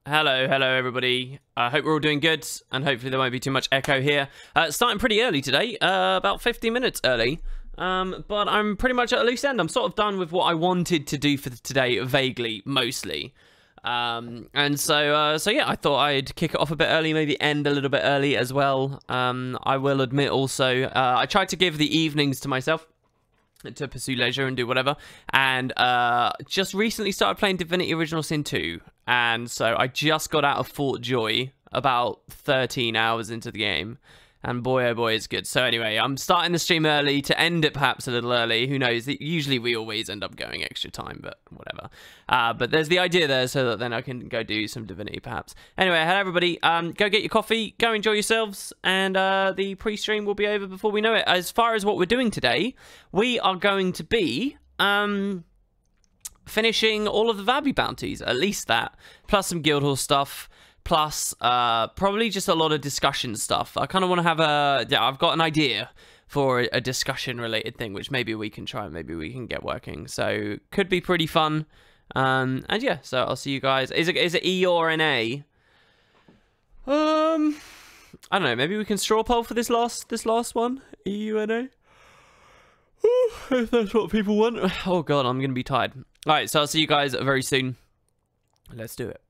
Hello everybody. I hope we're all doing good, and hopefully there won't be too much echo here. Starting pretty early today, about 50 minutes early, but I'm pretty much at a loose end. I'm sort of done with what I wanted to do for today, vaguely, mostly. And so yeah, I thought I'd kick it off a bit early, maybe end a little bit early as well. I will admit also, I tried to give the evenings to myself, to pursue leisure and do whatever, and just recently started playing Divinity Original Sin 2, and so I just got out of Fort Joy about 13 hours into the game, and boy oh boy it's good. So anyway, I'm starting the stream early to end it perhaps a little early, who knows. Usually we always end up going extra time, but whatever. But there's the idea there, so that then I can go do some Divinity perhaps. Anyway, hello everybody, go get your coffee, go enjoy yourselves, and the pre-stream will be over before we know it. As far as what we're doing today, we are going to be finishing all of the Vabbi bounties, at least that, plus some Guildhall stuff, plus probably just a lot of discussion stuff. I kind of want to have I've got an idea for a discussion related thing, which maybe we can try, maybe we can get working, so could be pretty fun. And yeah, so I'll see you guys. Is it E or an A? I don't know, maybe we can straw poll for this last one. EUNA. If that's what people want. Oh god, I'm gonna be tired. Alright, so I'll see you guys very soon. Let's do it.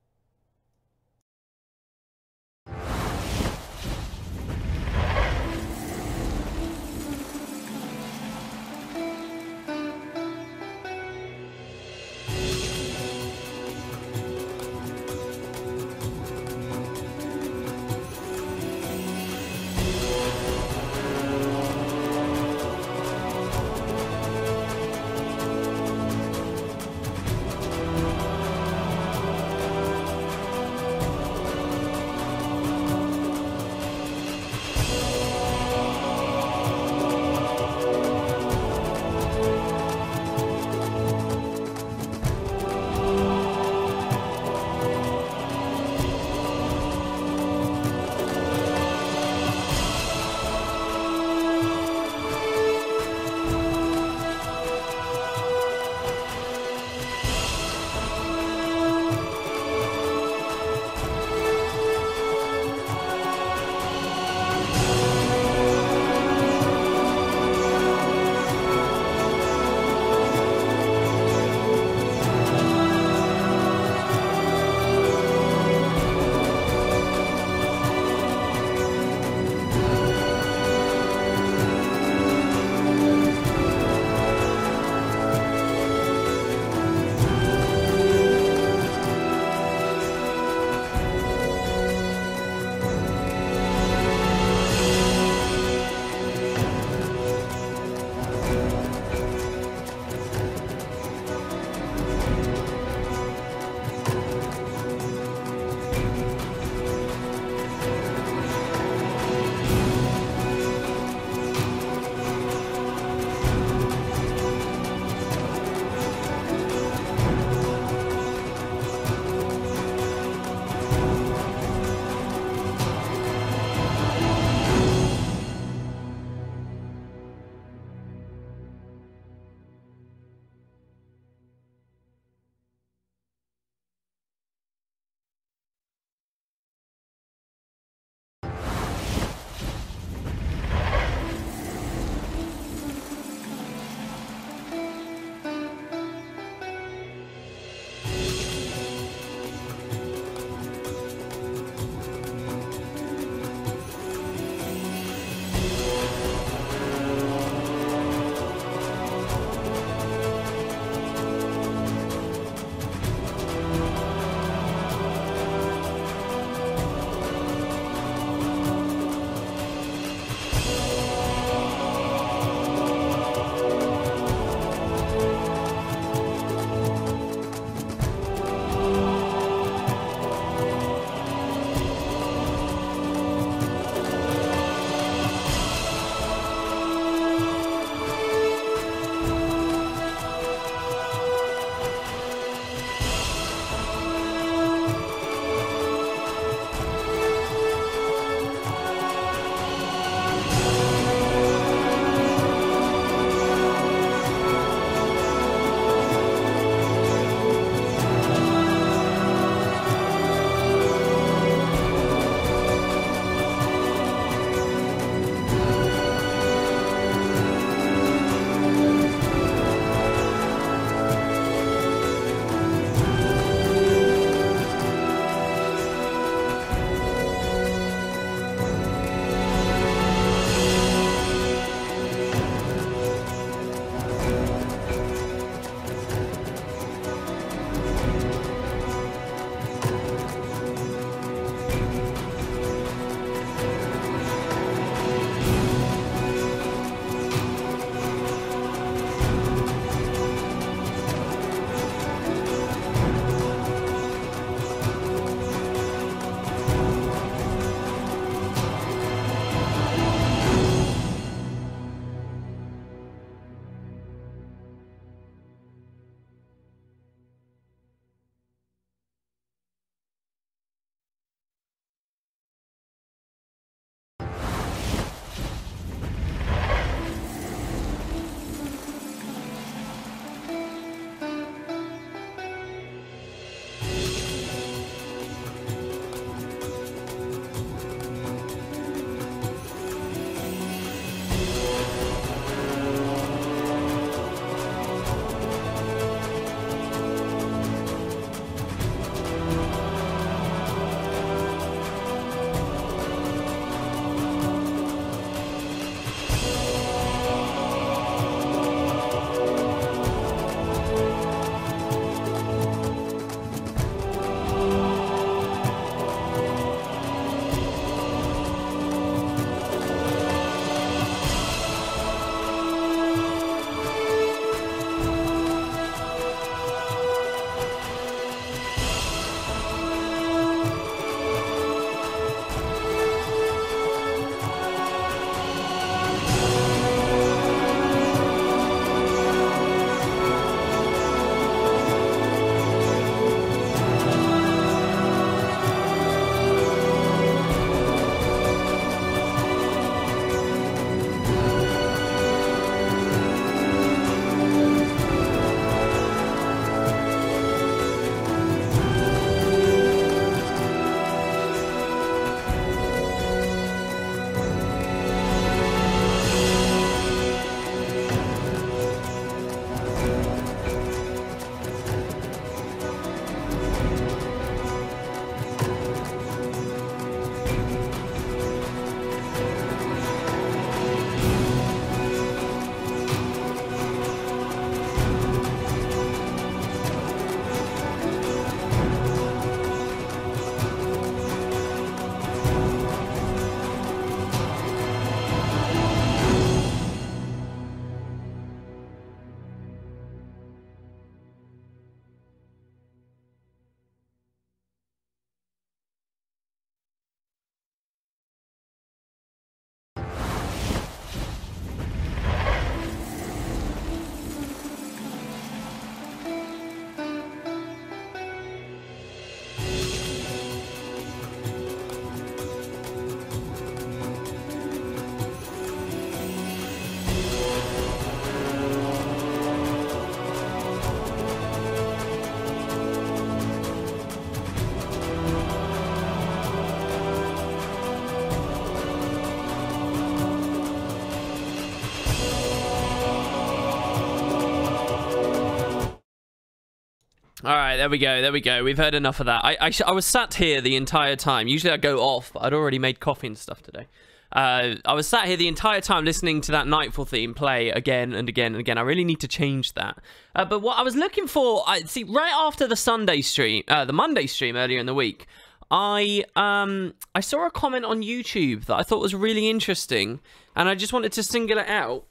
All right, there we go. There we go. We've heard enough of that. I was sat here the entire time. Usually I go off, but I'd already made coffee and stuff today. I was sat here the entire time listening to that Nightfall theme play again and again and again. I really need to change that. But what I was looking for, see, right after the Sunday stream, the Monday stream earlier in the week, I saw a comment on YouTube that I thought was really interesting, and I just wanted to single it out.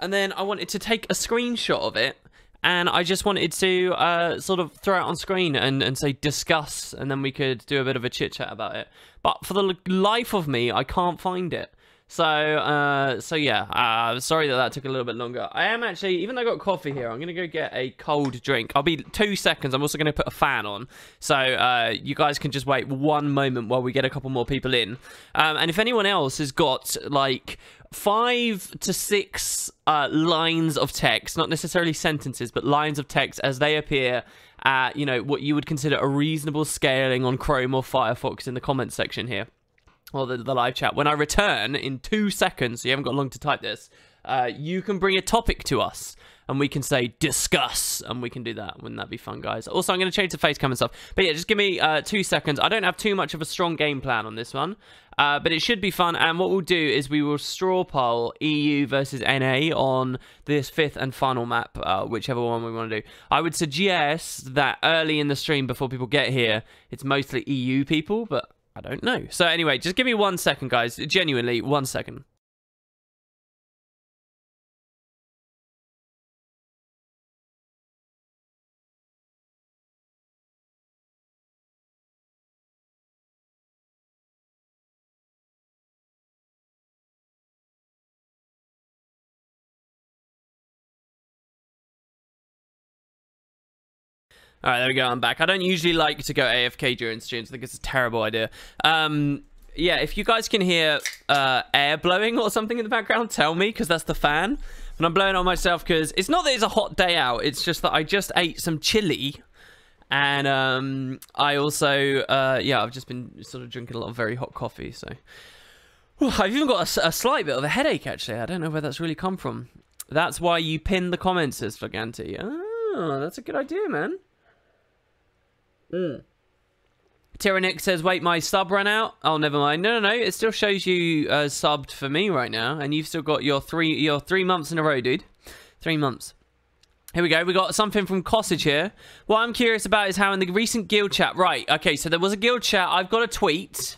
And then I wanted to take a screenshot of it. And I just wanted to sort of throw it on screen and say discuss, and then we could do a bit of a chit chat about it. But for the life of me, I can't find it. So yeah, sorry that took a little bit longer. I am actually, even though I got coffee here, I'm going to go get a cold drink. I'll be 2 seconds. I'm also going to put a fan on. So you guys can just wait 1 moment while we get a couple more people in. And if anyone else has got like 5 to 6 lines of text, not necessarily sentences, but lines of text as they appear at, you know, what you would consider a reasonable scaling on Chrome or Firefox in the comments section here. Or the live chat. When I return in 2 seconds, so you haven't got long to type this, you can bring a topic to us, and we can say discuss, and we can do that. Wouldn't that be fun, guys? Also, I'm going to change the face cam and stuff. But yeah, just give me 2 seconds. I don't have too much of a strong game plan on this one, but it should be fun. And what we'll do is we will straw poll EU versus NA on this 5th and final map, whichever one we want to do. I would suggest that early in the stream, before people get here, it's mostly EU people, but I don't know. So anyway, just give me 1 second, guys. Genuinely, 1 second. All right, there we go. I'm back. I don't usually like to go AFK during streams. I think it's a terrible idea. Yeah, if you guys can hear air blowing or something in the background, tell me, because that's the fan. And I'm blowing on myself because it's not that it's a hot day out. It's just that I just ate some chili. And I also, yeah, I've just been sort of drinking a lot of very hot coffee. So I've even got a slight bit of a headache, actually. I don't know where that's really come from. That's why you pin the comments, says Flaganti. Oh, that's a good idea, man. Tyrannic says, wait, my sub ran out. Oh, never mind. No, it still shows you subbed for me right now, and you've still got your three months in a row, dude. 3 months. Here we go. We got something from Cossage here. What I'm curious about is how in the recent guild chat, right, okay, so there was a guild chat. I've got a tweet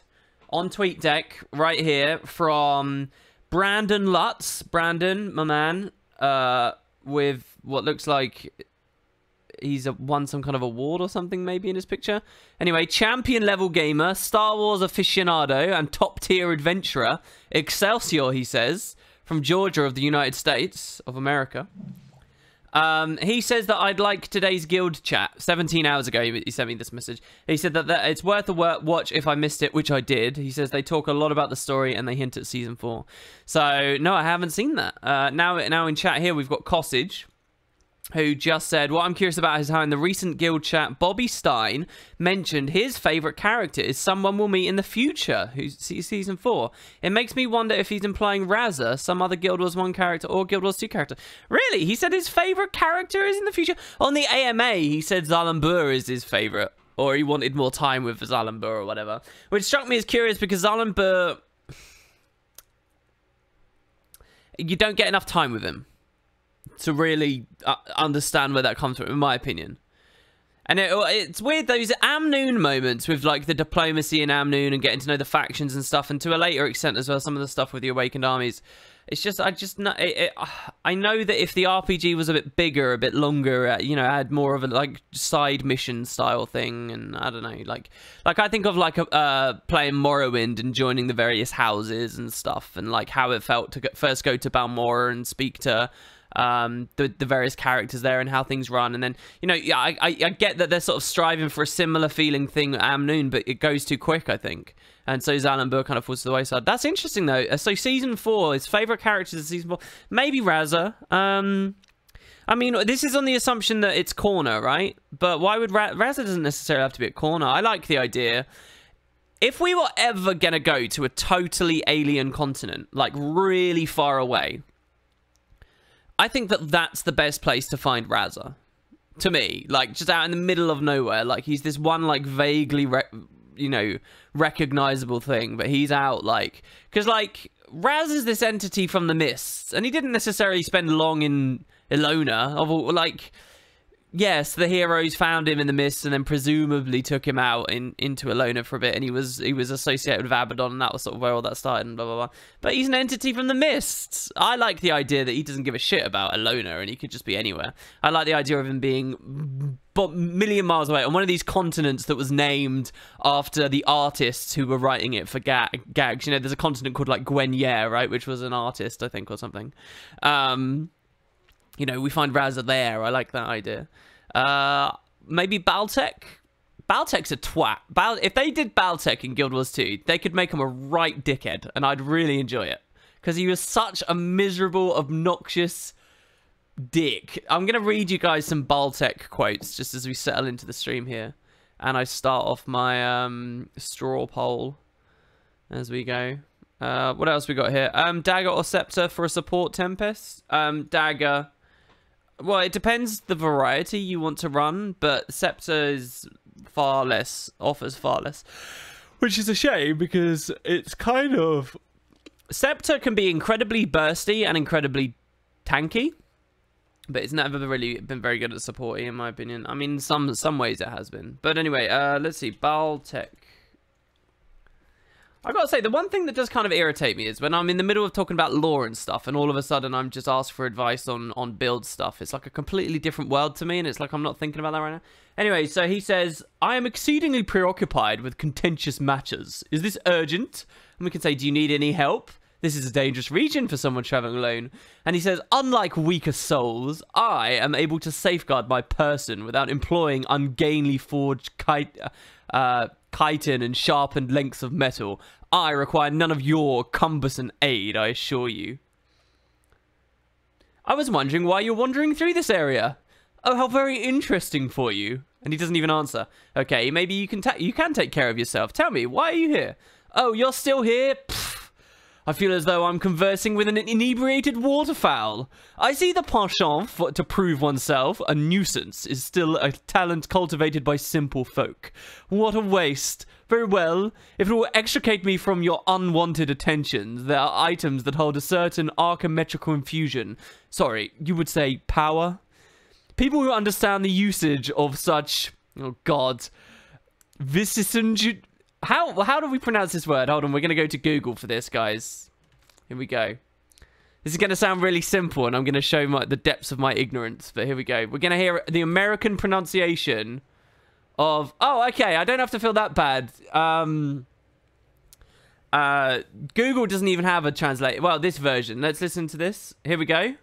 on TweetDeck right here from Brandon Lutz. Brandon, my man, with what looks like he's won some kind of award or something maybe in his picture. Anyway, champion level gamer, Star Wars aficionado, and top tier adventurer. Excelsior, he says, from Georgia of the United States of America. He says that I'd like today's guild chat. 17 hours ago, he sent me this message. He said that it's worth a watch if I missed it, which I did. He says they talk a lot about the story and they hint at season 4. So, no, I haven't seen that. Now in chat here, we've got Cossage, who just said, what I'm curious about is how in the recent guild chat, Bobby Stein mentioned his favourite character is someone we'll meet in the future, who's season 4. It makes me wonder if he's implying Razza, some other Guild Wars 1 character, or Guild Wars 2 character. Really? He said his favourite character is in the future? On the AMA, he said Zalambur is his favourite, or he wanted more time with Zalambur or whatever. Which struck me as curious because Zalambur, you don't get enough time with him to really understand where that comes from, in my opinion. And it's weird, those Amnoon moments with, like, the diplomacy in Amnoon and getting to know the factions and stuff, and to a later extent as well, some of the stuff with the Awakened Armies. It's just, I know that if the RPG was a bit bigger, a bit longer, you know, had more of a, like, side mission style thing, and I don't know, like I think of, like, playing Morrowind and joining the various houses and stuff, and, like, how it felt to first go to Balmora and speak to the various characters there and how things run. And then, you know, yeah, I get that they're sort of striving for a similar feeling thing at Amnoon, but it goes too quick, I think. And so Zalambur kind of falls to the wayside. That's interesting, though. So season 4, his favourite characters in season 4, maybe Razza. I mean, this is on the assumption that it's corner, right? But why would Razza doesn't necessarily have to be a corner. I like the idea. If we were ever going to go to a totally alien continent, like really far away, I think that that's the best place to find Razza. to me. Like, just out in the middle of nowhere. Like, he's this one, like, vaguely, recognizable thing. But he's out, like... Because, like, Raz is this entity from the mists. And he didn't necessarily spend long in Ilona. Like... Yes, the heroes found him in the mists and then presumably took him out into Ilona for a bit, and he was associated with Abaddon, and that was sort of where all that started, and blah, blah, blah. But he's an entity from the mists. I like the idea that he doesn't give a shit about Ilona, and he could just be anywhere. I like the idea of him being a million miles away on one of these continents that was named after the artists who were writing it for gags. You know, there's a continent called, like, Gwenye, right, which was an artist, I think, or something. You know, we find Raza there. I like that idea. Maybe Baltec? Baltec's a twat. If they did Baltec in Guild Wars 2, they could make him a right dickhead, and I'd really enjoy it. Because he was such a miserable, obnoxious dick. I'm going to read you guys some Baltec quotes, just as we settle into the stream here. And I start off my straw poll as we go. What else we got here? Dagger or Scepter for a support Tempest? Dagger... Well, it depends the variety you want to run, but Scepter is offers far less. Which is a shame, because it's kind of... Scepter can be incredibly bursty and incredibly tanky, but it's never really been very good at supporting, in my opinion. I mean, some ways it has been. But anyway, let's see. Baltec. I gotta say, the one thing that does kind of irritate me is when I'm in the middle of talking about lore and stuff, and all of a sudden I'm just asked for advice on build stuff. It's like a completely different world to me, and it's like I'm not thinking about that right now. Anyway, so he says, I am exceedingly preoccupied with contentious matters. Is this urgent? And we can say, do you need any help? This is a dangerous region for someone traveling alone. And he says, unlike weaker souls, I am able to safeguard my person without employing ungainly forged chitin and sharpened lengths of metal. I require none of your cumbersome aid, I assure you. I was wondering why you're wandering through this area. Oh, how very interesting for you. And he doesn't even answer. Okay, maybe you can take care of yourself. Tell me, why are you here? Oh, you're still here? Pfft. I feel as though I'm conversing with an inebriated waterfowl. I see the penchant to prove oneself a nuisance is still a talent cultivated by simple folk. What a waste. Very well. If it will extricate me from your unwanted attentions, there are items that hold a certain archimetrical infusion. Sorry, you would say power? People who understand the usage of such... Oh, God. Vicissitude... How do we pronounce this word? Hold on, we're going to go to Google for this, guys. Here we go. This is going to sound really simple, and I'm going to show the depths of my ignorance, but here we go. We're going to hear the American pronunciation of... Oh, okay, I don't have to feel that bad. Google doesn't even have a translate. Well, this version. Let's listen to this. Here we go.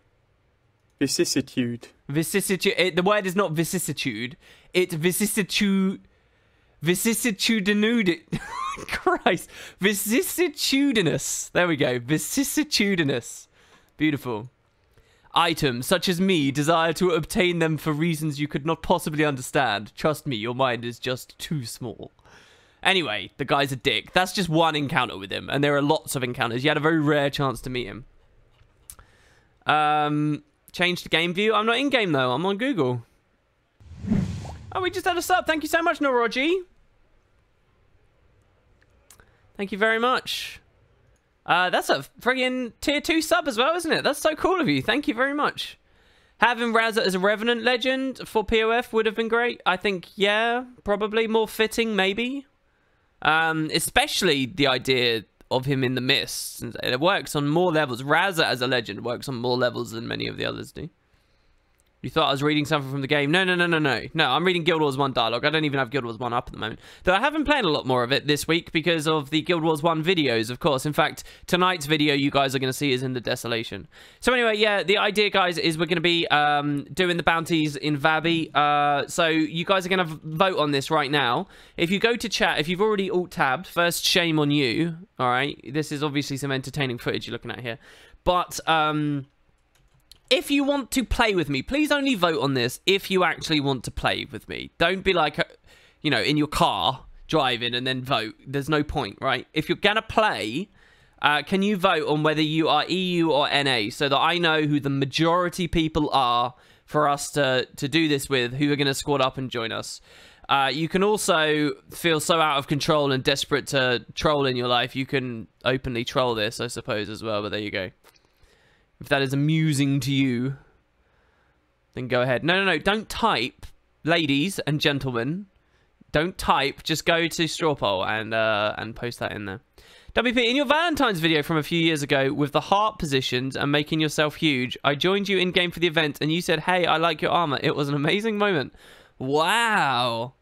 Vicissitude. Vicissitude. The word is not vicissitude. It's vicissitude... Vicissitudinous. Christ. Vicissitudinous. There we go. Vicissitudinous. Beautiful. Items, such as me, desire to obtain them for reasons you could not possibly understand. Trust me, your mind is just too small. Anyway, the guy's a dick. That's just one encounter with him, and there are lots of encounters. You had a very rare chance to meet him. Change to game view. I'm not in game though. I'm on Google. Oh, we just had a sub. Thank you so much, Noroji. Thank you very much. That's a friggin' tier 2 sub as well, isn't it? That's so cool of you. Thank you very much. Having Raza as a Revenant legend for POF would have been great. I think, yeah, probably. More fitting, maybe. Especially the idea of him in the mist. It works on more levels. Raza as a legend works on more levels than many of the others do. You thought I was reading something from the game? No. No, I'm reading Guild Wars 1 dialogue. I don't even have Guild Wars 1 up at the moment. Though I have been playing a lot more of it this week because of the Guild Wars 1 videos, of course. In fact, tonight's video you guys are going to see is in the Desolation. So anyway, yeah, the idea, guys, is we're going to be doing the bounties in Vabbi. So you guys are going to vote on this right now. If you go to chat, if you've already alt-tabbed, first, shame on you, all right? This is obviously some entertaining footage you're looking at here. But... if you want to play with me, please only vote on this if you actually want to play with me. Don't be like, you know, in your car driving and then vote. There's no point, right? If you're going to play, Can you vote on whether you are EU or NA so that I know who the majority people are for us to do this with, who are going to squad up and join us? You can also feel so out of control and desperate to troll in your life. You can openly troll this, I suppose, as well. But there you go. If that is amusing to you, then go ahead. No. Don't type, ladies and gentlemen. Don't type. Just go to Straw Poll and post that in there. WP, in your Valentine's video from a few years ago with the heart positions and making yourself huge, I joined you in-game for the event and you said, hey, I like your armor. It was an amazing moment. Wow.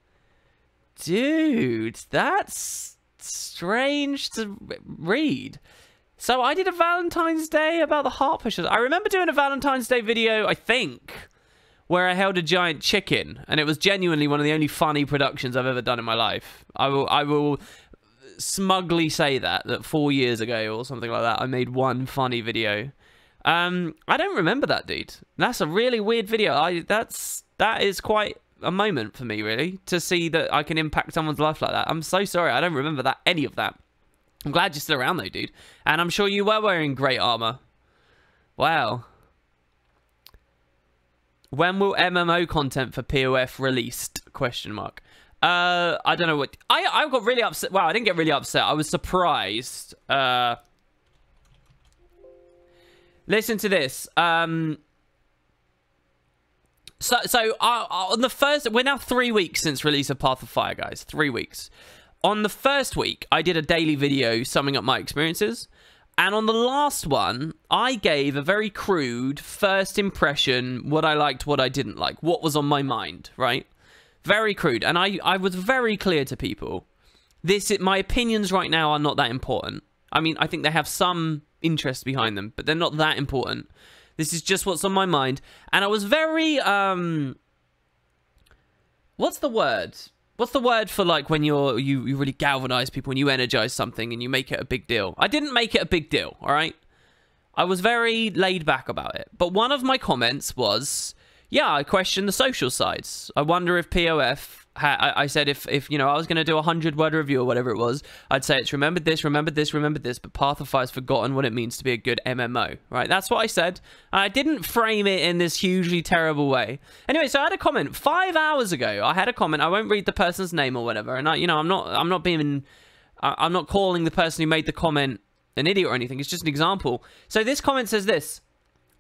Dude, that's strange to read. So I did a Valentine's Day about the heart pushes. I remember doing a Valentine's Day video, I think, where I held a giant chicken, and it was genuinely one of the only funny productions I've ever done in my life. I will smugly say that 4 years ago or something like that, I made one funny video. I don't remember that, dude. That's a really weird video. That is quite a moment for me, really, to see that I can impact someone's life like that. I'm so sorry. I don't remember any of that. I'm glad you're still around, though, dude. And I'm sure you were wearing great armor. Wow. When will MMO content for POF released? Question mark. I don't know what... I got really upset. Wow, I didn't get really upset. I was surprised. Listen to this. So on the first... We're now 3 weeks since release of Path of Fire, guys. 3 weeks. On the first week, I did a daily video summing up my experiences. And on the last one, I gave a very crude first impression, what I liked, what I didn't like, what was on my mind, right? Very crude. And I was very clear to people. My opinions right now are not that important. I mean, I think they have some interest behind them, but they're not that important. This is just what's on my mind. And I was very, what's the word? What's the word for, like, when you really galvanize people, when you energize something and you make it a big deal? I didn't make it a big deal, all right? I was very laid back about it. But one of my comments was, yeah, I questioned the social sides. I wonder if POF... I said if you know, I was going to do a 100-word review or whatever it was, I'd say it's remembered this, but Path of Fire's forgotten what it means to be a good MMO, right? That's what I said. I didn't frame it in this hugely terrible way. Anyway, so I had a comment 5 hours ago. I had a comment. I won't read the person's name or whatever, and I'm not calling the person who made the comment an idiot or anything. It's just an example. So this comment says this: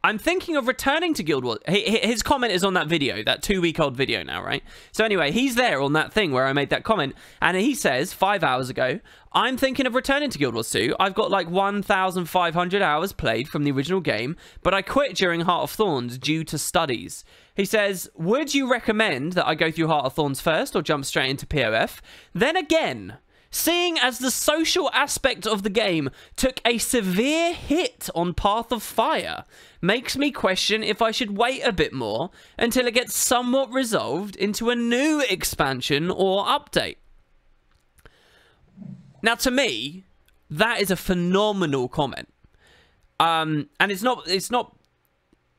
I'm thinking of returning to Guild Wars. His comment is on that video, that 2-week-old video now, right? So anyway, he's there on that thing where I made that comment, and he says, 5 hours ago, I'm thinking of returning to Guild Wars 2. I've got like 1,500 hours played from the original game, but I quit during Heart of Thorns due to studies. He says, would you recommend that I go through Heart of Thorns first or jump straight into POF? Then again, seeing as the social aspect of the game took a severe hit on Path of Fire, makes me question if I should wait a bit more until it gets somewhat resolved into a new expansion or update. Now, to me, that is a phenomenal comment. And it's not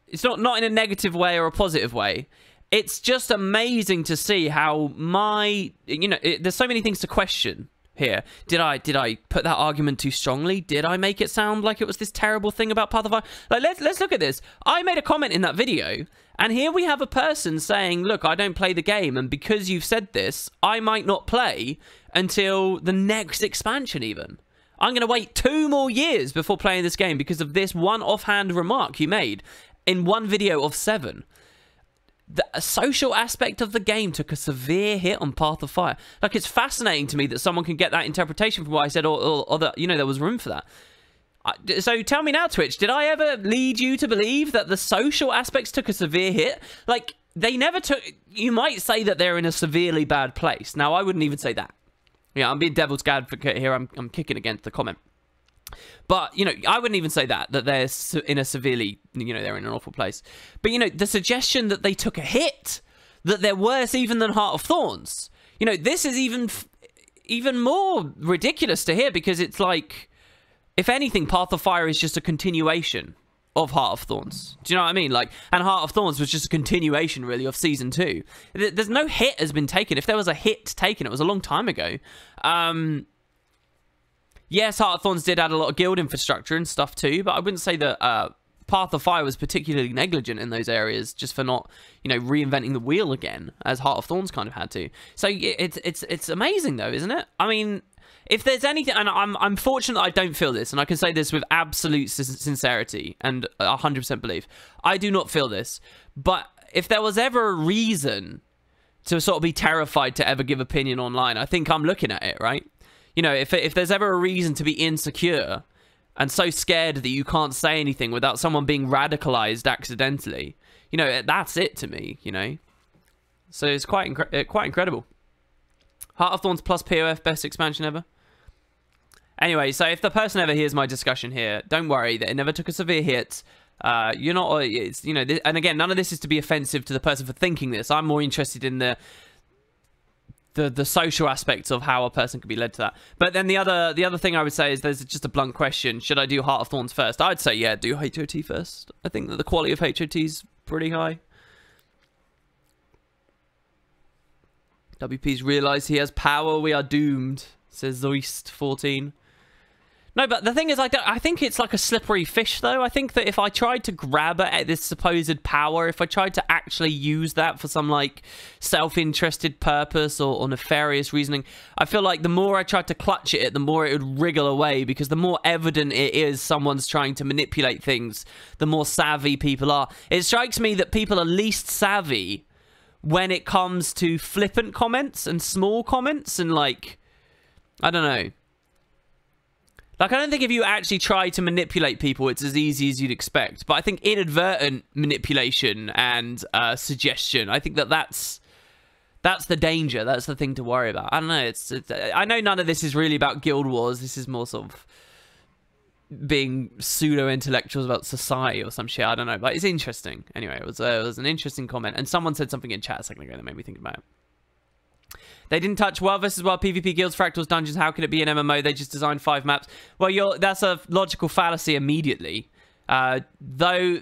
in a negative way or a positive way. It's just amazing to see how there's so many things to question here. Did I put that argument too strongly? Did I make it sound like it was this terrible thing about Path of Fire? Like, let's look at this. I made a comment in that video, and here we have a person saying, look, I don't play the game, and because you've said this, I might not play until the next expansion even. I'm going to wait 2 more years before playing this game because of this one offhand remark you made in one video of 7. The social aspect of the game took a severe hit on Path of Fire. Like, it's fascinating to me that someone can get that interpretation from what I said, or that, there was room for that. So tell me now, Twitch, did I ever lead you to believe that the social aspects took a severe hit? Like, they never took... You might say that they're in a severely bad place. Now, I wouldn't even say that. Yeah, I'm being devil's advocate here. I'm kicking against the comment. But, I wouldn't even say that they're in a severely, they're in an awful place. But, the suggestion that they took a hit, that they're worse even than Heart of Thorns, this is even more ridiculous to hear, because it's like, if anything, Path of Fire is just a continuation of Heart of Thorns. Do you know what I mean? Like, and Heart of Thorns was just a continuation, really, of Season 2. There's no hit has been taken. If there was a hit taken, it was a long time ago. Yes, Heart of Thorns did add a lot of guild infrastructure and stuff too, but I wouldn't say that Path of Fire was particularly negligent in those areas, just for not, you know, reinventing the wheel again, as Heart of Thorns kind of had to. So it's amazing though, isn't it? I mean, if there's anything, and I'm fortunate I don't feel this, and I can say this with absolute sincerity and 100% belief. I do not feel this, but if there was ever a reason to sort of be terrified to ever give opinion online, I think I'm looking at it, right? You know, if there's ever a reason to be insecure and so scared that you can't say anything without someone being radicalized accidentally, you know, that's it to me, you know? So it's quite incredible. Heart of Thorns plus POF, best expansion ever. Anyway, so if the person ever hears my discussion here, don't worry that it never took a severe hit. You're not, it's, you know, and again, none of this is to be offensive to the person for thinking this. I'm more interested in the social aspects of how a person could be led to that. But then the other thing I would say is there's just a blunt question. Should I do Heart of Thorns first? I'd say, yeah, do HOT first. I think that the quality of HOT is pretty high. WP's realised he has power. We are doomed, says Zoist14. No, but the thing is, I think it's like a slippery fish, though. I think that if I tried to grab at this supposed power, if I tried to actually use that for some, like, self-interested purpose or nefarious reasoning, I feel like the more I tried to clutch at it, the more it would wriggle away, because the more evident it is someone's trying to manipulate things, the more savvy people are. It strikes me that people are least savvy when it comes to flippant comments and small comments and, like, I don't know. Like, I don't think if you actually try to manipulate people, it's as easy as you'd expect. But I think inadvertent manipulation and suggestion, I think that's the danger. That's the thing to worry about. I don't know. I know none of this is really about guild wars. This is more sort of being pseudo-intellectuals about society or some shit. I don't know. But it's interesting. Anyway, it was an interesting comment. And someone said something in chat a second ago that made me think about it. They didn't touch Wild vs. Wild PvP guilds, fractals, dungeons. How could it be an MMO? They just designed 5 maps. Well, that's a logical fallacy immediately. Though,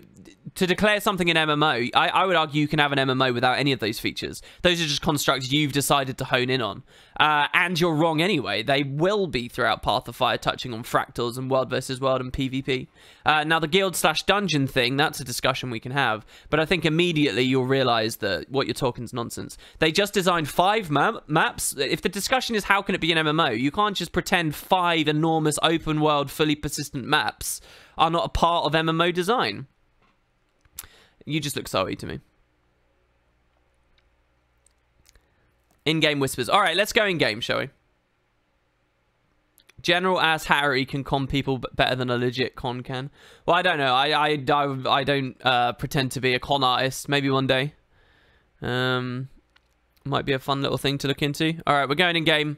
to declare something an MMO, I would argue you can have an MMO without any of those features. Those are just constructs you've decided to hone in on. And you're wrong anyway. They will be throughout Path of Fire, touching on fractals and World vs. World and PvP. Now, the guild/dungeon thing, that's a discussion we can have. But I think immediately you'll realize that what you're talking is nonsense. They just designed 5 maps. If the discussion is how can it be an MMO, you can't just pretend 5 enormous open world, fully persistent maps are not a part of MMO design. You just look sorry to me. In-game whispers. All right, let's go in-game, shall we? General ass Harry can con people better than a legit con can. Well, I don't know. I don't pretend to be a con artist. Maybe one day. Might be a fun little thing to look into. All right, we're going in-game.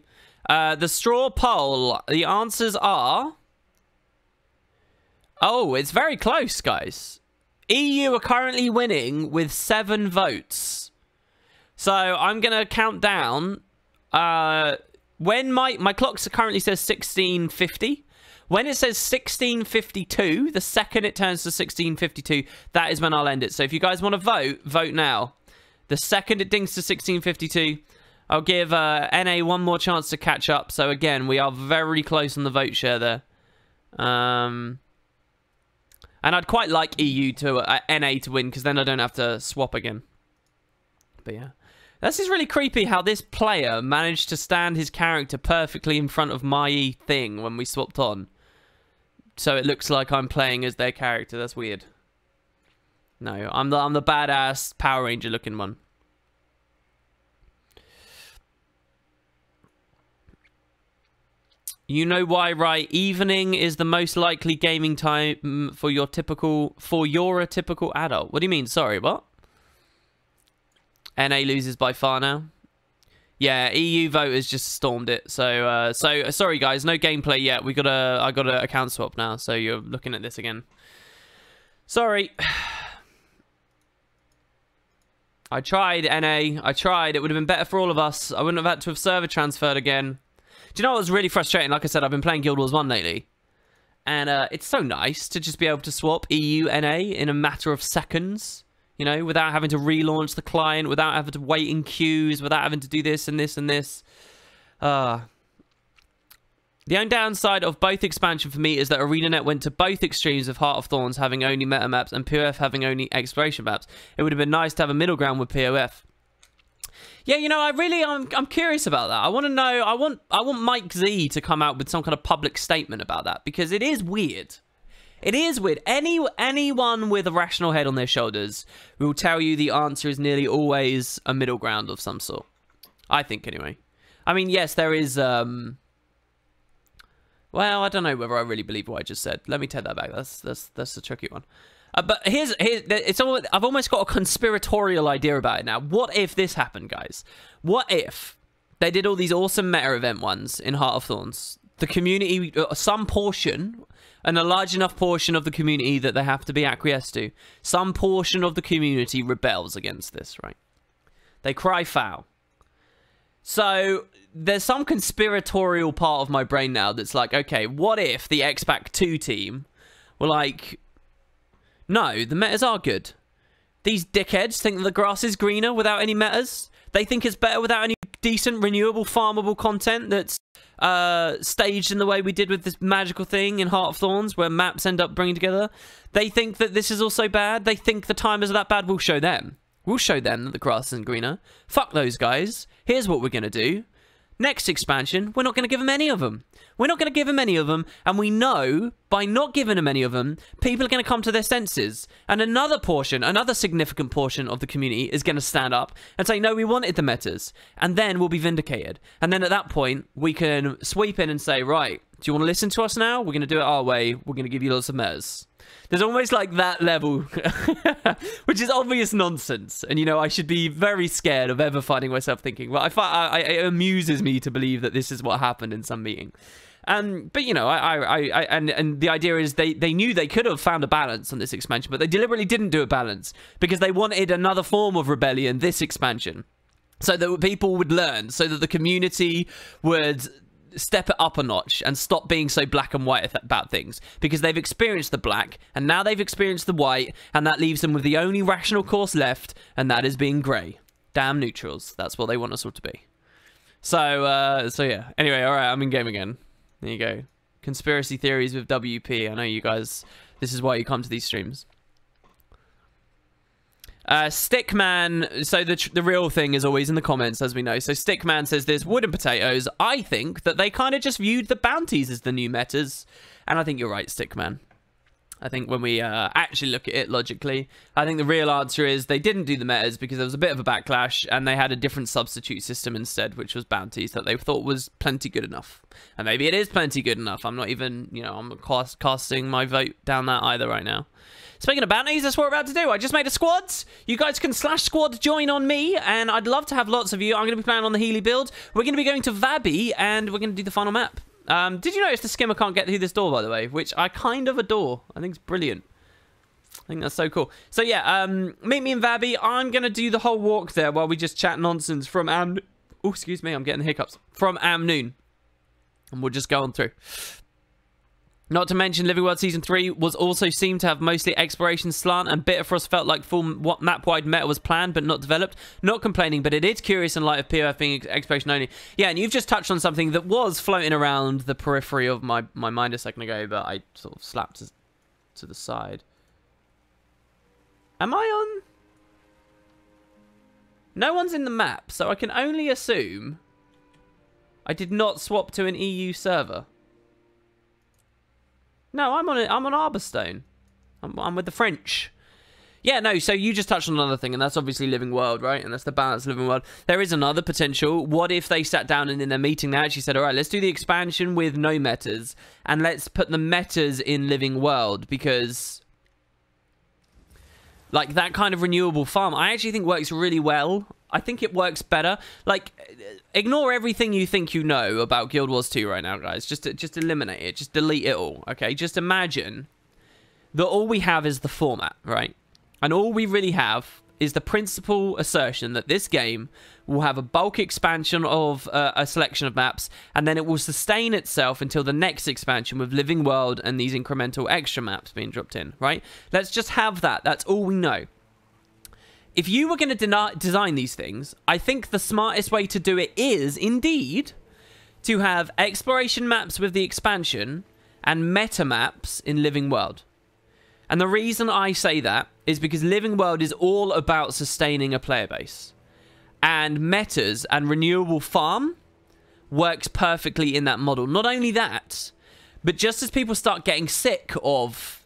The straw poll. The answers are... Oh, it's very close, guys. EU are currently winning with 7 votes. So I'm going to count down. When my clock currently says 1650. When it says 1652, the second it turns to 1652, that is when I'll end it. So if you guys want to vote, vote now. The second it dings to 1652, I'll give NA one more chance to catch up. So again, we are very close on the vote share there. And I'd quite like EU to NA to win, because then I don't have to swap again. But yeah. This is really creepy how this player managed to stand his character perfectly in front of my thing when we swapped on. So it looks like I'm playing as their character. That's weird. No, I'm the badass Power Ranger looking one. You know why, right? Evening is the most likely gaming time for you're a typical adult. What do you mean? Sorry, what? NA loses by far now. Yeah, EU voters just stormed it. So sorry guys, no gameplay yet. I got a account swap now, so you're looking at this again. Sorry. I tried, NA. I tried. It would have been better for all of us. I wouldn't have had to have server transferred again. Do you know what was really frustrating? Like I said, I've been playing Guild Wars 1 lately. And it's so nice to just be able to swap EU, NA in a matter of seconds. You know, without having to relaunch the client, without having to wait in queues, without having to do this and this and this. The only downside of both expansion for me is that ArenaNet went to both extremes, with Heart of Thorns having only meta maps and POF having only exploration maps. It would have been nice to have a middle ground with POF. Yeah, you know, I'm curious about that. I want to know. I want Mike Z to come out with some kind of public statement about that, because it is weird. It is weird. Anyone with a rational head on their shoulders will tell you the answer is nearly always a middle ground of some sort. I think, anyway. I mean, yes, there is. Well, I don't know whether I really believe what I just said. Let me take that back. That's a tricky one. But I've almost got a conspiratorial idea about it now. What if this happened, guys? What if they did all these awesome meta event ones in Heart of Thorns? The community, some portion, and a large enough portion of the community that they have to be acquiesced to, some portion of the community rebels against this, right? They cry foul. So there's some conspiratorial part of my brain now that's like, okay, what if the X-Pac 2 team were like, no, the metas are good. These dickheads think that the grass is greener without any metas. They think it's better without any decent, renewable, farmable content that's staged in the way we did with this magical thing in Heart of Thorns, where maps end up bringing together. They think that this is also bad. They think the timers are that bad. We'll show them. We'll show them that the grass isn't greener. Fuck those guys. Here's what we're going to do. Next expansion, we're not going to give them any of them. We're not going to give them any of them, and we know by not giving them any of them, people are going to come to their senses. And another significant portion of the community is going to stand up and say, no, we wanted the metas. And then we'll be vindicated. And then at that point, we can sweep in and say, right, do you want to listen to us now? We're going to do it our way. We're going to give you lots of metas. There's almost like that level, which is obvious nonsense. And, you know, I should be very scared of ever finding myself thinking, well, it amuses me to believe that this is what happened in some meeting. But, you know, and the idea is they knew they could have found a balance on this expansion, but they deliberately didn't do a balance because they wanted another form of rebellion this expansion. So that people would learn, so that the community would step it up a notch and stop being so black and white about things, because they've experienced the black and now they've experienced the white, and that leaves them with the only rational course left, and that is being grey. Damn neutrals. That's what they want us all to be. So yeah. Anyway, all right, I'm in game again. There you go. Conspiracy theories with WP. I know you guys, this is why you come to these streams. Stickman, so the real thing is always in the comments, as we know. So Stickman says there's wooden potatoes. I think that they kind of just viewed the bounties as the new metas. And I think you're right, Stickman. I think when we actually look at it logically, I think the real answer is they didn't do the metas because there was a bit of a backlash, and they had a different substitute system instead, which was bounties that they thought was plenty good enough. And maybe it is plenty good enough. I'm not even, you know, I'm not casting my vote down that either right now. Speaking of bounties, that's what we're about to do. I just made a squad. You guys can /squad join on me, and I'd love to have lots of you. I'm going to be playing on the Healy build. We're going to be going to Vabbi, and we're going to do the final map. Did you notice the skimmer can't get through this door, by the way? Which I kind of adore. I think it's brilliant. I think that's so cool. So yeah, meet me in Vabbi. I'm going to do the whole walk there while we just chat nonsense from oh, excuse me, I'm getting the hiccups. From noon. And we'll just go on through. Not to mention, Living World Season 3 was also seemed to have mostly exploration slant, and Bitterfrost felt like full map-wide meta was planned but not developed. Not complaining, but it is curious in light of POF being exploration only. Yeah, and you've just touched on something that was floating around the periphery of my mind a second ago, but I sort of slapped to the side. Am I on? No one's in the map, so I can only assume I did not swap to an EU server. No, I'm on Arborstone. I'm with the French. Yeah, no, so you just touched on another thing, and that's obviously Living World, right? And that's the balanced Living World. There is another potential. What if they sat down and in their meeting they actually said, all right, let's do the expansion with no metas, and let's put the metas in Living World, because like that kind of renewable farm, I actually think works really well. I think it works better. Like, ignore everything you think you know about Guild Wars 2 right now, guys. Just eliminate it. Just delete it all, okay? Just imagine that all we have is the format, right? And all we really have is the principal assertion that this game will have a bulk expansion of a selection of maps, and then it will sustain itself until the next expansion with Living World and these incremental extra maps being dropped in, right? Let's just have that. That's all we know. If you were going to design these things, I think the smartest way to do it is, indeed, to have exploration maps with the expansion and meta maps in Living World. And the reason I say that is because Living World is all about sustaining a player base. And metas and renewable farm works perfectly in that model. Not only that, but just as people start getting sick of,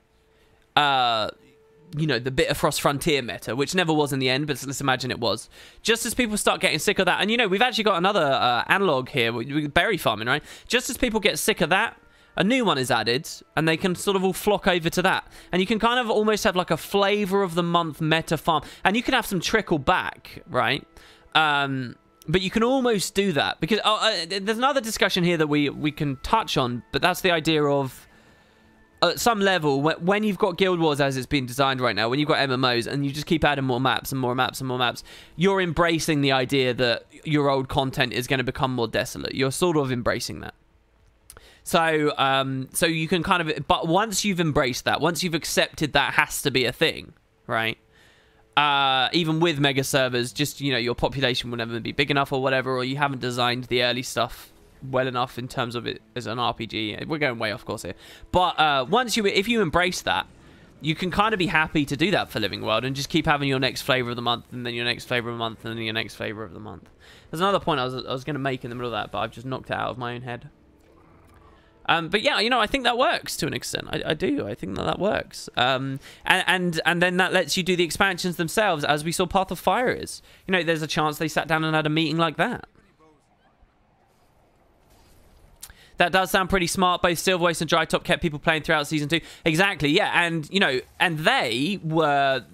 you know, the Bitterfrost Frontier meta, which never was in the end, but let's imagine it was. Just as people start getting sick of that, and, you know, we've actually got another analog here with berry farming, right? Just as people get sick of that, a new one is added, and they can sort of all flock over to that. And you can kind of almost have like a flavor of the month meta farm. And you can have some trickle back, right? But you can almost do that. Because there's another discussion here that we can touch on, but that's the idea of, at some level, when you've got Guild Wars as it's been designed right now, when you've got MMOs, and you just keep adding more maps and more maps and more maps, you're embracing the idea that your old content is going to become more desolate. You're sort of embracing that. So, so you can kind of, but once you've embraced that, once you've accepted that has to be a thing, right? Even with mega servers, just, you know, your population will never be big enough or whatever, or you haven't designed the early stuff well enough in terms of it as an RPG. We're going way off course here. But if you embrace that, you can kind of be happy to do that for Living World and just keep having your next flavor of the month, and then your next flavor of the month, and then your next flavor of the month. There's another point I was going to make in the middle of that, but I've just knocked it out of my own head. But yeah, you know, I think that works to an extent. I do. I think that works. And then that lets you do the expansions themselves, as we saw Path of Fire is. You know, there's a chance they sat down and had a meeting like that. That does sound pretty smart. Both Silverwaste and Dry Top kept people playing throughout Season 2. Exactly, yeah. And, you know, and they were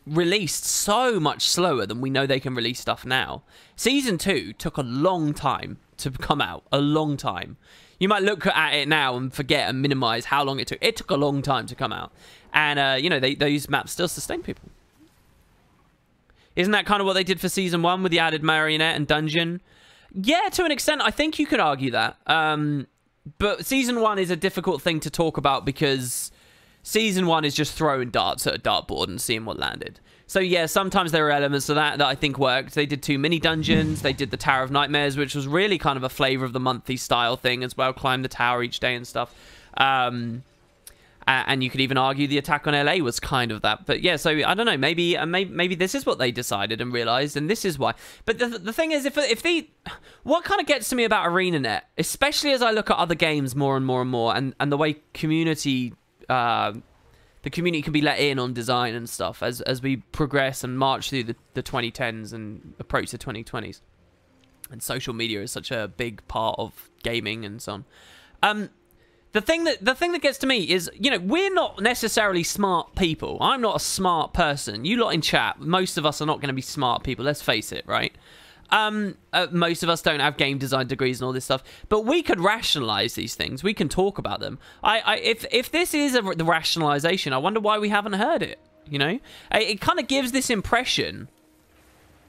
released so much slower than we know they can release stuff now. Season 2 took a long time to come out. A long time. You might look at it now and forget and minimize how long it took. It took a long time to come out. And, you know, those maps still sustain people. Isn't that kind of what they did for Season 1 with the added Marionette and Dungeon? Yeah, to an extent, I think you could argue that. But Season 1 is a difficult thing to talk about because Season 1 is just throwing darts at a dartboard and seeing what landed. So yeah, sometimes there are elements of that I think worked. They did 2 mini dungeons. They did the Tower of Nightmares, which was really kind of a flavor of the monthly style thing as well. Climb the tower each day and stuff. And you could even argue the attack on LA was kind of that. But yeah, so I don't know. Maybe this is what they decided and realized, and this is why. But the thing is, what kind of gets to me about ArenaNet, especially as I look at other games more and more and more, and the way community. The community can be let in on design and stuff as we progress and march through the 2010s and approach the 2020s. And social media is such a big part of gaming and so on. The thing that gets to me is, you know, we're not necessarily smart people. I'm not a smart person. You lot in chat, most of us are not going to be smart people. Let's face it, right? Most of us don't have game design degrees and all this stuff, but we could rationalize these things. We can talk about them. If this is the rationalization, I wonder why we haven't heard it. You know, it kind of gives this impression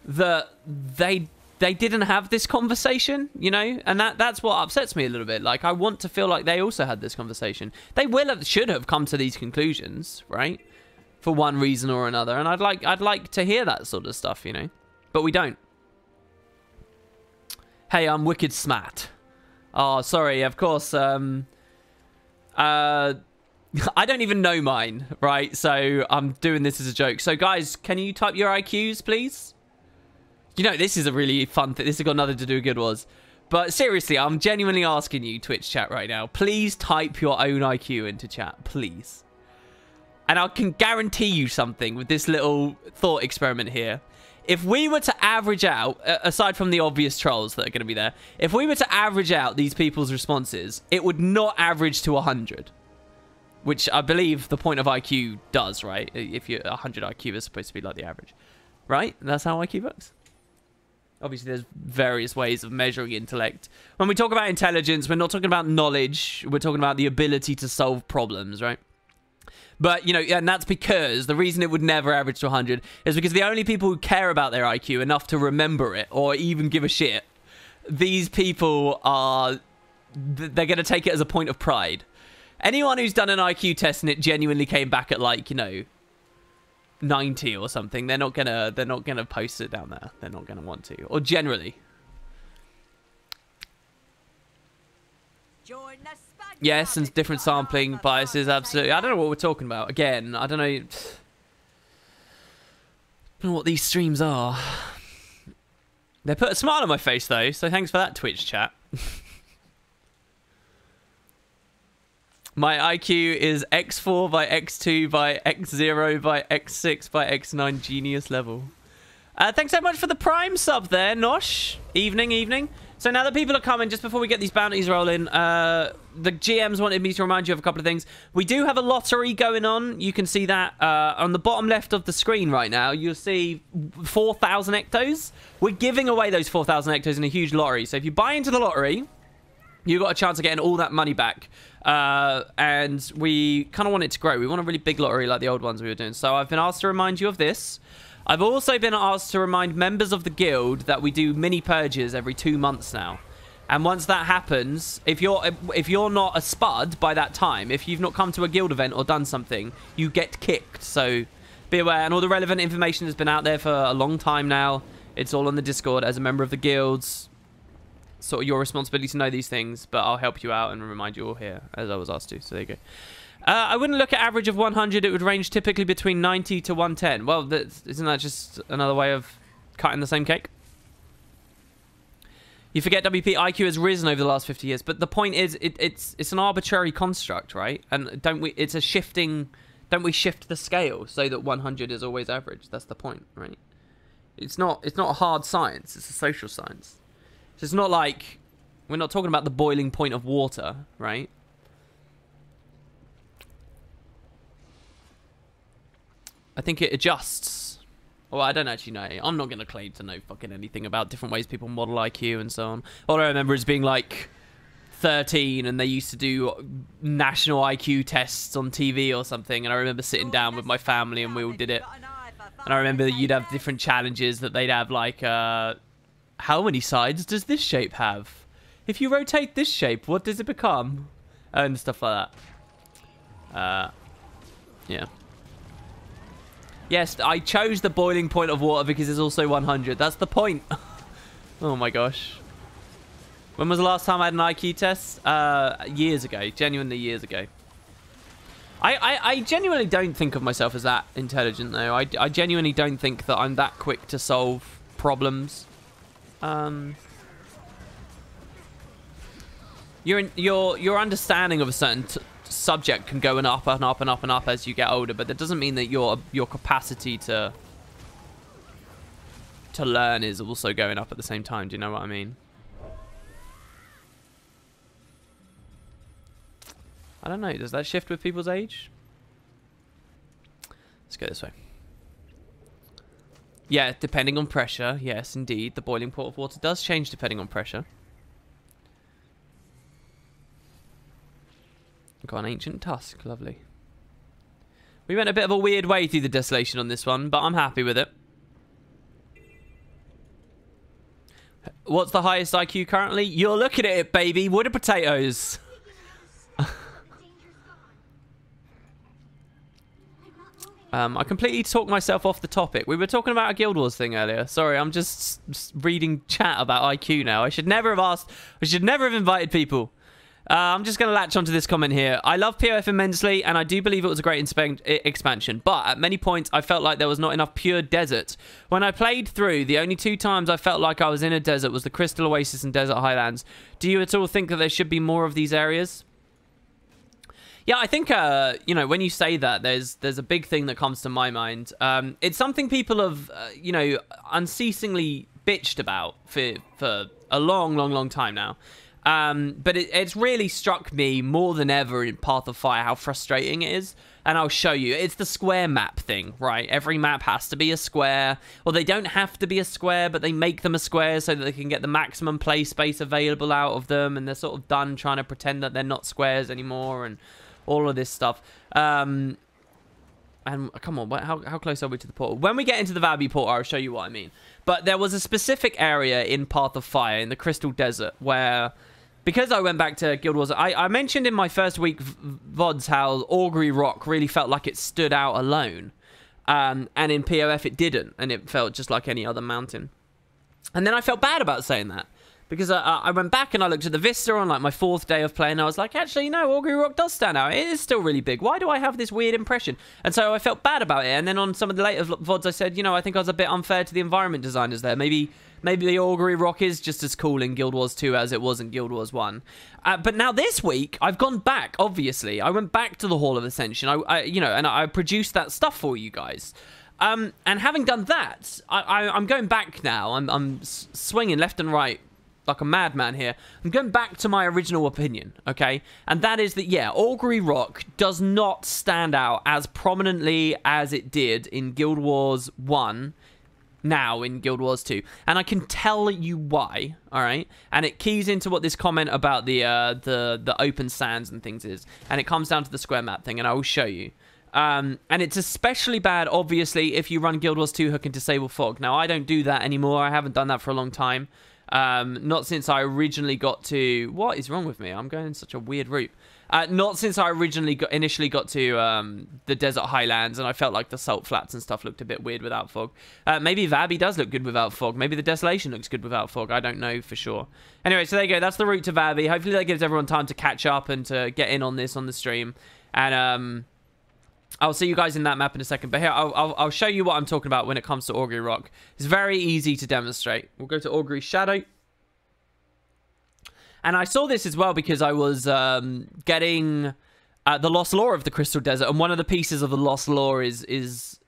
that they didn't have this conversation. You know, and that's what upsets me a little bit. Like, I want to feel like they also had this conversation. They should have come to these conclusions, right? For one reason or another, and I'd like to hear that sort of stuff. You know, but we don't. Hey, I'm wicked smart. Oh, sorry, of course. I don't even know mine, right? So I'm doing this as a joke. So guys, can you type your IQs, please? You know, this is a really fun thing. This has got nothing to do with Guild Wars. But seriously, I'm genuinely asking you, Twitch chat right now. Please type your own IQ into chat, please. And I can guarantee you something with this little thought experiment here. If we were to average out, aside from the obvious trolls that are going to be there, if we were to average out these people's responses, it would not average to 100. Which I believe the point of IQ does, right? If you're 100 IQ is supposed to be like the average. Right? That's how IQ works. Obviously, there's various ways of measuring intellect. When we talk about intelligence, we're not talking about knowledge. We're talking about the ability to solve problems, right? But, you know, and that's because the reason it would never average to 100 is because the only people who care about their IQ enough to remember it or even give a shit, these people are, they're going to take it as a point of pride. Anyone who's done an IQ test and it genuinely came back at, like, you know, 90 or something, they're not gonna post it down there. They're not gonna want to. Or generally. Yes, and different sampling biases, absolutely. I don't know what we're talking about. Again, I don't know what these streams are. They put a smile on my face, though, so thanks for that, Twitch chat. My IQ is X4 by X2 by X0 by X6 by X9 genius level. Thanks so much for the Prime sub there, Nosh. Evening. So now that people are coming, just before we get these bounties rolling, the GMs wanted me to remind you of a couple of things. We do have a lottery going on. You can see that on the bottom left of the screen right now. You'll see 4,000 ectos. We're giving away those 4,000 ectos in a huge lottery. So if you buy into the lottery, you've got a chance of getting all that money back. And we kind of want it to grow. We want a really big lottery like the old ones we were doing. So I've been asked to remind you of this. I've also been asked to remind members of the guild that we do mini purges every 2 months now. And once that happens, if you're not a spud by that time, if you've not come to a guild event or done something, you get kicked. So be aware. And all the relevant information has been out there for a long time now. It's all on the Discord as a member of the guilds. Sort of your responsibility to know these things, but I'll help you out and remind you all here, as I was asked to. So there you go. I wouldn't look at average of 100. It would range typically between 90 to 110. Well, isn't that just another way of cutting the same cake? You forget WP IQ has risen over the last 50 years, but the point is, it's an arbitrary construct, right? And it's a shifting. Don't we shift the scale so that 100 is always average? That's the point, right? It's not a hard science. It's a social science. So it's not like we're not talking about the boiling point of water, right? I think it adjusts. Well, I don't actually know. I'm not going to claim to know fucking anything about different ways people model IQ and so on. All I remember is being like 13 and they used to do national IQ tests on TV or something. And I remember sitting down with my family and we all did it. And I remember that you'd have different challenges that they'd have like, how many sides does this shape have? If you rotate this shape, what does it become? And stuff like that. Yeah. Yes, I chose the boiling point of water because it's also 100. That's the point. Oh my gosh. When was the last time I had an IQ test? Years ago. Genuinely years ago. I genuinely don't think of myself as that intelligent, though. I genuinely don't think that I'm that quick to solve problems. Your understanding of a certain subject can go up and up and up and up as you get older, but that doesn't mean that your capacity to learn is also going up at the same time. Do you know what I mean? I don't know. Does that shift with people's age? Let's go this way. Yeah, depending on pressure. Yes, indeed. The boiling point of water does change depending on pressure. Got an ancient tusk. Lovely. We went a bit of a weird way through the desolation on this one, but I'm happy with it. What's the highest IQ currently? You're looking at it, baby. Wood and potatoes. I completely talked myself off the topic. We were talking about a Guild Wars thing earlier. Sorry, I'm just reading chat about IQ now. I should never have asked. I should never have invited people. I'm just going to latch onto this comment here. I love POF immensely, and I do believe it was a great expansion. But at many points, I felt like there was not enough pure desert. When I played through, the only 2 times I felt like I was in a desert was the Crystal Oasis and Desert Highlands. Do you at all think that there should be more of these areas? Yeah, I think, you know, when you say that, there's a big thing that comes to my mind. It's something people have, you know, unceasingly bitched about for a long time now. But it's really struck me more than ever in Path of Fire how frustrating it is. And I'll show you. It's the square map thing, right? Every map has to be a square. Or they don't have to be a square, but they make them a square so that they can get the maximum play space available out of them. And they're sort of done trying to pretend that they're not squares anymore and all of this stuff. And come on, how close are we to the portal? When we get into the Vabbi portal, I'll show you what I mean. But there was a specific area in Path of Fire, in the Crystal Desert, where... Because I went back to Guild Wars, I mentioned in my first week VODs how Augury Rock really felt like it stood out alone. And in POF it didn't, and it felt just like any other mountain. And then I felt bad about saying that. Because I went back and I looked at the vista on like my 4th day of playing, and I was like, actually, no, Augury Rock does stand out. It is still really big. Why do I have this weird impression? And so I felt bad about it. And then on some of the later VODs, I said, you know, I think I was a bit unfair to the environment designers there. Maybe the Augury Rock is just as cool in Guild Wars 2 as it was in Guild Wars 1. But now this week, I've gone back, obviously. I went back to the Hall of Ascension, and I produced that stuff for you guys. And having done that, I'm going back now. I'm swinging left and right like a madman here. I'm going back to my original opinion, okay? And that is that, yeah, Augury Rock does not stand out as prominently as it did in Guild Wars 1, now in Guild Wars 2. And I can tell you why, all right? And it keys into what this comment about the open sands and things is. And it comes down to the square map thing, and I will show you. And it's especially bad, obviously, if you run Guild Wars 2 Hook and Disable Fog. Now, I don't do that anymore. I haven't done that for a long time. Not since I originally got to... What is wrong with me? I'm going such a weird route. Not since I initially got to the Desert Highlands, and I felt like the Salt Flats and stuff looked a bit weird without fog. Maybe Vabbi does look good without fog. Maybe the Desolation looks good without fog. I don't know for sure. Anyway, so there you go. That's the route to Vabbi. Hopefully that gives everyone time to catch up and to get in on this on the stream. And I'll see you guys in that map in a second. But here, I'll show you what I'm talking about when it comes to Augury Rock. It's very easy to demonstrate. We'll go to Augury Shadow. And I saw this as well because I was getting the Lost Lore of the Crystal Desert. And one of the pieces of the Lost Lore is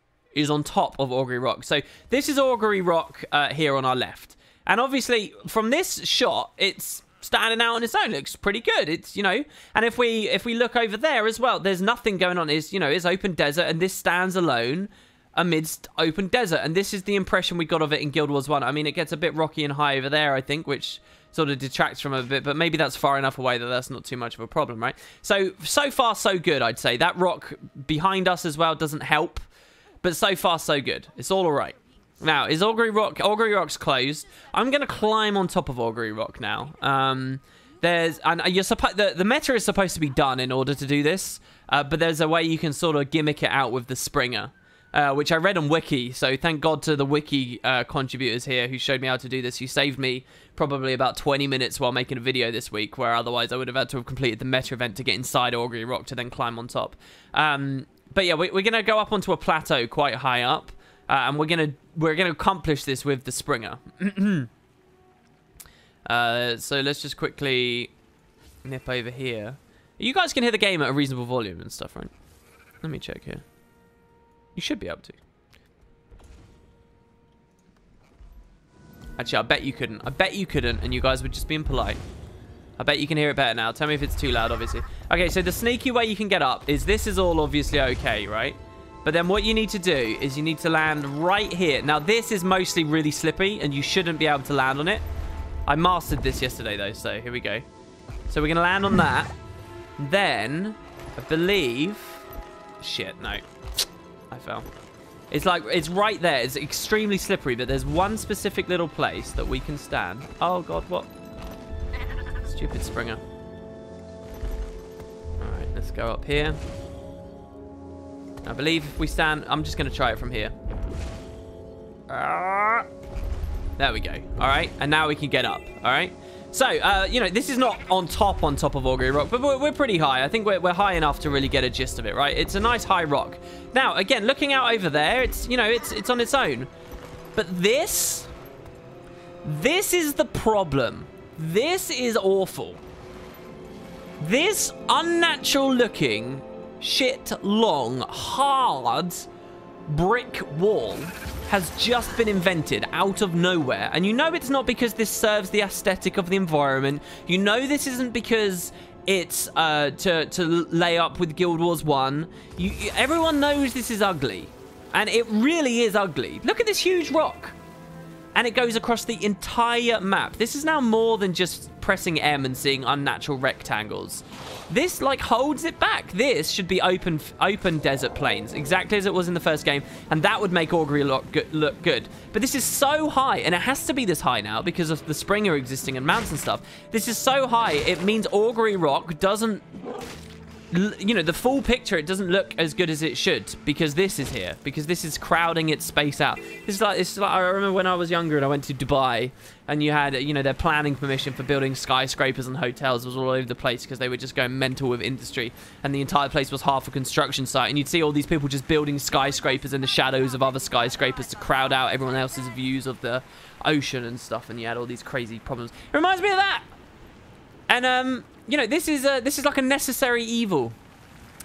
on top of Augury Rock. So this is Augury Rock here on our left. And obviously, from this shot, it's standing out on its own. It looks pretty good. It's, you know, and if we look over there as well, there's nothing going on. It's, you know, it's open desert, and this stands alone amidst open desert. And this is the impression we got of it in Guild Wars 1. I mean, it gets a bit rocky and high over there, I think, which sort of detracts from it a bit, but maybe that's far enough away that that's not too much of a problem, right? So far, so good, I'd say. That rock behind us as well doesn't help, but so far, so good. It's all right. Now, is Augury Rock... Augury Rock's closed. I'm going to climb on top of Augury Rock now. And you're the meta is supposed to be done in order to do this, but there's a way you can sort of gimmick it out with the Springer, which I read on Wiki, so thank God to the Wiki contributors here who showed me how to do this. You saved me probably about 20 minutes while making a video this week, where otherwise I would have had to have completed the meta event to get inside Augury Rock to then climb on top. But yeah, we're going to go up onto a plateau quite high up. And we're gonna accomplish this with the Springer. So let's just quickly nip over here. You guys can hear the game at a reasonable volume and stuff, right? Let me check here. You should be able to. Actually, I bet you couldn't. I bet you couldn't, and you guys were just being polite. I bet you can hear it better now. Tell me if it's too loud, obviously. Okay, so the sneaky way you can get up is this is all obviously okay, right? But then what you need to do is you need to land right here. Now, this is mostly really slippery, and you shouldn't be able to land on it. I mastered this yesterday, though, so here we go. So we're going to land on that. Then, I believe... Shit, no. I fell. It's like, it's right there. It's extremely slippery, but there's one specific little place that we can stand. Oh, God, what? Stupid Springer. All right, let's go up here. I believe if we stand... I'm just going to try it from here. There we go. All right. And now we can get up. All right. So, you know, this is not on top of Augury Rock, but we're pretty high. I think we're high enough to really get a gist of it, right? It's a nice high rock. Now, again, looking out over there, it's, you know, it's on its own. But this is the problem. This is awful. This unnatural looking... shit long, hard brick wall has just been invented out of nowhere. And you know it's not because this serves the aesthetic of the environment. You know this isn't because it's to lay up with Guild Wars 1. Everyone knows this is ugly. And it really is ugly. Look at this huge rock. And it goes across the entire map. This is now more than just pressing M and seeing unnatural rectangles. This, like, holds it back. This should be open desert plains, exactly as it was in the first game, and that would make Augury look good. But this is so high, and it has to be this high now because of the Springer existing and mounts and stuff. This is so high, it means Augury Rock doesn't you know, the full picture, it doesn't look as good as it should because this is here, because this is crowding its space out. It's like I remember when I was younger and I went to Dubai, and you had, you know, their planning permission for building skyscrapers and hotels was all over the place because they were just going mental with industry, and the entire place was half a construction site, and you'd see all these people just building skyscrapers in the shadows of other skyscrapers to crowd out everyone else's views of the ocean and stuff, and you had all these crazy problems. It reminds me of that. And you know, this is like a necessary evil,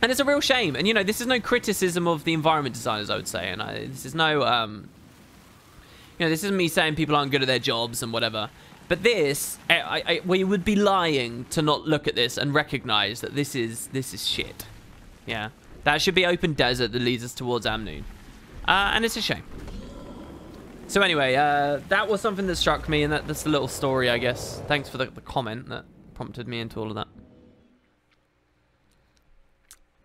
and it's a real shame. And you know, this is no criticism of the environment designers, I would say, and this is no you know, this isn't me saying people aren't good at their jobs and whatever, but this, we would be lying to not look at this and recognize that this is shit. Yeah, that should be open desert that leads us towards Amnoon, and it's a shame. So anyway, that was something that struck me, and that's the little story, I guess. Thanks for the comment that prompted me into all of that.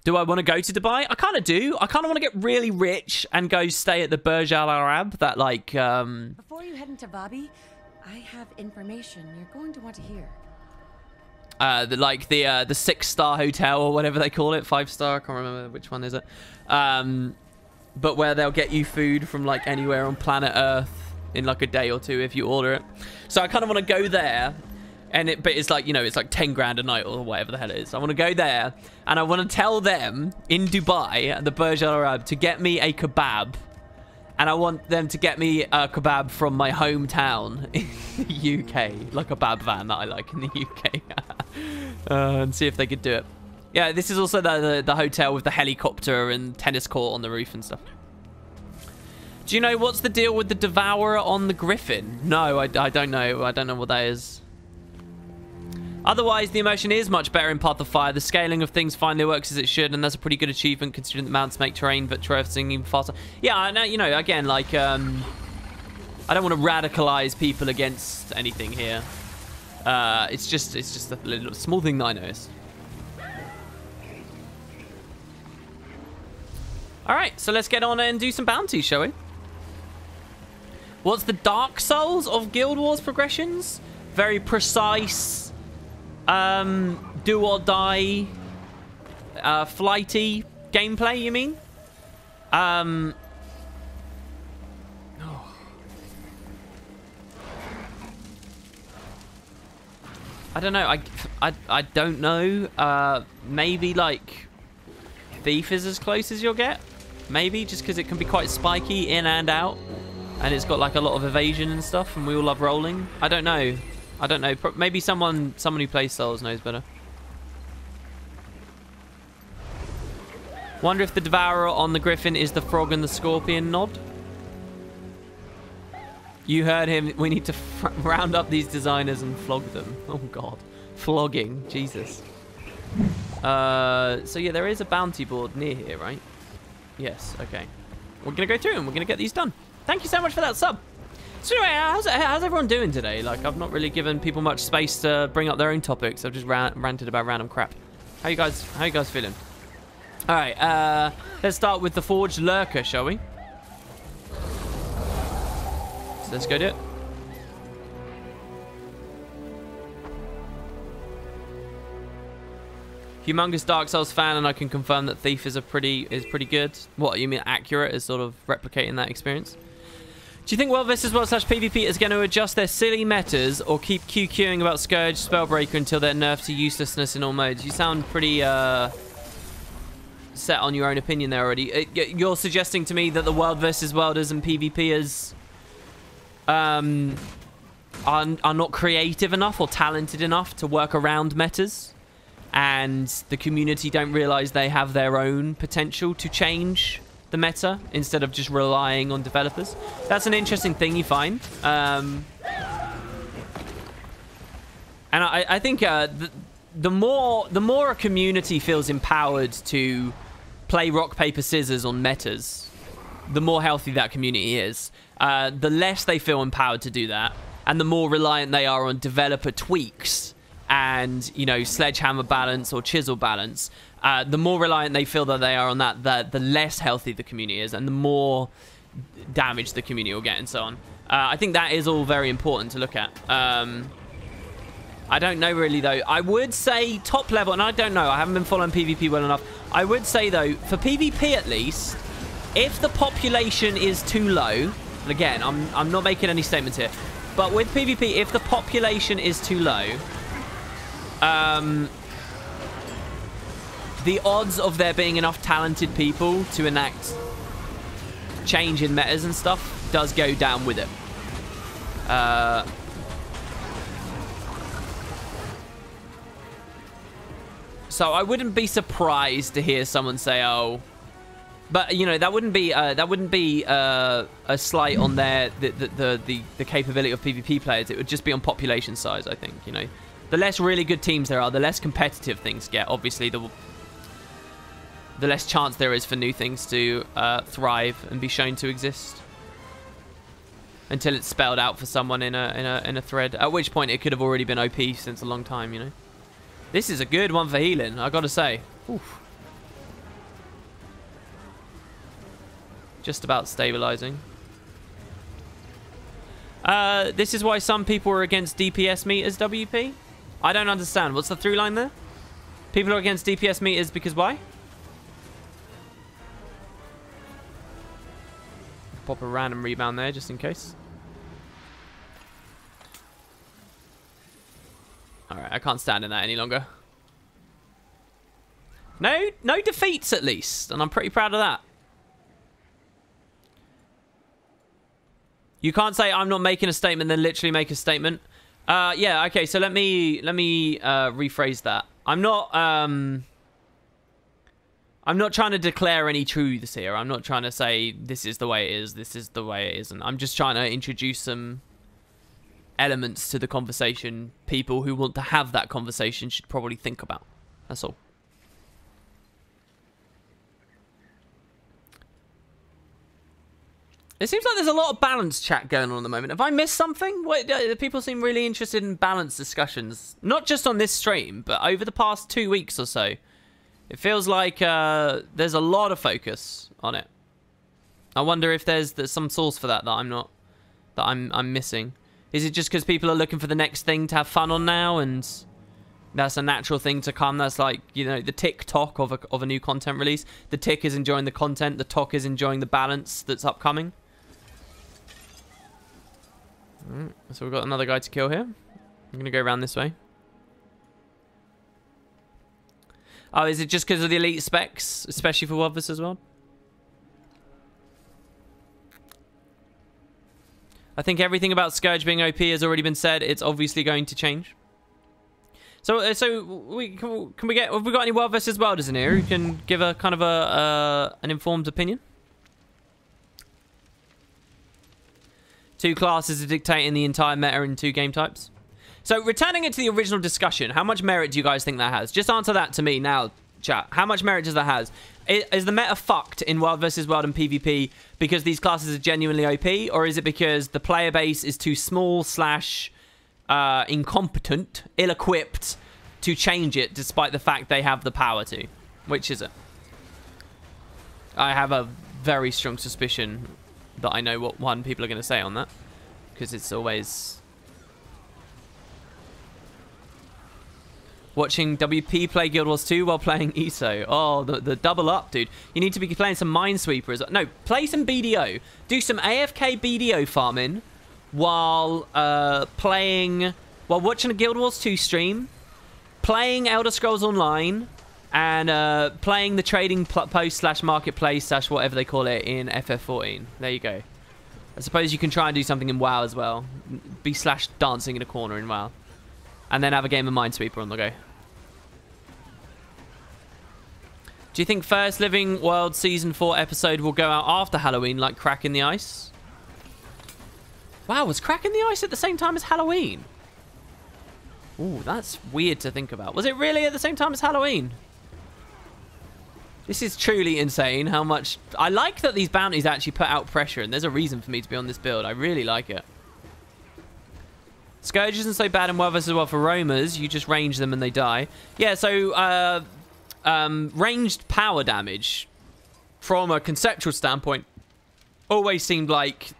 Do I want to go to Dubai? I kind of do. I kind of want to get really rich and go stay at the Burj Al Arab, that like Before you head into Vabbi, I have information you're going to want to hear. The 6-star hotel or whatever they call it, 5-star, I can't remember which one is it. But where they'll get you food from like anywhere on planet Earth in like a day or two if you order it. So I kind of want to go there. But it's like, you know, it's like 10 grand a night or whatever the hell it is. I want to go there, and I want to tell them in Dubai at the Burj Al Arab to get me a kebab, and I want them to get me a kebab from my hometown in the UK, like a kebab van that I like in the UK, and see if they could do it. Yeah, this is also the hotel with the helicopter and tennis court on the roof and stuff. Do you know what's the deal with the Devourer on the Griffin? No, I don't know. I don't know what that is. Otherwise, the emotion is much better in Path of Fire. The scaling of things finally works as it should, and that's a pretty good achievement considering the mounts make terrain but traversing even faster. Yeah, I know, you know, again, like, I don't want to radicalize people against anything here. It's just a little small thing that I noticed. Alright, so let's get on and do some bounties, shall we? What's the Dark Souls of Guild Wars progressions? Very precise... do or die, flighty gameplay, you mean? Oh. I don't know. I don't know. Maybe like Thief is as close as you'll get. Maybe just because it can be quite spiky in and out, and it's got like a lot of evasion and stuff, and we all love rolling. I don't know. I don't know. Maybe someone who plays Souls knows better. Wonder if the Devourer on the Griffin is the Frog and the Scorpion nod. You heard him. We need to round up these designers and flog them. Oh God, flogging, Jesus. So yeah, there is a bounty board near here, right? Yes. Okay. We're gonna go through and we're gonna get these done. Thank you so much for that sub. So anyway, how's everyone doing today? Like, I've not really given people much space to bring up their own topics. I've just ranted about random crap. How you guys feeling? All right, let's start with the Forged Lurker, shall we? So let's go do it. Humongous Dark Souls fan, and I can confirm that Thief is pretty good. What you mean, accurate is sort of replicating that experience? Do you think World vs. World / PvP is going to adjust their silly metas or keep QQing about Scourge, Spellbreaker until they're nerfed to uselessness in all modes? You sound pretty set on your own opinion there already. You're suggesting to me that the World vs. Worlders and PvPers are not creative enough or talented enough to work around metas, and the community don't realize they have their own potential to change the meta instead of just relying on developers. That's an interesting thing you find. And I think the more a community feels empowered to play rock, paper, scissors on metas, the more healthy that community is. The less they feel empowered to do that, and the more reliant they are on developer tweaks and, you know, sledgehammer balance or chisel balance, the more reliant they feel that they are on that, the less healthy the community is, and the more damage the community will get, and so on. I think that is all very important to look at. I don't know really, though. I would say top level, and I don't know. I haven't been following PvP well enough. I would say, though, for PvP at least, if the population is too low, and again, I'm not making any statements here, but with PvP, if the population is too low, the odds of there being enough talented people to enact change in metas and stuff does go down with it. So I wouldn't be surprised to hear someone say, "Oh," but you know that wouldn't be a slight on the capability of PvP players. It would just be on population size. I think, you know, the less really good teams there are, the less competitive things get. Obviously, the less chance there is for new things to thrive and be shown to exist until it's spelled out for someone in a thread. At which point it could have already been OP since a long time, you know. This is a good one for healing, I gotta say. Oof. Just about stabilizing. This is why some people are against DPS meters, WP. I don't understand. What's the through line there? People are against DPS meters because why? Pop a random rebound there just in case. Alright, I can't stand in that any longer. No defeats at least, and I'm pretty proud of that. You can't say I'm not making a statement, then literally make a statement. Yeah, okay, so let me rephrase that. I'm not trying to declare any truths here. I'm not trying to say this is the way it is, this is the way it isn't. I'm just trying to introduce some elements to the conversation people who want to have that conversation should probably think about. That's all. It seems like there's a lot of balance chat going on at the moment. Have I missed something? People seem really interested in balance discussions. Not just on this stream, but over the past 2 weeks or so. It feels like there's a lot of focus on it. I wonder if there's some source for that I'm missing. Is it just because people are looking for the next thing to have fun on now, and that's a natural thing to come? That's like, you know, the TikTok of a new content release. The tick is enjoying the content. The talk is enjoying the balance that's upcoming. So we've got another guy to kill here. I'm going to go around this way. Oh, is it just because of the elite specs, especially for World vs. World? I think everything about Scourge being OP has already been said. It's obviously going to change. So have we got any World vs. Worlders in here who can give a kind of an informed opinion? Two classes are dictating the entire meta in 2 game types. So returning it to the original discussion, how much merit do you guys think that has? Just answer that to me now, chat. How much merit does that have? Is the meta fucked in World vs. World and PvP because these classes are genuinely OP? Or is it because the player base is too small / incompetent, ill-equipped to change it despite the fact they have the power to? Which is it? I have a very strong suspicion that I know what one people are going to say on that. Because it's always... Watching WP play Guild Wars 2 while playing ESO. Oh, the double up, dude. You need to be playing some Minesweeper as well. No, play some BDO. Do some AFK BDO farming while watching a Guild Wars 2 stream, playing Elder Scrolls Online, and playing the trading post / marketplace / whatever they call it in FF14. There you go. I suppose you can try and do something in WoW as well. Be / dancing in a corner in WoW. And then have a game of Minesweeper on the go. Do you think First Living World Season 4 episode will go out after Halloween like Crack in the Ice? Wow, was Crack in the Ice at the same time as Halloween? Ooh, that's weird to think about. Was it really at the same time as Halloween? This is truly insane how much... I like that these bounties actually put out pressure, and there's a reason for me to be on this build. I really like it. Scourge isn't so bad in World vs. World for roamers. You just range them and they die. Yeah, so ranged power damage, from a conceptual standpoint, always seemed like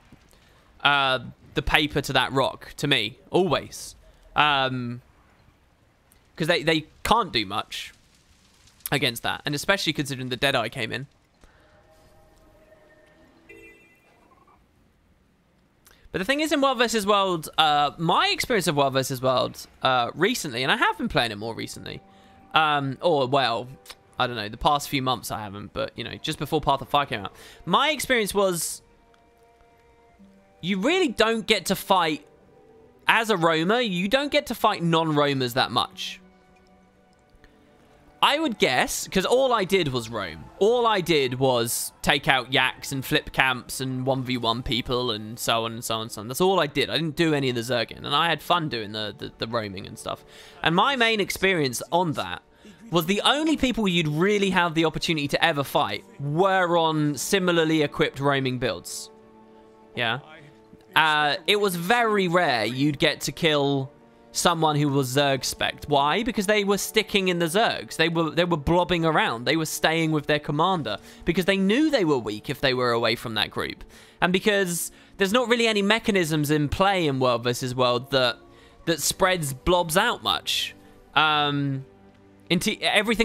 the paper to that rock to me. Always. because they can't do much against that, and especially considering the Deadeye came in. But the thing is, in World vs. World, my experience of World vs. World recently, and I have been playing it more recently, or, well, I don't know, the past few months I haven't, but, you know, just before Path of Fire came out. My experience was, you really don't get to fight, as a roamer, you don't get to fight non-roamers that much. I would guess, because all I did was roam. All I did was take out yaks and flip camps and 1v1 people and so on and so on and so on. That's all I did. I didn't do any of the Zergin, and I had fun doing the roaming and stuff. And my main experience on that was the only people you'd really have the opportunity to ever fight were on similarly equipped roaming builds. Yeah. It was very rare you'd get to kill someone who was Zerg-spec'd. Why? Because they were sticking in the Zergs. They were blobbing around. They were staying with their commander because they knew they were weak if they were away from that group. And because there's not really any mechanisms in play in World vs. World that spreads blobs out much. Everything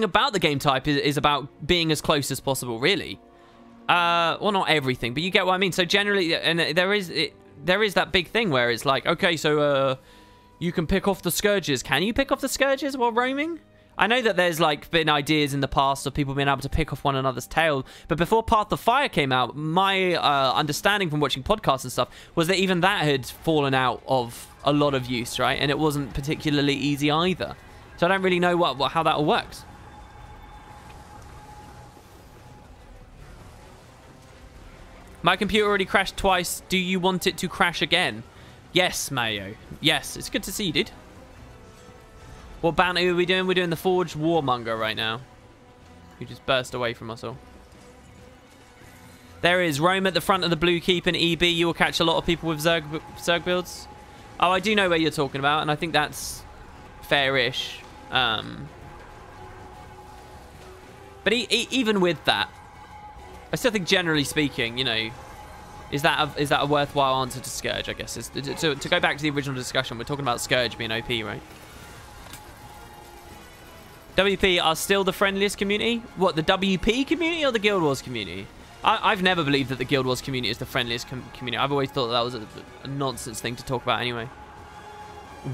about the game type is about being as close as possible, really. Well, not everything, but you get what I mean. So generally, and there is that big thing where it's like, okay, so you can pick off the Scourges. Can you pick off the Scourges while roaming? I know that there's like been ideas in the past of people being able to pick off one another's tail, but before Path of Fire came out, my understanding from watching podcasts and stuff was that even that had fallen out of a lot of use, right? And it wasn't particularly easy either. So I don't really know how that all works. My computer already crashed twice. Do you want it to crash again? Yes, Mayo. Yes, it's good to see you, dude. What bounty are we doing? We're doing the Forged Warmonger right now. You just burst away from us all. There is Rome at the front of the Blue Keep and EB. You will catch a lot of people with Zerg builds. Oh, I do know where you're talking about, and I think that's fair-ish. But even with that, I still think, generally speaking, you know, is that a worthwhile answer to Scourge, I guess. To go back to the original discussion, we're talking about Scourge being OP, right? WP are still the friendliest community? What, the WP community or the Guild Wars community? I've never believed that the Guild Wars community is the friendliest community. I've always thought that was a nonsense thing to talk about anyway.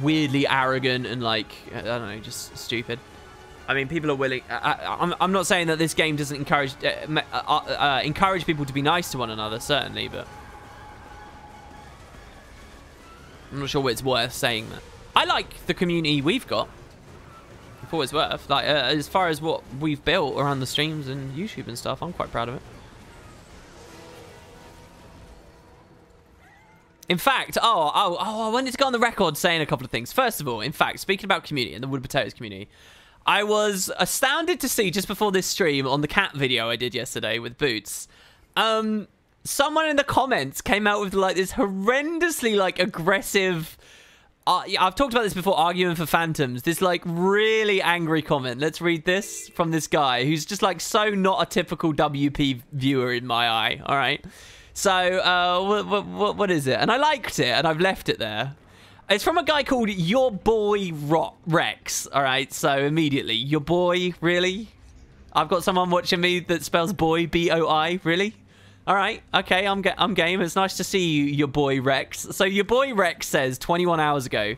Weirdly arrogant and, like, I don't know, just stupid. I mean, people are willing... I'm not saying that this game doesn't encourage people to be nice to one another, certainly, but... I'm not sure it's worth saying that. I like the community we've got. For what it's worth. Like, as far as what we've built around the streams and YouTube and stuff, I'm quite proud of it. In fact, I wanted to go on the record saying a couple of things. First of all, in fact, speaking about community and the Wood Potatoes community, I was astounded to see just before this stream on the cat video I did yesterday with Boots, someone in the comments came out with like this horrendously like aggressive, I've talked about this before, arguing for phantoms, this like really angry comment. Let's read this from this guy who's just like so not a typical WP viewer in my eye. All right. So what is it? And I liked it and I've left it there. It's from a guy called Your Boy Rex, all right? So immediately, your boy, really? I've got someone watching me that spells boy, B-O-I, really? All right, okay, I'm game. It's nice to see you, your boy Rex. So your boy Rex says 21 hours ago,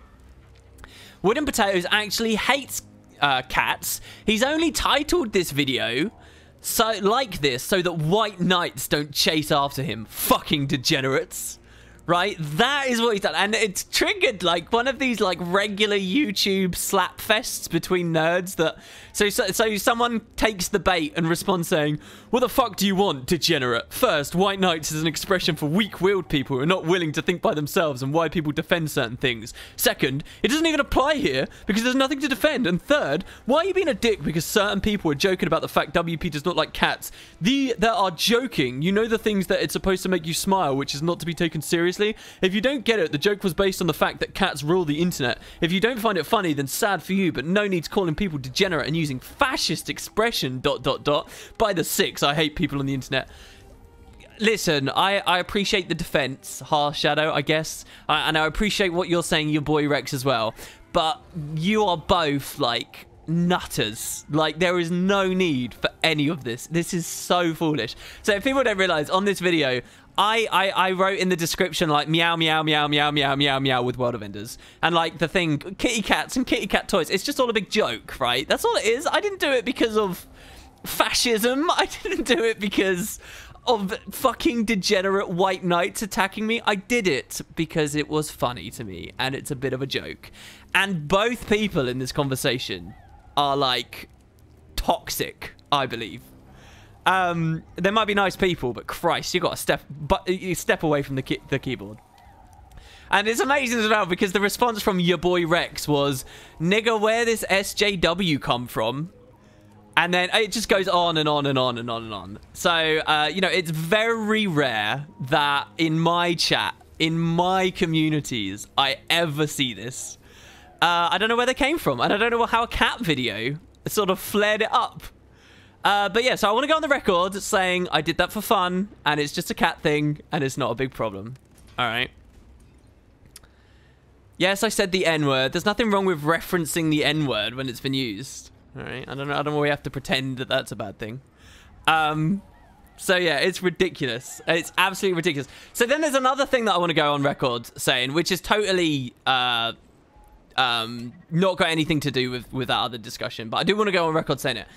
Wooden Potatoes actually hates cats. He's only titled this video so that white knights don't chase after him. Fucking degenerates. Right, that is what he's done, and it's triggered like one of these like regular YouTube slap fests between nerds. That so someone takes the bait and responds saying, "What the fuck do you want, degenerate? First, white knights is an expression for weak-willed people who are not willing to think by themselves and why people defend certain things. Second, it doesn't even apply here because there's nothing to defend. And third, why are you being a dick because certain people are joking about the fact WP does not like cats? That are joking. You know the things that it's supposed to make you smile, which is not to be taken seriously. If you don't get it, the joke was based on the fact that cats rule the internet. If you don't find it funny, then sad for you, but no need to calling people degenerate and using fascist expression ... By the six, I hate people on the internet." Listen, I appreciate the defense, Harsh Shadow, I guess. And I appreciate what you're saying, your boy Rex, as well. but you are both, like, nutters. Like, there is no need for any of this. This is so foolish. So if people don't realize, on this video, I wrote in the description, like, meow, meow, meow, meow, meow, meow, meow with World of Enders. And, like, the thing, kitty cats and kitty cat toys, it's just all a big joke, right? That's all it is. I didn't do it because of fascism. I didn't do it because of fucking degenerate white knights attacking me. I did it because it was funny to me, and it's a bit of a joke. And both people in this conversation are, like, toxic, I believe. There might be nice people, but Christ, you got to step away from the keyboard. And it's amazing as well, because the response from your boy Rex was, nigga, where this SJW come from? And then it just goes on and on and on and on and on. So, you know, it's very rare that in my chat, in my communities, I ever see this. I don't know where they came from, and I don't know how a cat video sort of flared it up. But yeah, so I want to go on the record saying I did that for fun, and it's just a cat thing, and it's not a big problem. All right. Yes, I said the N-word. There's nothing wrong with referencing the N-word when it's been used. All right. I don't know why we have to pretend that that's a bad thing. So yeah, it's ridiculous. It's absolutely ridiculous. So then there's another thing that I want to go on record saying, which is totally not got anything to do with that other discussion, but I do want to go on record saying it.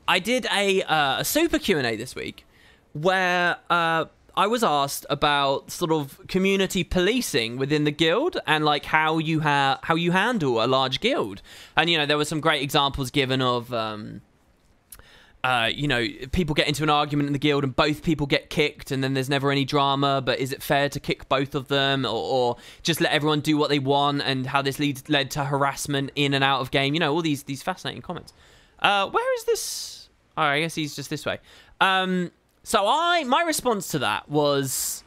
I did a super Q&A this week where I was asked about sort of community policing within the guild and like how you handle a large guild. And, you know, there were some great examples given of, you know, people get into an argument in the guild and both people get kicked and then there's never any drama. But is it fair to kick both of them or just let everyone do what they want, and how this led to harassment in and out of game? You know, all these fascinating comments. Where is this? Oh, I guess he's just this way. So my response to that was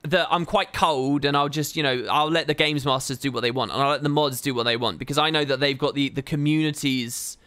that I'm quite cold, and I'll just, you know, I'll let the games masters do what they want, and I'll let the mods do what they want, because I know that they've got the community's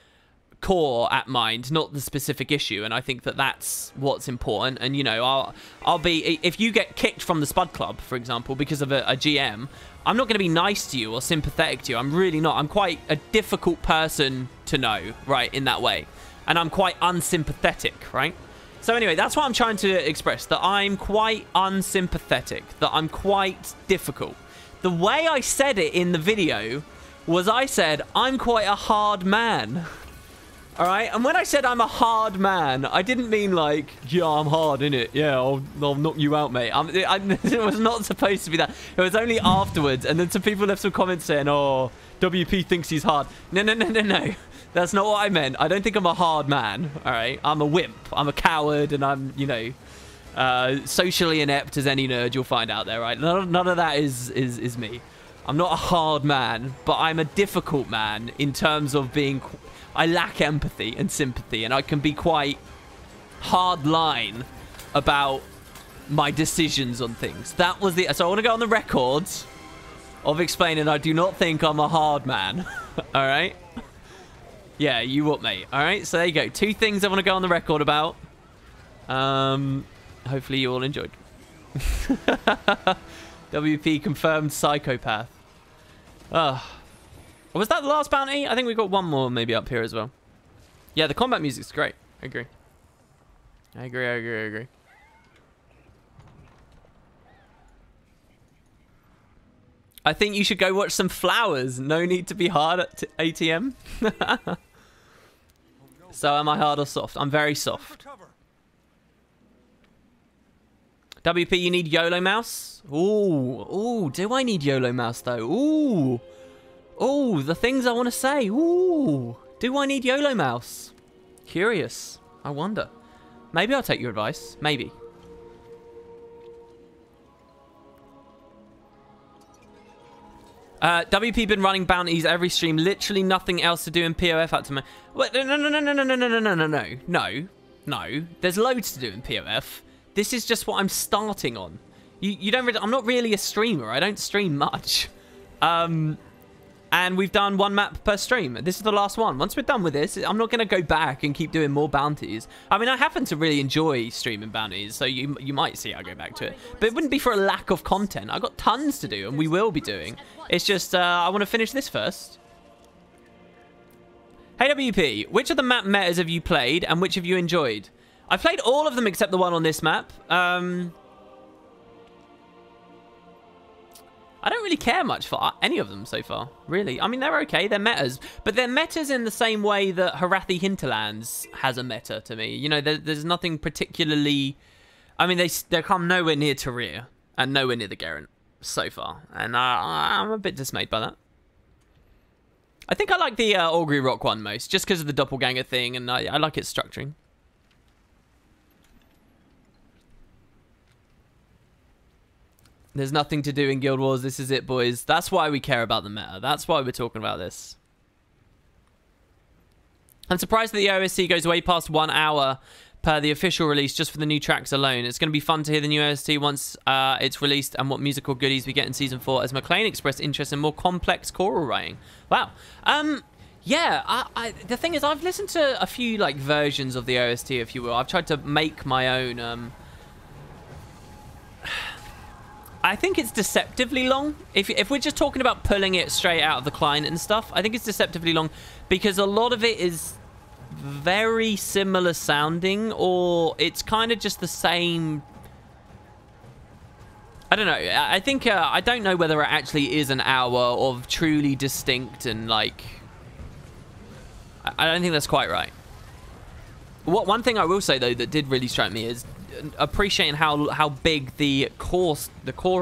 core at mind, not the specific issue, and I think that that's what's important. And, you know, I'll be, if you get kicked from the Spud Club, for example, because of a GM, I'm not going to be nice to you or sympathetic to you. I'm really not. I'm quite a difficult person to know, right, in that way. And I'm quite unsympathetic, right? So anyway, that's what I'm trying to express, that I'm quite unsympathetic, that I'm quite difficult. The way I said it in the video was I said, I'm quite a hard man. All right? And when I said I'm a hard man, I didn't mean like, yeah, I'm hard, innit? Yeah, I'll knock you out, mate. It was not supposed to be that. It was only afterwards. And then some people left some comments saying, oh, WP thinks he's hard. No. That's not what I meant. I don't think I'm a hard man, all right? I'm a wimp. I'm a coward, and I'm, you know, socially inept as any nerd you'll find out there, right? None of that is me. I'm not a hard man, but I'm a difficult man in terms of being... I lack empathy and sympathy, and I can be quite hard line about my decisions on things. That was the... So I want to go on the records of explaining I do not think I'm a hard man, all right? Yeah, you what, mate? All right, so there you go. 2 things I want to go on the record about. Hopefully you all enjoyed. WP confirmed psychopath. Was that the last bounty? I think we got one more maybe up here as well. Yeah, the combat music's great. I agree. I agree. I think you should go watch some Flowers. No need to be hard at ATM. So am I hard or soft? I'm very soft. WP, you need YOLO mouse? Ooh, do I need YOLO mouse though? Ooh, the things I want to say. Ooh, do I need YOLO mouse? Curious. I wonder. Maybe I'll take your advice. Maybe. WP been running bounties every stream. Literally nothing else to do in POF at the moment. No. There's loads to do in POF. This is just what I'm starting on. You don't really... I'm not really a streamer. I don't stream much. And we've done 1 map per stream. This is the last one. Once we're done with this, I'm not going to go back and keep doing more bounties. I mean, I happen to really enjoy streaming bounties, so you might see I'll go back to it. But it wouldn't be for a lack of content. I've got tons to do, and we will be doing. It's just, I want to finish this first. Hey WP, which of the map metas have you played and which have you enjoyed? I've played all of them except the one on this map. I don't really care much for any of them so far, really. I mean, they're okay, they're metas, but they're metas in the same way that Harathi Hinterlands has a meta to me. You know, there's nothing particularly... I mean, they come nowhere near Tyria and nowhere near the Gerent so far, and I'm a bit dismayed by that. I think I like the Augury Rock one most, just because of the doppelganger thing, and I like its structuring. There's nothing to do in Guild Wars. This is it, boys. That's why we care about the meta. That's why we're talking about this. I'm surprised that the OST goes way past 1 hour per the official release just for the new tracks alone. It's going to be fun to hear the new OST once it's released and what musical goodies we get in Season 4 as McLean expressed interest in more complex choral writing. Wow. Yeah, the thing is, I've listened to a few like versions of the OST, if you will. I've tried to make my own... I think it's deceptively long. If we're just talking about pulling it straight out of the client and stuff, I think it's deceptively long because a lot of it is very similar sounding, or it's kind of just the same. I don't know. I think I don't know whether it actually is an hour of truly distinct and like. I don't think that's quite right. One thing I will say though that did really strike me is appreciating how big the core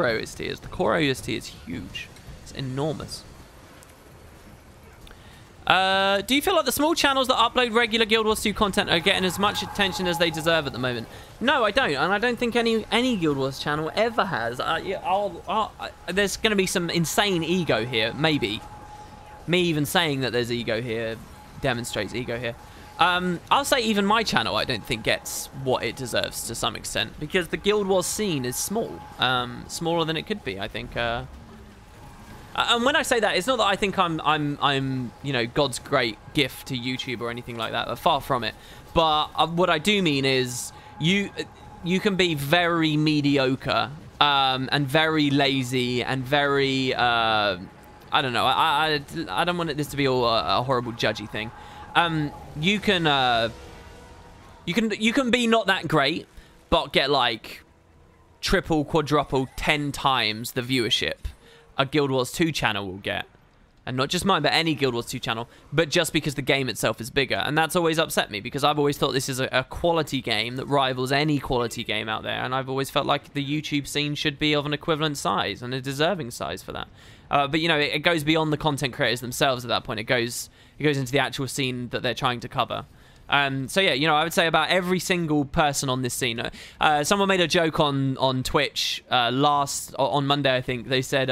OST is. The core OST is huge. It's enormous. Do you feel like the small channels that upload regular Guild Wars 2 content are getting as much attention as they deserve at the moment? No, I don't, and I don't think any Guild Wars channel ever has. There's going to be some insane ego here, maybe. Me even saying that there's ego here demonstrates ego here. I'll say even my channel I don't think gets what it deserves to some extent because the Guild Wars scene is small, smaller than it could be, I think. And when I say that, it's not that I think I'm you know, God's great gift to YouTube or anything like that. Far from it. But what I do mean is you can be very mediocre and very lazy and very I don't know. I don't want this to be all a horrible judgy thing. You can be not that great, but get like triple, quadruple, 10 times the viewership a Guild Wars 2 channel will get. And not just mine, but any Guild Wars 2 channel, but just because the game itself is bigger. And that's always upset me, because I've always thought this is a quality game that rivals any quality game out there, and I've always felt like the YouTube scene should be of an equivalent size, and a deserving size for that. But, you know, it goes beyond the content creators themselves at that point. It goes into the actual scene that they're trying to cover. So yeah, you know, I would say about every single person on this scene. Someone made a joke on Twitch on Monday, I think. They said,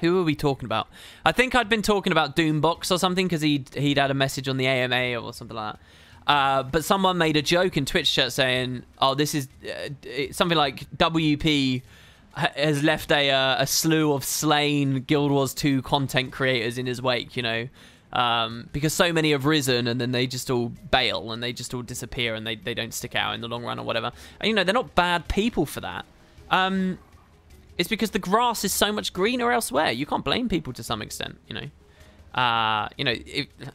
who were we talking about? I think I'd been talking about Doombox or something, because he'd had a message on the AMA or something like that. But someone made a joke in Twitch chat saying, "Oh, this is something like WP has left a slew of slain Guild Wars 2 content creators in his wake," you know. Because so many have risen and then they just all bail and they just all disappear and they don't stick out in the long run or whatever. And, you know, they're not bad people for that. It's because the grass is so much greener elsewhere. You can't blame people to some extent, you know. And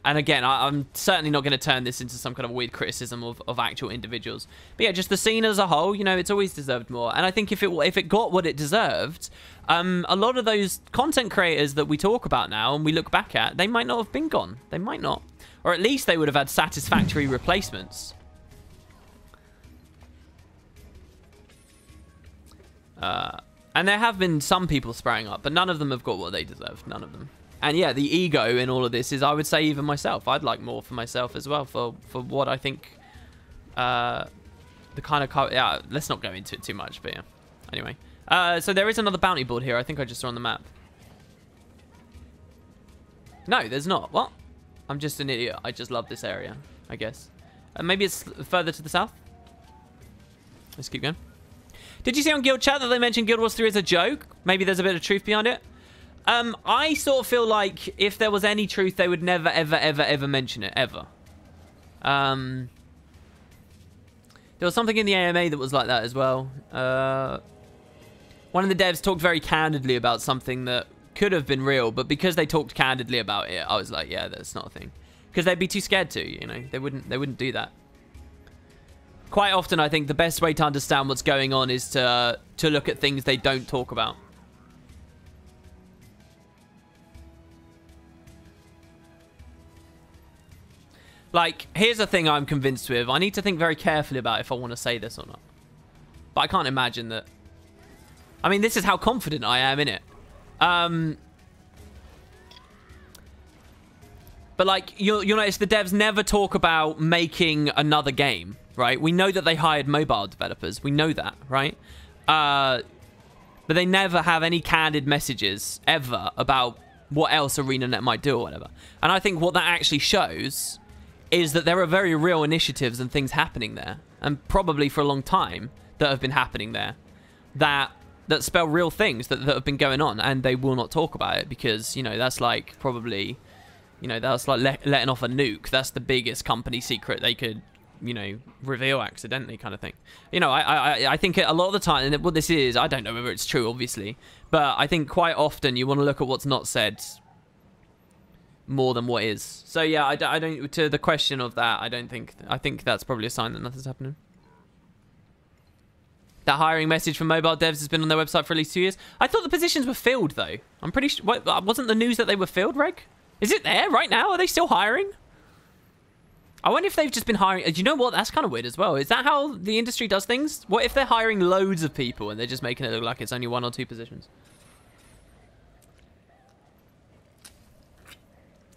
again, I'm certainly not going to turn this into some kind of weird criticism of actual individuals. But yeah, just the scene as a whole, you know, it's always deserved more. And I think if it got what it deserved, a lot of those content creators that we talk about now and we look back at, they might not have been gone. They might not. Or at least they would have had satisfactory replacements. And there have been some people spraying up, but none of them have got what they deserve. None of them. And yeah, the ego in all of this is, I would say, even myself. I'd like more for myself as well, for what I think, the kind of... Yeah, let's not go into it too much, but yeah. Anyway. So there is another bounty board here. I think I just saw on the map. No, there's not. What? I'm just an idiot. I just love this area, I guess. Maybe it's further to the south? Let's keep going. Did you see on Guild Chat that they mentioned Guild Wars 3 as a joke? Maybe there's a bit of truth behind it. I sort of feel like if there was any truth, they would never, ever, ever, ever mention it. Ever. There was something in the AMA that was like that as well. One of the devs talked very candidly about something that could have been real, but because they talked candidly about it, I was like, yeah, that's not a thing. because they'd be too scared to, you know. They wouldn't do that. Quite often, I think the best way to understand what's going on is to look at things they don't talk about. Like, here's a thing I'm convinced with. I need to think very carefully about if I want to say this or not. But I can't imagine that. I mean, this is how confident I am in it. But, like, you'll notice the devs never talk about making another game, right? We know that they hired mobile developers. We know that, right? But they never have any candid messages, ever, about what else ArenaNet might do or whatever. And I think what that actually shows is that there are very real initiatives and things happening there, and probably for a long time, that have been happening there, that spell real things that have been going on, and they will not talk about it because, you know, that's like probably, you know, that's like letting off a nuke. That's the biggest company secret they could, you know, reveal accidentally, kind of thing. You know, I think a lot of the time, and what this is, I don't know whether it's true, obviously, but I think quite often you want to look at what's not said more than what is. So yeah, I don't, to the question of that, I think that's probably a sign that nothing's happening. That hiring message from mobile devs has been on their website for at least 2 years. I thought the positions were filled, though. I'm pretty sure... wasn't the news that they were filled, Reg? Is it there right now? Are they still hiring? I wonder if they've just been hiring... Do you know what? That's kind of weird as well. Is that how the industry does things? What if they're hiring loads of people and they're just making it look like it's only 1 or 2 positions?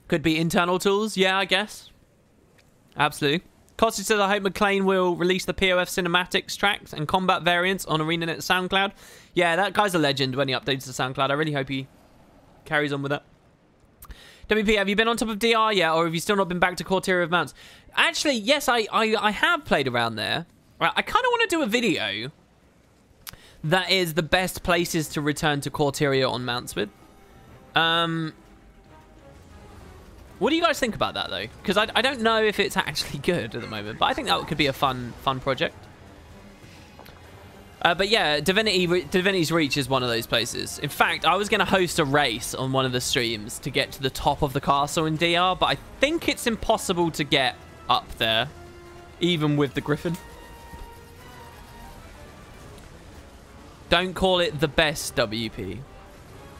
Could be internal tools. Yeah, I guess. Absolutely. Costage says, I hope McLean will release the POF cinematics tracks and combat variants on ArenaNet SoundCloud. Yeah, that guy's a legend when he updates the SoundCloud. I really hope he carries on with that. WP, have you been on top of DR yet, or have you still not been back to Corteria of Mounts? Actually, yes, I have played around there. Right, I kind of want to do a video that is the best places to return to Corteria on Mounts with. What do you guys think about that, though? Because I don't know if it's actually good at the moment, but I think that could be a fun project. But yeah, Divinity's Reach is one of those places. In fact, I was going to host a race on one of the streams to get to the top of the castle in DR, but I think it's impossible to get up there, even with the Griffin. Don't call it the best, WP.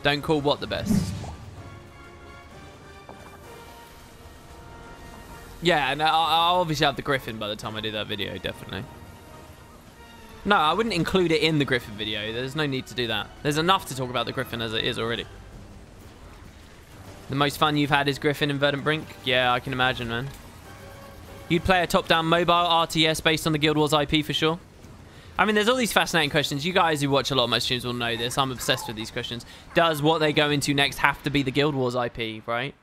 Don't call what the best? Yeah, and I'll obviously have the Griffin by the time I do that video, definitely. No, I wouldn't include it in the Griffin video. There's no need to do that. There's enough to talk about the Griffin as it is already. The most fun you've had is Griffin and Verdant Brink? Yeah, I can imagine, man. You'd play a top-down mobile RTS based on the Guild Wars IP for sure? I mean, there's all these fascinating questions. You guys who watch a lot of my streams will know this. I'm obsessed with these questions. Does what they go into next have to be the Guild Wars IP, right?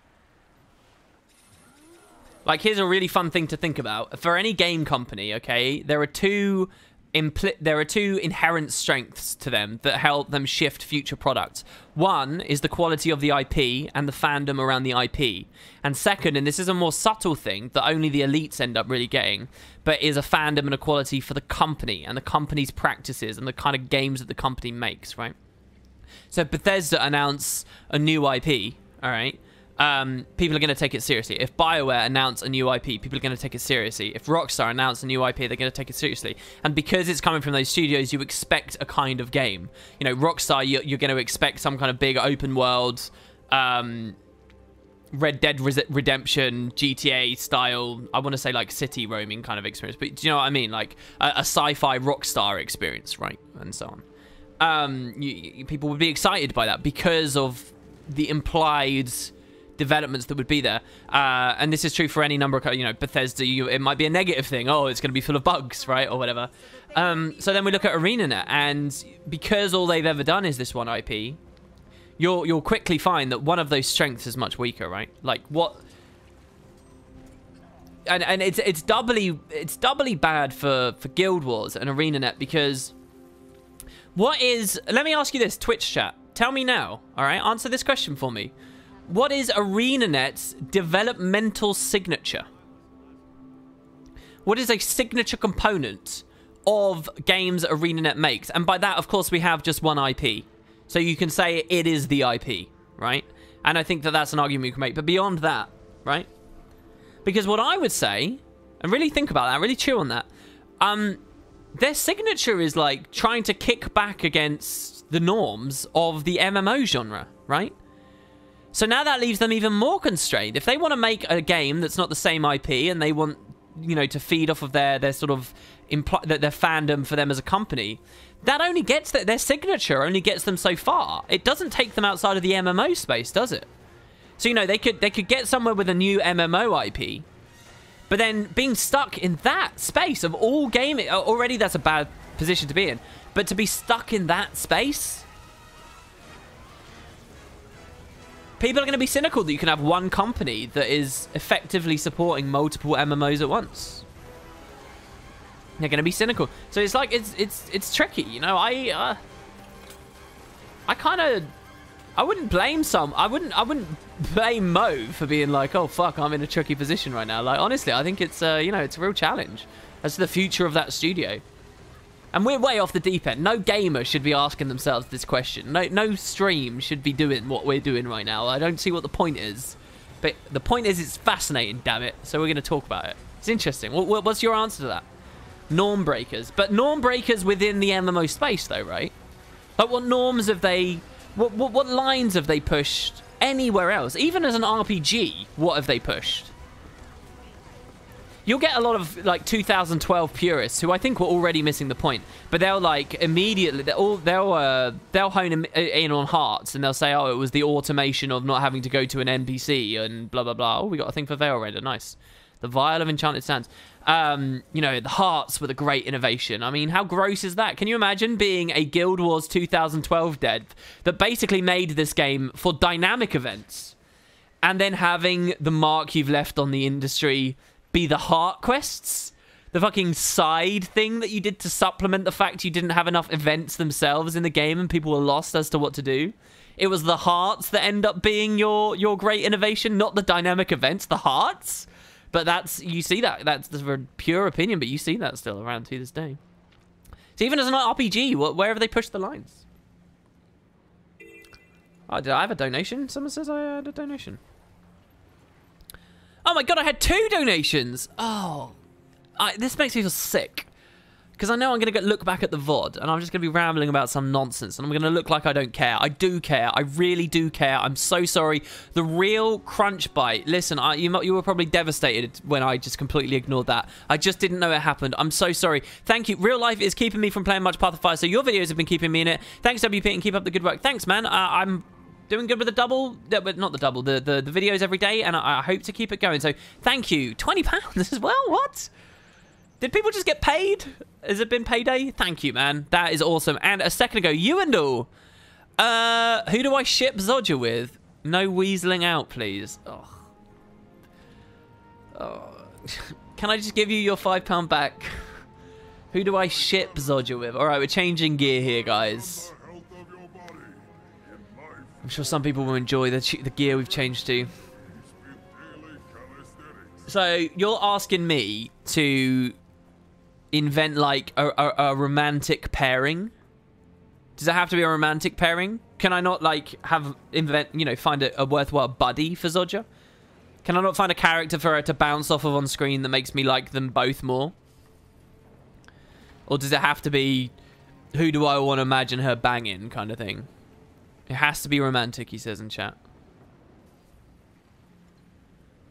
Like, here's a really fun thing to think about. For any game company, okay, there are two inherent strengths to them that help them shift future products. One is the quality of the IP and the fandom around the IP. And second, and this is a more subtle thing that only the elites end up really getting, but is a fandom and a quality for the company and the company's practices and the kind of games that the company makes, right? So Bethesda announce a new IP, all right? People are going to take it seriously. If BioWare announce a new IP, people are going to take it seriously. If Rockstar announce a new IP, they're going to take it seriously. And because it's coming from those studios, you expect a kind of game. You know, Rockstar, you're going to expect some kind of big open world, Red Dead Redemption, GTA style, I want to say like city roaming kind of experience. But do you know what I mean? Like a sci-fi Rockstar experience, right? And so on. People would be excited by that because of the implied developments that would be there, and this is true for any number of, you know, Bethesda. It might be a negative thing. Oh, it's going to be full of bugs, right, or whatever. So then we look at ArenaNet, and because all they've ever done is this one IP, you'll quickly find that one of those strengths is much weaker, right? Like what? And it's doubly bad for Guild Wars and ArenaNet because what is? Let me ask you this, Twitch chat. Tell me now, all right? Answer this question for me. What is ArenaNet's developmental signature? What is a signature component of games ArenaNet makes? And by that, of course, we have just one IP. So you can say it is the IP, right? And I think that that's an argument you can make. But beyond that, right? Because what I would say, and really think about that, really chew on that, their signature is like trying to kick back against the norms of the MMO genre, right? So now that leaves them even more constrained. If they want to make a game that's not the same IP and they want, you know, to feed off of their sort of their fandom for them as a company, that only gets their signature only gets them so far. It doesn't take them outside of the MMO space, does it? So, you know, they could get somewhere with a new MMO IP, but then being stuck in that space of all gaming, already that's a bad position to be in. But to be stuck in that space, people are going to be cynical that you can have one company that is effectively supporting multiple MMOs at once. They're going to be cynical. So it's like it's tricky, you know. I wouldn't blame I wouldn't blame Mo for being like, oh fuck, I'm in a tricky position right now. Like, honestly, I think it's you know, it's a real challenge as to the future of that studio. And we're way off the deep end. No gamer should be asking themselves this question. No stream should be doing what we're doing right now. I don't see what the point is. But the point is, it's fascinating, damn it. So we're going to talk about it. It's interesting. What's your answer to that? Norm breakers. But norm breakers within the MMO space, though, right? Like, what norms have they... What lines have they pushed anywhere else? Even as an RPG, what have they pushed? You'll get a lot of, like, 2012 purists who I think were already missing the point. But they'll, like, immediately... They'll hone in on hearts, and they'll say, oh, it was the automation of not having to go to an NPC and blah, blah, blah. Oh, we got a thing for Veil Raider. Nice. The Vial of Enchanted Sands. You know, the hearts were the great innovation. I mean, how gross is that? Can you imagine being a Guild Wars 2012 dev that basically made this game for dynamic events, and then having the mark you've left on the industry be the heart quests? The fucking side thing that you did to supplement the fact you didn't have enough events themselves in the game and people were lost as to what to do. It was the hearts that end up being your great innovation, not the dynamic events, the hearts. But that's, you see that, that's a pure opinion, but you see that still around to this day. So even as an RPG, where have they pushed the lines? Oh, did I have a donation? Someone says I had a donation. Oh my god, I had 2 donations! Oh, this makes me feel sick. Because I know I'm going to look back at the VOD, and I'm just going to be rambling about some nonsense, and I'm going to look like I don't care. I do care. I really do care. I'm so sorry. The real crunch bite. Listen, you were probably devastated when I just completely ignored that. I just didn't know it happened. I'm so sorry. Thank you. Real life is keeping me from playing much Path of Fire, so your videos have been keeping me in it. Thanks, WP, and keep up the good work. Thanks, man. I'm doing good with the double, but not the double, the videos every day, and I hope to keep it going. So thank you. £20 as well? What? Did people just get paid? Has it been payday? Thank you, man. That is awesome. And a second ago, Ewendell. Who do I ship Zodja with? No weaseling out, please. Oh. Can I just give you your £5 back? Who do I ship Zodja with? All right, we're changing gear here, guys. I'm sure some people will enjoy the gear we've changed to. So you're asking me to invent like a romantic pairing? Does it have to be a romantic pairing? Can I not like find a worthwhile buddy for Zodja? Can I not find a character for her to bounce off of on screen that makes me like them both more? Or does it have to be, who do I want to imagine her banging kind of thing? It has to be romantic, he says in chat.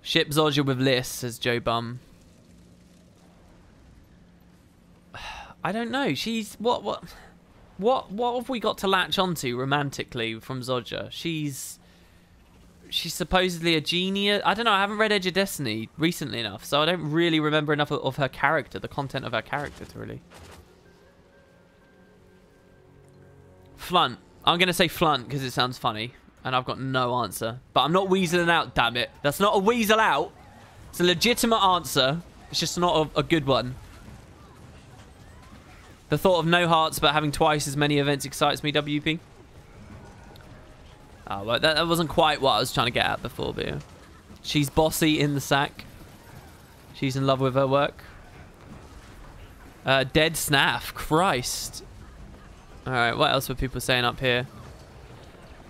Ship Zodja with Liss, says Joe Bum. I don't know. She's what have we got to latch onto romantically from Zodja? She's supposedly a genius. I don't know. I haven't read Edge of Destiny recently enough, so I don't really remember enough of her character, the content of her character to really. Flunt. I'm gonna say Flunt because it sounds funny, and I've got no answer. But I'm not weaseling out. Damn it! That's not a weasel out. It's a legitimate answer. It's just not a good one. The thought of no hearts but having twice as many events excites me, WP. Oh, well, that wasn't quite what I was trying to get at before, but yeah. She's bossy in the sack. She's in love with her work. Dead Snaff. Christ. Alright, what else were people saying up here?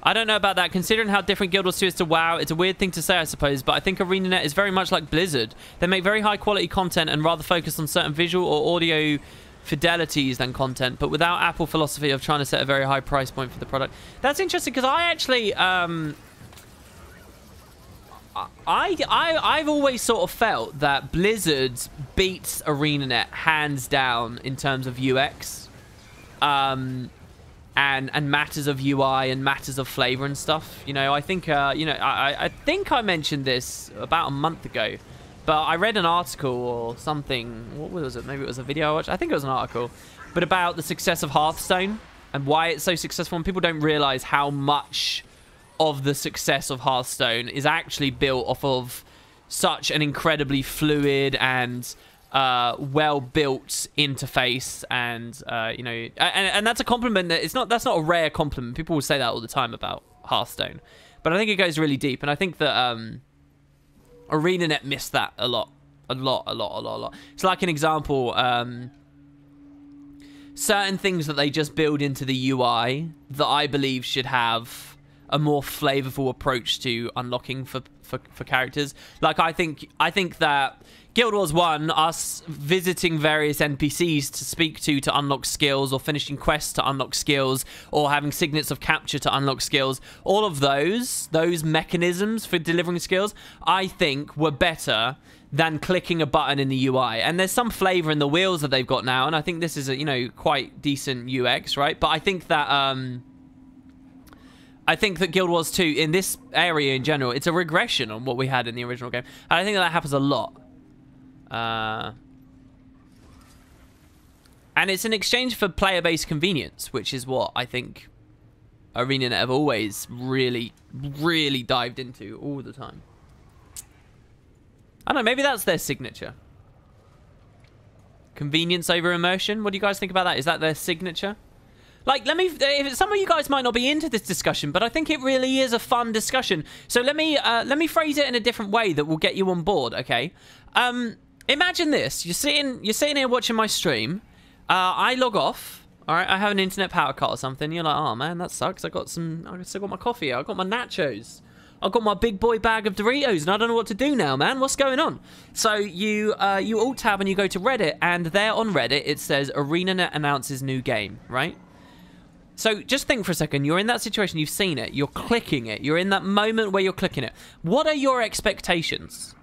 I don't know about that. Considering how different Guild Wars 2 is to WoW, it's a weird thing to say, I suppose, but I think ArenaNet is very much like Blizzard. They make very high-quality content and rather focus on certain visual or audio fidelities than content, but without Apple philosophy of trying to set a very high price point for the product. That's interesting, because I actually... I've always sort of felt that Blizzard beats ArenaNet hands down in terms of UX. And matters of UI and matters of flavor and stuff. You know, I think I think I mentioned this about a month ago, but I read an article or something. What was it? Maybe it was a video I watched. I think it was an article, but about the success of Hearthstone and why it's so successful. And people don't realize how much of the success of Hearthstone is actually built off of such an incredibly fluid and well-built interface, and you know, and that's a compliment. That's not a rare compliment. People will say that all the time about Hearthstone, but I think it goes really deep, and I think that ArenaNet missed that a lot. It's like an example, certain things that they just build into the UI that I believe should have a more flavorful approach to unlocking for characters. Like I think that Guild Wars 1, us visiting various NPCs to speak to unlock skills, or finishing quests to unlock skills, or having signets of capture to unlock skills, all of those mechanisms for delivering skills, I think were better than clicking a button in the UI. And there's some flavor in the wheels that they've got now, and I think this is a, you know, quite decent UX, right? But I think that Guild Wars 2, in this area in general, it's a regression on what we had in the original game. And I think that happens a lot. And it's an exchange for player-based convenience, which is what I think ArenaNet have always really, really dived into all the time. I don't know, maybe that's their signature. Convenience over immersion. What do you guys think about that? Is that their signature? Like, some of you guys might not be into this discussion, but I think it really is a fun discussion. So let me phrase it in a different way that will get you on board, okay? Imagine this. You're sitting here watching my stream. I log off. All right, I have an internet power cut or something. You're like, oh man, that sucks. I still got my coffee. I got my nachos. I've got my big boy bag of Doritos, and I don't know what to do now, man. What's going on? So you alt tab and you go to Reddit, and there on Reddit it says ArenaNet announces new game, right? So just think for a second. You're in that situation. You've seen it. You're clicking it. You're in that moment where you're clicking it. What are your expectations?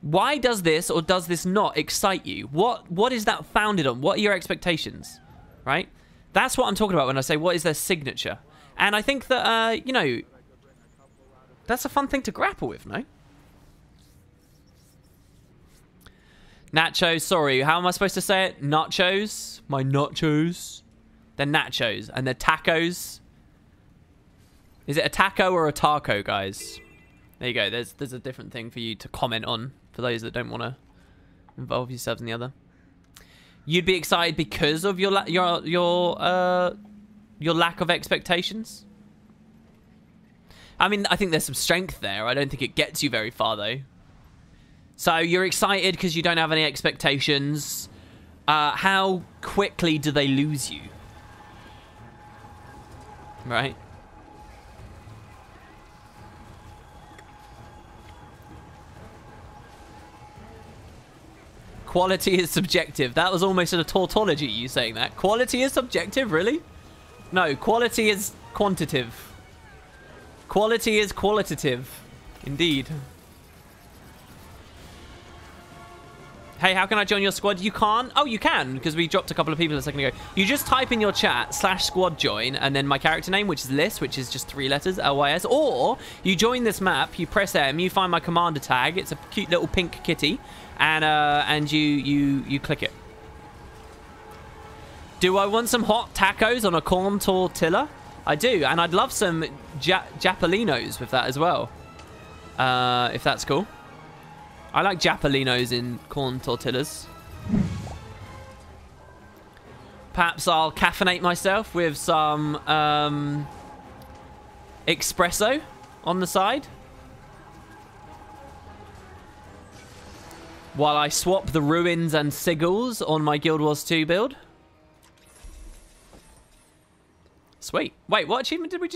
Why does this or does this not excite you? What is that founded on? What are your expectations? Right? That's what I'm talking about when I say what is their signature. And I think that, you know, that's a fun thing to grapple with, no? Nachos, sorry. How am I supposed to say it? Nachos? My nachos? They're nachos. And they're tacos. Is it a taco or a taco, guys? There you go. There's a different thing for you to comment on, for those that don't want to involve yourselves in the other. You'd be excited because of your lack of expectations. I mean, I think there's some strength there. I don't think it gets you very far, though. So you're excited because you don't have any expectations. How quickly do they lose you? Right? Quality is subjective. That was almost a tautology, you saying that. Quality is subjective, really? No, quality is quantitative. Quality is qualitative. Indeed. Hey, how can I join your squad? You can't? Oh, you can, because we dropped a couple of people a second ago. You just type in your chat, /squad join, and then my character name, which is Lys, which is just 3 letters, LYS. Or, you join this map, you press M, you find my commander tag. It's a cute little pink kitty. And you click it. Do I want some hot tacos on a corn tortilla? I do, and I'd love some Japalinos with that as well. If that's cool. I like Japalinos in corn tortillas. Perhaps I'll caffeinate myself with some espresso on the side, while I swap the ruins and sigils on my Guild Wars 2 build. Sweet. Wait, what achievement did we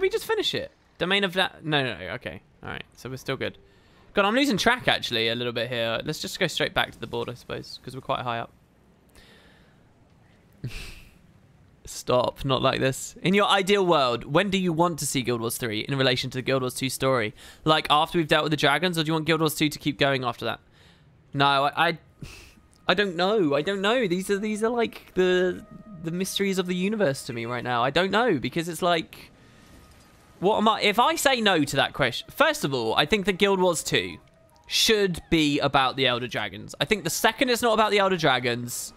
just finish it? Domain of that? No. Okay. All right. So we're still good. God, I'm losing track actually a little bit here. Let's just go straight back to the board, I suppose, because we're quite high up. Stop. Not like this. In your ideal world, when do you want to see Guild Wars 3 in relation to the Guild Wars 2 story? Like after we've dealt with the dragons, or do you want Guild Wars 2 to keep going after that? No, I don't know. I don't know. These are like the mysteries of the universe to me right now. I don't know, because it's like, what am I? If I say no to that question, first of all, I think that Guild Wars 2 should be about the Elder Dragons. I think the second it's not about the Elder Dragons,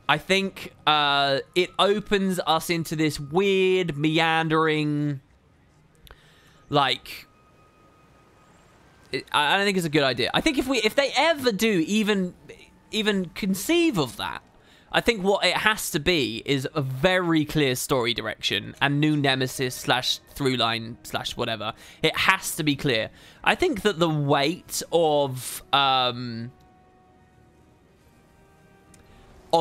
I think it opens us into this weird, meandering, like, I don't think it's a good idea. I think if they ever do even conceive of that, I think what it has to be is a very clear story direction and new nemesis / through line / whatever. It has to be clear. I think that the weight of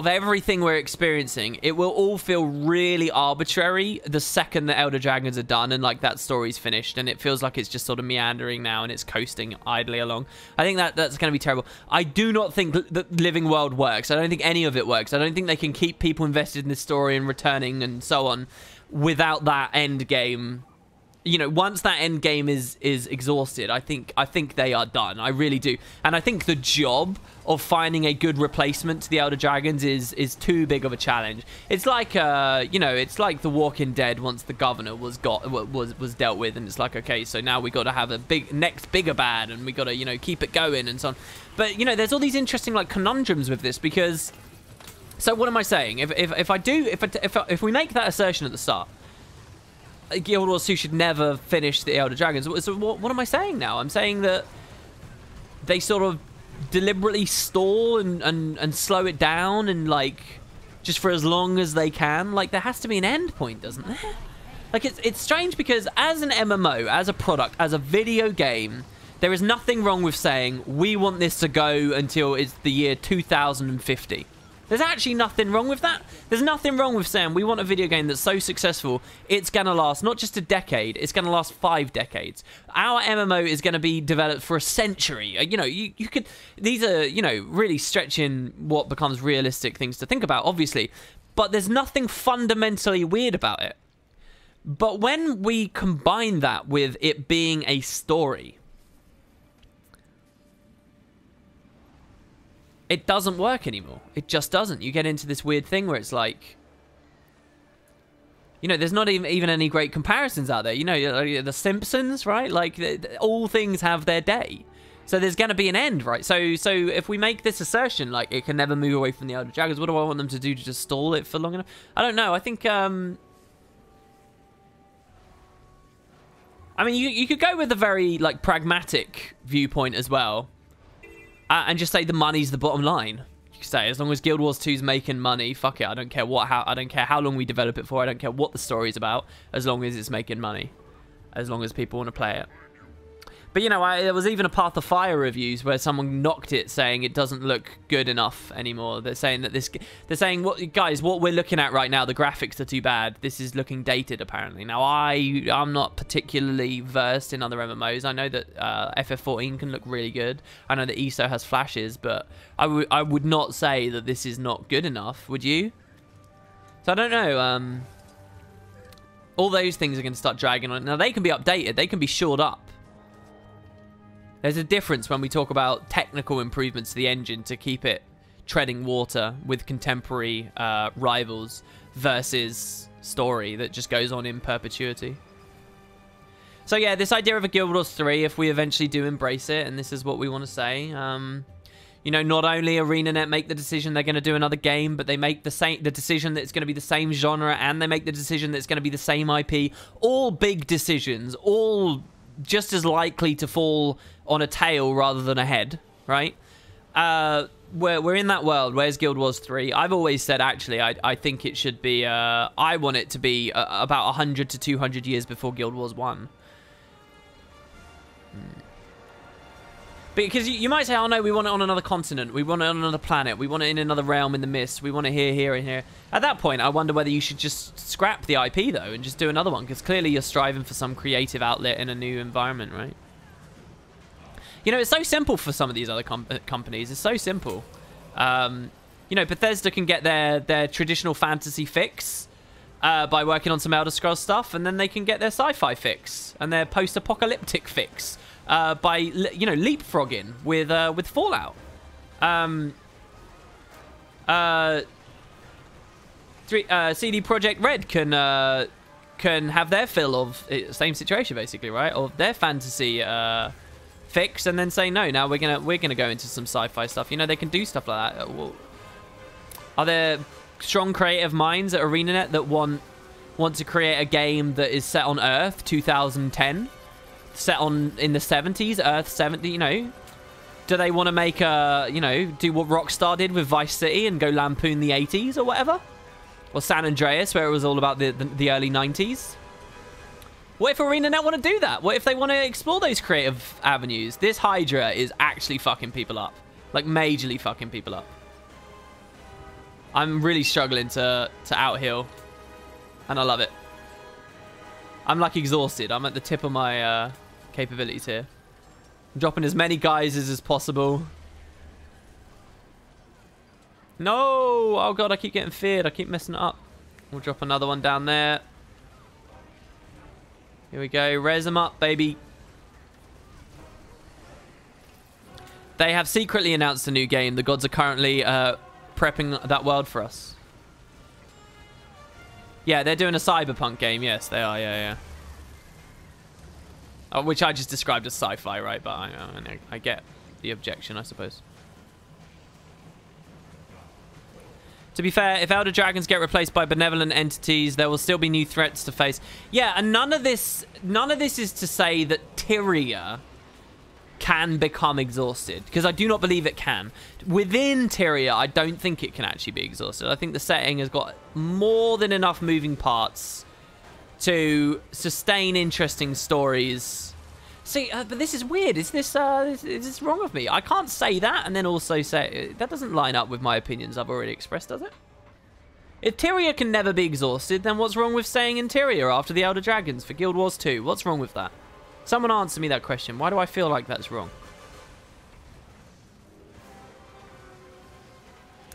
everything we're experiencing, it will all feel really arbitrary the second the Elder Dragons are done and like that story's finished, and it feels like it's just sort of meandering now and it's coasting idly along. I think that's going to be terrible. I do not think that Living World works. I don't think any of it works. I don't think they can keep people invested in this story and returning and so on without that end game. You know, once that end game is exhausted, I think they are done. I really do. And I think the job of finding a good replacement to the Elder Dragons is too big of a challenge. It's like you know, it's like The Walking Dead once the governor was dealt with, and it's like, okay, so now we got to have a next bigger bad, and we got to, you know, keep it going and so on. But you know, there's all these interesting like conundrums with this, because so what am I saying? If we make that assertion at the start, Guild Wars 2 should never finish the Elder Dragons. So what am I saying now? I'm saying that they sort of deliberately stall and slow it down, and like just for as long as they can. Like there has to be an end point, doesn't there? Like it's strange, because as an MMO, as a product, as a video game, there is nothing wrong with saying we want this to go until it's the year 2050. There's actually nothing wrong with that. There's nothing wrong with saying we want a video game that's so successful, it's going to last not just a decade, it's going to last 5 decades. Our MMO is going to be developed for a century. You know, you could... These are, you know, really stretching what becomes realistic things to think about, obviously. But there's nothing fundamentally weird about it. But when we combine that with it being a story, it doesn't work anymore. It just doesn't. You get into this weird thing where it's like, you know, there's not even any great comparisons out there. You know, The Simpsons, right? Like, all things have their day. So there's going to be an end, right? So if we make this assertion, like, it can never move away from the Elder Dragons, what do I want them to do, to just stall it for long enough? I don't know. I think, I mean, you could go with a very, like, pragmatic viewpoint as well. And just say the money's the bottom line. You could say, as long as Guild Wars 2's making money, fuck it. I don't care I don't care how long we develop it for. I don't care what the story's about, as long as it's making money. As long as people want to play it. But, you know, there was even a Path of Fire reviews where someone knocked it, saying it doesn't look good enough anymore. They're saying that they're saying, guys, what we're looking at right now, the graphics are too bad. This is looking dated, apparently. Now, I'm not particularly versed in other MMOs. I know that FF14 can look really good. I know that ESO has flashes, but I would not say that this is not good enough. Would you? So I don't know. All those things are going to start dragging on. Now, they can be updated. They can be shored up. There's a difference when we talk about technical improvements to the engine to keep it treading water with contemporary rivals versus story that just goes on in perpetuity. So yeah, this idea of a Guild Wars 3, if we eventually do embrace it, and this is what we want to say, you know, not only ArenaNet make the decision they're going to do another game, but they make the decision that it's going to be the same genre, and they make the decision that it's going to be the same IP. All big decisions, all just as likely to fall on a tail rather than a head, right? We're in that world. Where's Guild Wars 3? I've always said, actually, I think it should be, I want it to be about 100 to 200 years before Guild Wars 1. Because you might say, oh no, we want it on another continent, we want it on another planet, we want it in another realm in the mist, we want it here, here, and here. At that point, I wonder whether you should just scrap the IP, though, and just do another one, because clearly you're striving for some creative outlet in a new environment, right? You know, it's so simple for some of these other companies. It's so simple. You know, Bethesda can get their traditional fantasy fix by working on some Elder Scrolls stuff, and then they can get their sci-fi fix and their post-apocalyptic fix by, you know, leapfrogging with Fallout. CD Projekt Red can have their fill of same situation, basically, right? Of their fantasy fix, and then say no. Now we're gonna go into some sci-fi stuff. You know, they can do stuff like that. Well, are there strong creative minds at ArenaNet that want to create a game that is set on Earth 2010, set in the 70s, Earth 70? You know, do they want to make do what Rockstar did with Vice City and go lampoon the 80s or whatever, or San Andreas, where it was all about the early 90s? What if ArenaNet want to do that? What if they want to explore those creative avenues? This Hydra is actually fucking people up. Like, majorly fucking people up. I'm really struggling to outheal. And I love it. I'm, like, exhausted. I'm at the tip of my capabilities here. I'm dropping as many geysers as possible. No! Oh, God, I keep getting feared. I keep messing it up. We'll drop another one down there. Here we go. Res them up, baby. They have secretly announced a new game. The gods are currently prepping that world for us. Yeah, they're doing a cyberpunk game. Yes, they are. Yeah. Which I just described as sci-fi, right? But I get the objection, I suppose. To be fair, if Elder Dragons get replaced by benevolent entities, there will still be new threats to face. Yeah, and none of this is to say that Tyria can become exhausted, because I do not believe it can. Within Tyria, I don't think it can actually be exhausted. I think the setting has got more than enough moving parts to sustain interesting stories. See, but this is weird. Is this wrong of me? I can't say that and then also say... That doesn't line up with my opinions I've already expressed, does it? If Tyria can never be exhausted, then what's wrong with saying Interior after the Elder Dragons for Guild Wars 2? What's wrong with that? Someone answer me that question. Why do I feel like that's wrong?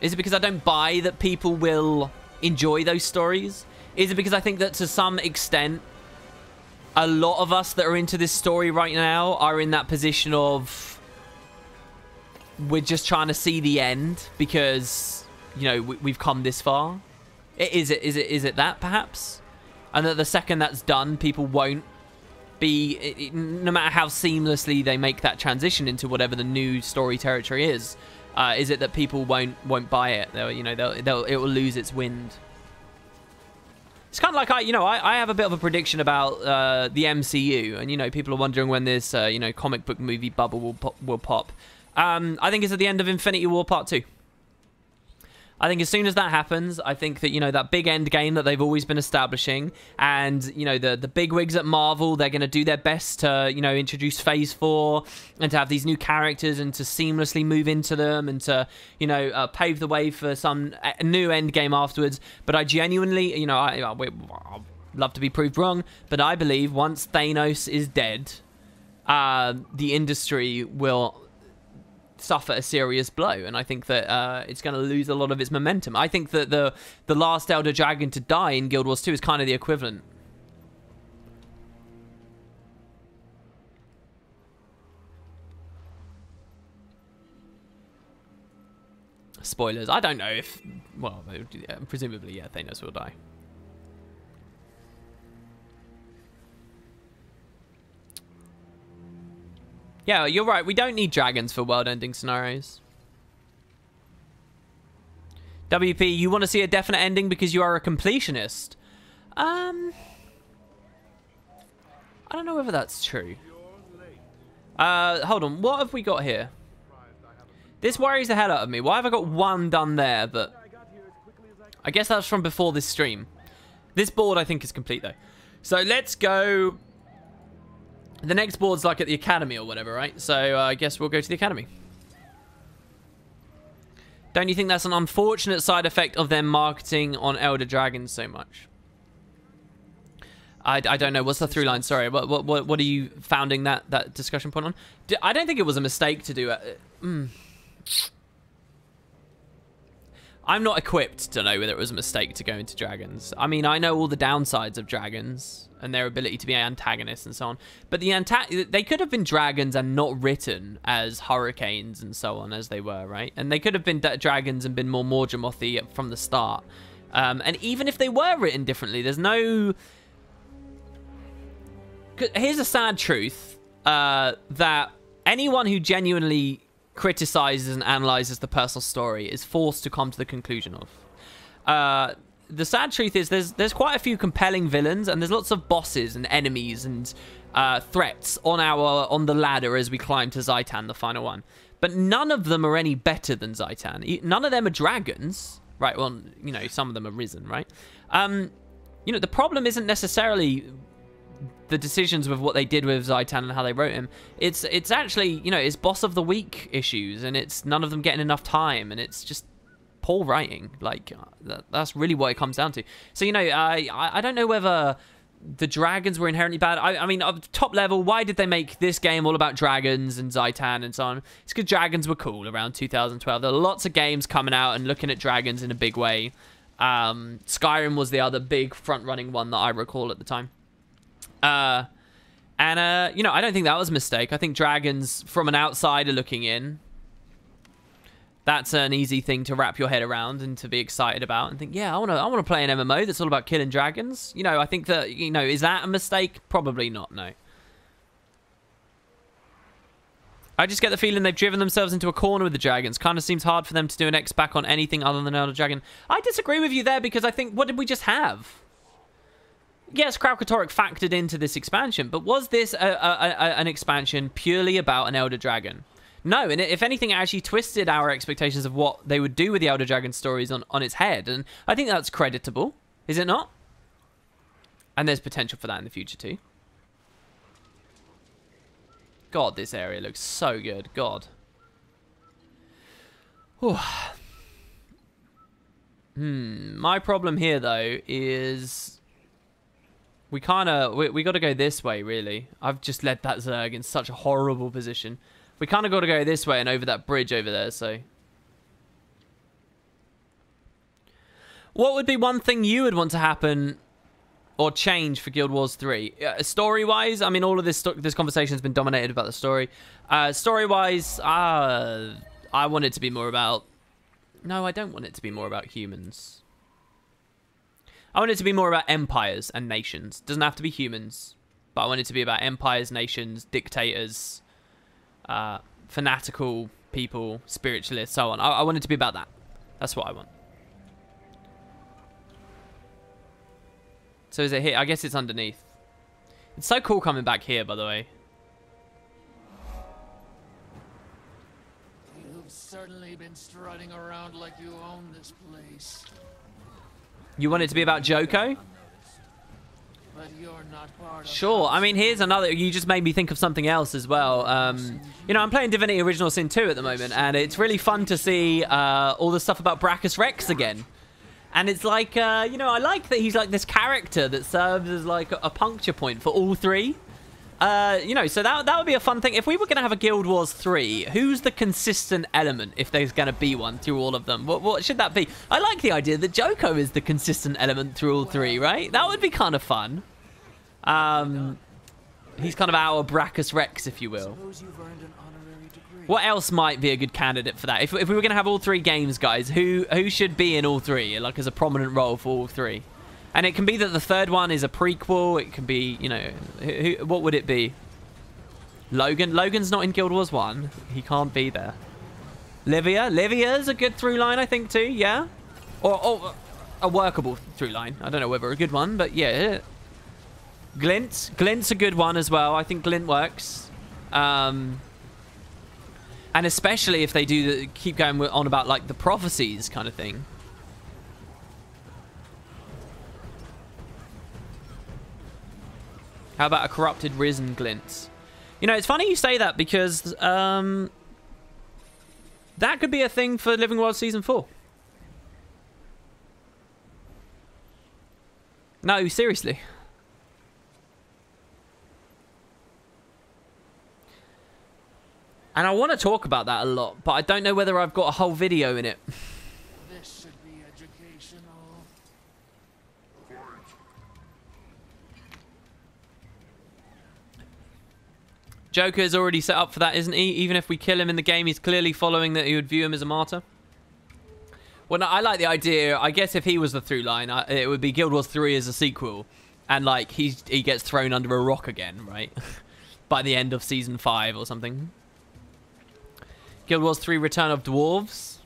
Is it because I don't buy that people will enjoy those stories? Is it because I think that to some extent... a lot of us that are into this story right now are in that position of we're just trying to see the end because, you know, we've come this far. Is it that perhaps? And that the second that's done, people won't be, no matter how seamlessly they make that transition into whatever the new story territory is it that people won't buy it? It will lose its wind. It's kind of like I have a bit of a prediction about the MCU, and people are wondering when this comic book movie bubble will pop. I think it's at the end of Infinity War Part 2. I think as soon as that happens, I think that that big end game that they've always been establishing, and the bigwigs at Marvel, they're going to do their best to introduce Phase 4 and to have these new characters and to seamlessly move into them and to pave the way for some new end game afterwards. But I genuinely, I'd love to be proved wrong, but I believe once Thanos is dead, the industry will suffer a serious blow, and I think that it's going to lose a lot of its momentum. I think that the last Elder Dragon to die in Guild Wars 2 is kind of the equivalent. Spoilers. I don't know if... Well, presumably, yeah, Thanos will die. Yeah, you're right. We don't need dragons for world-ending scenarios. WP, you want to see a definite ending because you are a completionist? I don't know whether that's true. Hold on. What have we got here? This worries the hell out of me. Why have I got one done there? But I guess that's from before this stream. This board, I think, is complete, though. So let's go... The next board's like at the academy or whatever, right? So I guess we'll go to the academy. Don't you think that's an unfortunate side effect of them marketing on Elder Dragons so much? I don't know. What's the through line? Sorry. What are you founding that discussion point on? I don't think it was a mistake to do it. I'm not equipped to know whether it was a mistake to go into dragons. I mean, I know all the downsides of dragons and their ability to be antagonists and so on. But they could have been dragons and not written as hurricanes and so on as they were, right? And they could have been dragons and been more Morgemothy from the start. And even if they were written differently, there's no... Here's a sad truth, that anyone who genuinely criticizes and analyzes the personal story is forced to come to the conclusion of. The sad truth is there's quite a few compelling villains, and there's lots of bosses and enemies and threats on the ladder as we climb to Zhaitan, the final one. But none of them are any better than Zhaitan. None of them are dragons, right? Well, you know, some of them are risen, right? You know, the problem isn't necessarily the decisions with what they did with Zhaitan and how they wrote him. It's actually, you know, it's boss of the week issues, and it's none of them getting enough time, and it's just poor writing. Like, that's really what it comes down to. So, you know, I don't know whether the dragons were inherently bad. I mean, top level, why did they make this game all about dragons and Zhaitan and so on? It's because dragons were cool around 2012. There were lots of games coming out and looking at dragons in a big way. Skyrim was the other big front-running one that I recall at the time. You know, I don't think that was a mistake. I think dragons, from an outsider looking in, that's an easy thing to wrap your head around and to be excited about and think, yeah, I want to play an MMO that's all about killing dragons. You know, I think that, you know, is that a mistake? Probably not, no. I just get the feeling they've driven themselves into a corner with the dragons. Kind of seems hard for them to do an X back on anything other than Elder Dragon. I disagree with you there, because I think, what did we just have? Yes, Kralkatorrik factored into this expansion, but was this an expansion purely about an Elder Dragon? No, and if anything, it actually twisted our expectations of what they would do with the Elder Dragon stories on its head, and I think that's creditable, is it not? And there's potential for that in the future too. God, this area looks so good. God. Whew. My problem here, though, is... We got to go this way, really. I've just led that Zerg in such a horrible position. We kind of got to go this way and over that bridge over there, so... What would be one thing you would want to happen or change for Guild Wars 3? Story-wise, I mean, all of this conversation has been dominated about the story. Story-wise, I want it to be more about... No, I don't want it to be more about humans. I want it to be more about empires and nations. It doesn't have to be humans, but I want it to be about empires, nations, dictators, fanatical people, spiritualists, so on. I want it to be about that. That's what I want. So is it here? I guess it's underneath. It's so cool coming back here, by the way. You've certainly been strutting around like you own this place. You want it to be about Joko? But you're not part of sure. I mean, here's another... You just made me think of something else as well. You know, I'm playing Divinity Original Sin 2 at the moment, and it's really fun to see all the stuff about Brachus Rex again. And it's like, you know, I like that he's like this character that serves as like a puncture point for all three. You know, so that would be a fun thing. If we were going to have a Guild Wars 3, who's the consistent element, if there's going to be one, through all of them? What should that be? I like the idea that Joko is the consistent element through all three, right? That would be kind of fun. He's kind of our Brachus Rex, if you will. What else might be a good candidate for that? If we were going to have all three games, guys, who should be in all three, like as a prominent role for all three? And it can be that the third one is a prequel. It can be, you know, what would it be? Logan? Logan's not in Guild Wars 1. He can't be there. Livia? Livia's a good through line, I think, too, yeah? Or a workable through line. I don't know whether a good one, but yeah. Glint? Glint's a good one as well. I think Glint works. And especially if they do keep going on about, like, the prophecies kind of thing. How about a corrupted Risen glint? You know, it's funny you say that because that could be a thing for Living World Season 4. No, seriously. And I want to talk about that a lot, but I don't know whether I've got a whole video in it. This should be educational. Joker is already set up for that, isn't he? Even if we kill him in the game, he's clearly following that he would view him as a martyr. Well, no, I like the idea. I guess if he was the through line, it would be Guild Wars 3 as a sequel. And, like, he gets thrown under a rock again, right? By the end of Season 5 or something. Guild Wars 3 Return of Dwarves.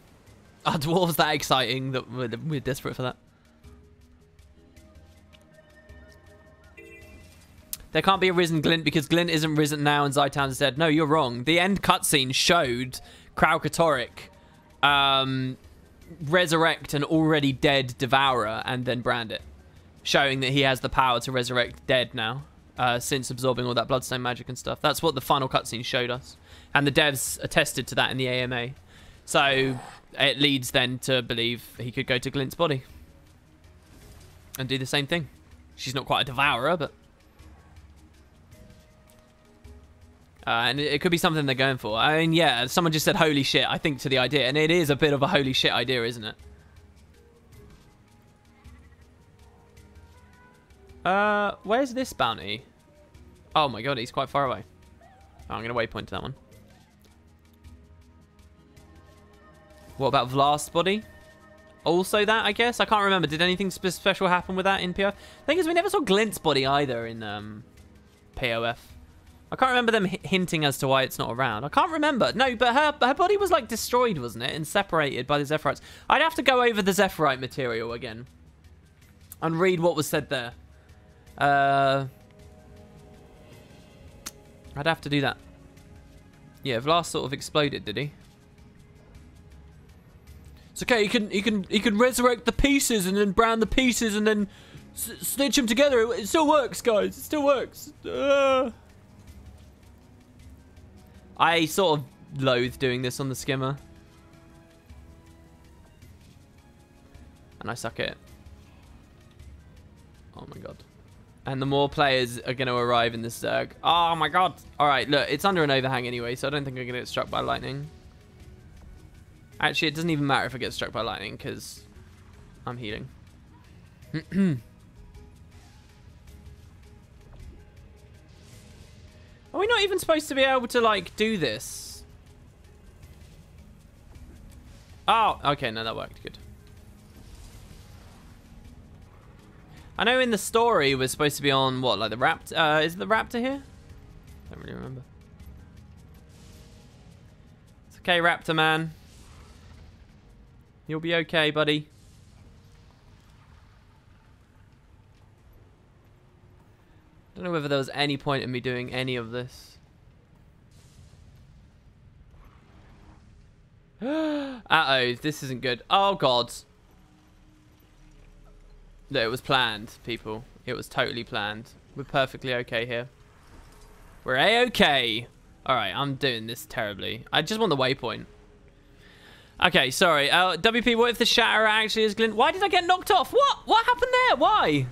Are dwarves that exciting that we're desperate for that? There can't be a Risen Glint because Glint isn't risen now and Zytown is dead. No, you're wrong. The end cutscene showed Kralkatorrik resurrect an already dead Devourer and then brand it. Showing that he has the power to resurrect dead now. Since absorbing all that Bloodstone magic and stuff. That's what the final cutscene showed us. And the devs attested to that in the AMA. So it leads then to believe he could go to Glint's body. And do the same thing. She's not quite a Devourer, but... and it could be something they're going for. I mean, yeah, someone just said, holy shit, I think to the idea. And it is a bit of a holy shit idea, isn't it? Where's this bounty? Oh my god, he's quite far away. Oh, I'm going to waypoint to that one. What about Vlast's body? Also that, I guess? I can't remember. Did anything special happen with that in POF? The thing is, we never saw Glint's body either in POF. I can't remember them hinting as to why it's not around. I can't remember. No, but her body was, like, destroyed, wasn't it? And separated by the Zephyrite. I'd have to go over the Zephyrite material again. And read what was said there. I'd have to do that. Yeah, Vlast sort of exploded, did he? It's okay. He can resurrect the pieces and then brand the pieces and then stitch them together. It still works, guys. It still works. I sort of loathe doing this on the skimmer, and I suck at it. Oh my god. And the more players are going to arrive in this Zerg. Oh my god. Alright, look, it's under an overhang anyway, so I don't think I'm going to get struck by lightning. Actually, it doesn't even matter if I get struck by lightning, because I'm healing. Are we not even supposed to be able to, like, do this? Oh, okay, no, that worked. Good. I know in the story we're supposed to be on, what, like the Raptor? Is the Raptor here? I don't really remember. It's okay, Raptor man. You'll be okay, buddy. Don't know whether there was any point in me doing any of this. Uh-oh, this isn't good. Oh, God. No, it was planned, people. It was totally planned. We're perfectly okay here. We're A-okay. Alright, I'm doing this terribly. I just want the waypoint. Okay, sorry. WP, what if the Shatterer actually is Glint? Why did I get knocked off? What? What happened there? Why?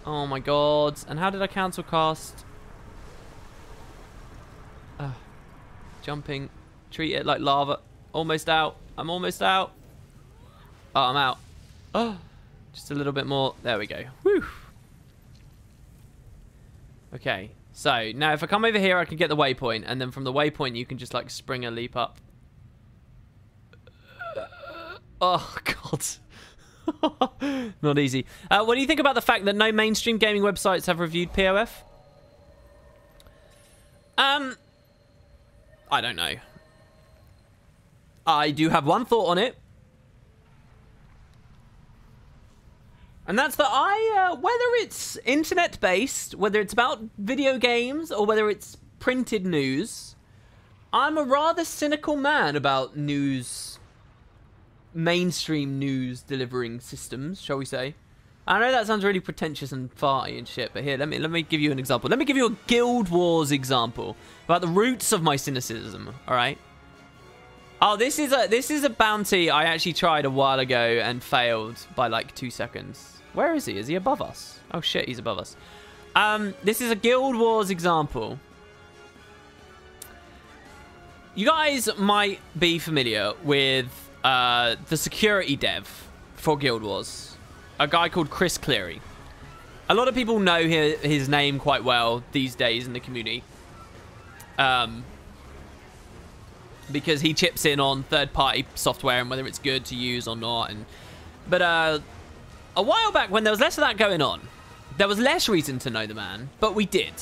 Oh my god. And how did I cancel cast? Jumping. Treat it like lava. Almost out. I'm almost out. Oh, I'm out. Oh, just a little bit more. There we go. Whew. Okay. So, now if I come over here, I can get the waypoint. And then from the waypoint, you can just, like, spring a leap up. Oh, God. Not easy. What do you think about the fact that no mainstream gaming websites have reviewed POF? I don't know. I do have one thought on it. And that's that whether it's internet-based, whether it's about video games, or whether it's printed news, I'm a rather cynical man about news, mainstream news delivering systems, shall we say. I know that sounds really pretentious and farty and shit, but here, let me give you an example. Let me give you a Guild Wars example about the roots of my cynicism. All right. Oh, this is a bounty I actually tried a while ago and failed by like 2 seconds. Where is he? Is he above us? Oh shit, he's above us. This is a Guild Wars example. You guys might be familiar with the security dev for Guild Wars, a guy called Chris Cleary. A lot of people know his name quite well these days in the community, because he chips in on third-party software and whether it's good to use or not. But a while back, when there was less of that going on, there was less reason to know the man, but we did.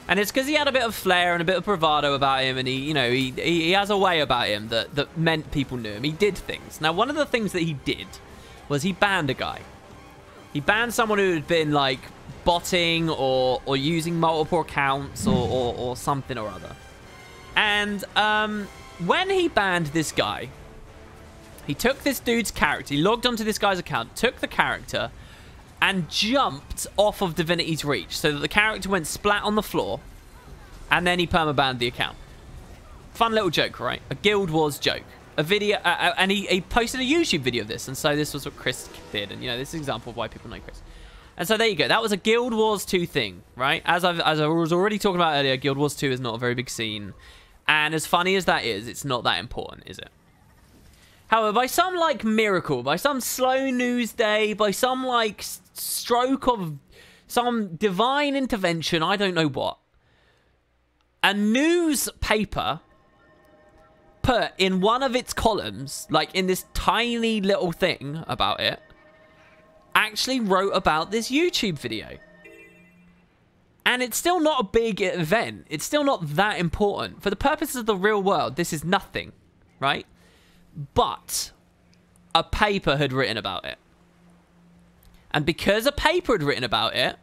And it's because he had a bit of flair and a bit of bravado about him, and he has a way about him that meant people knew him. He did things. Now, one of the things that he did was he banned a guy. He banned someone who had been, like, botting or using multiple accounts or something or other. And when he banned this guy, he took this dude's character, he logged onto this guy's account, took the character, and jumped off of Divinity's Reach so that the character went splat on the floor, and then he permabanned the account. Fun little joke, right? A Guild Wars joke. A video, and he posted a YouTube video of this, and so this was what Chris did, and this is an example of why people know Chris. And so there you go. That was a Guild Wars 2 thing, right? As I was already talking about earlier, Guild Wars 2 is not a very big scene, and as funny as that is, it's not that important, is it? However, by some, like, miracle, by some slow news day, by some, like, stroke of some divine intervention, I don't know what, a newspaper put in one of its columns, like, in this tiny little thing about it, actually wrote about this YouTube video. And it's still not a big event. It's still not that important. For the purposes of the real world, this is nothing, right? But a paper had written about it. And because a paper had written about it,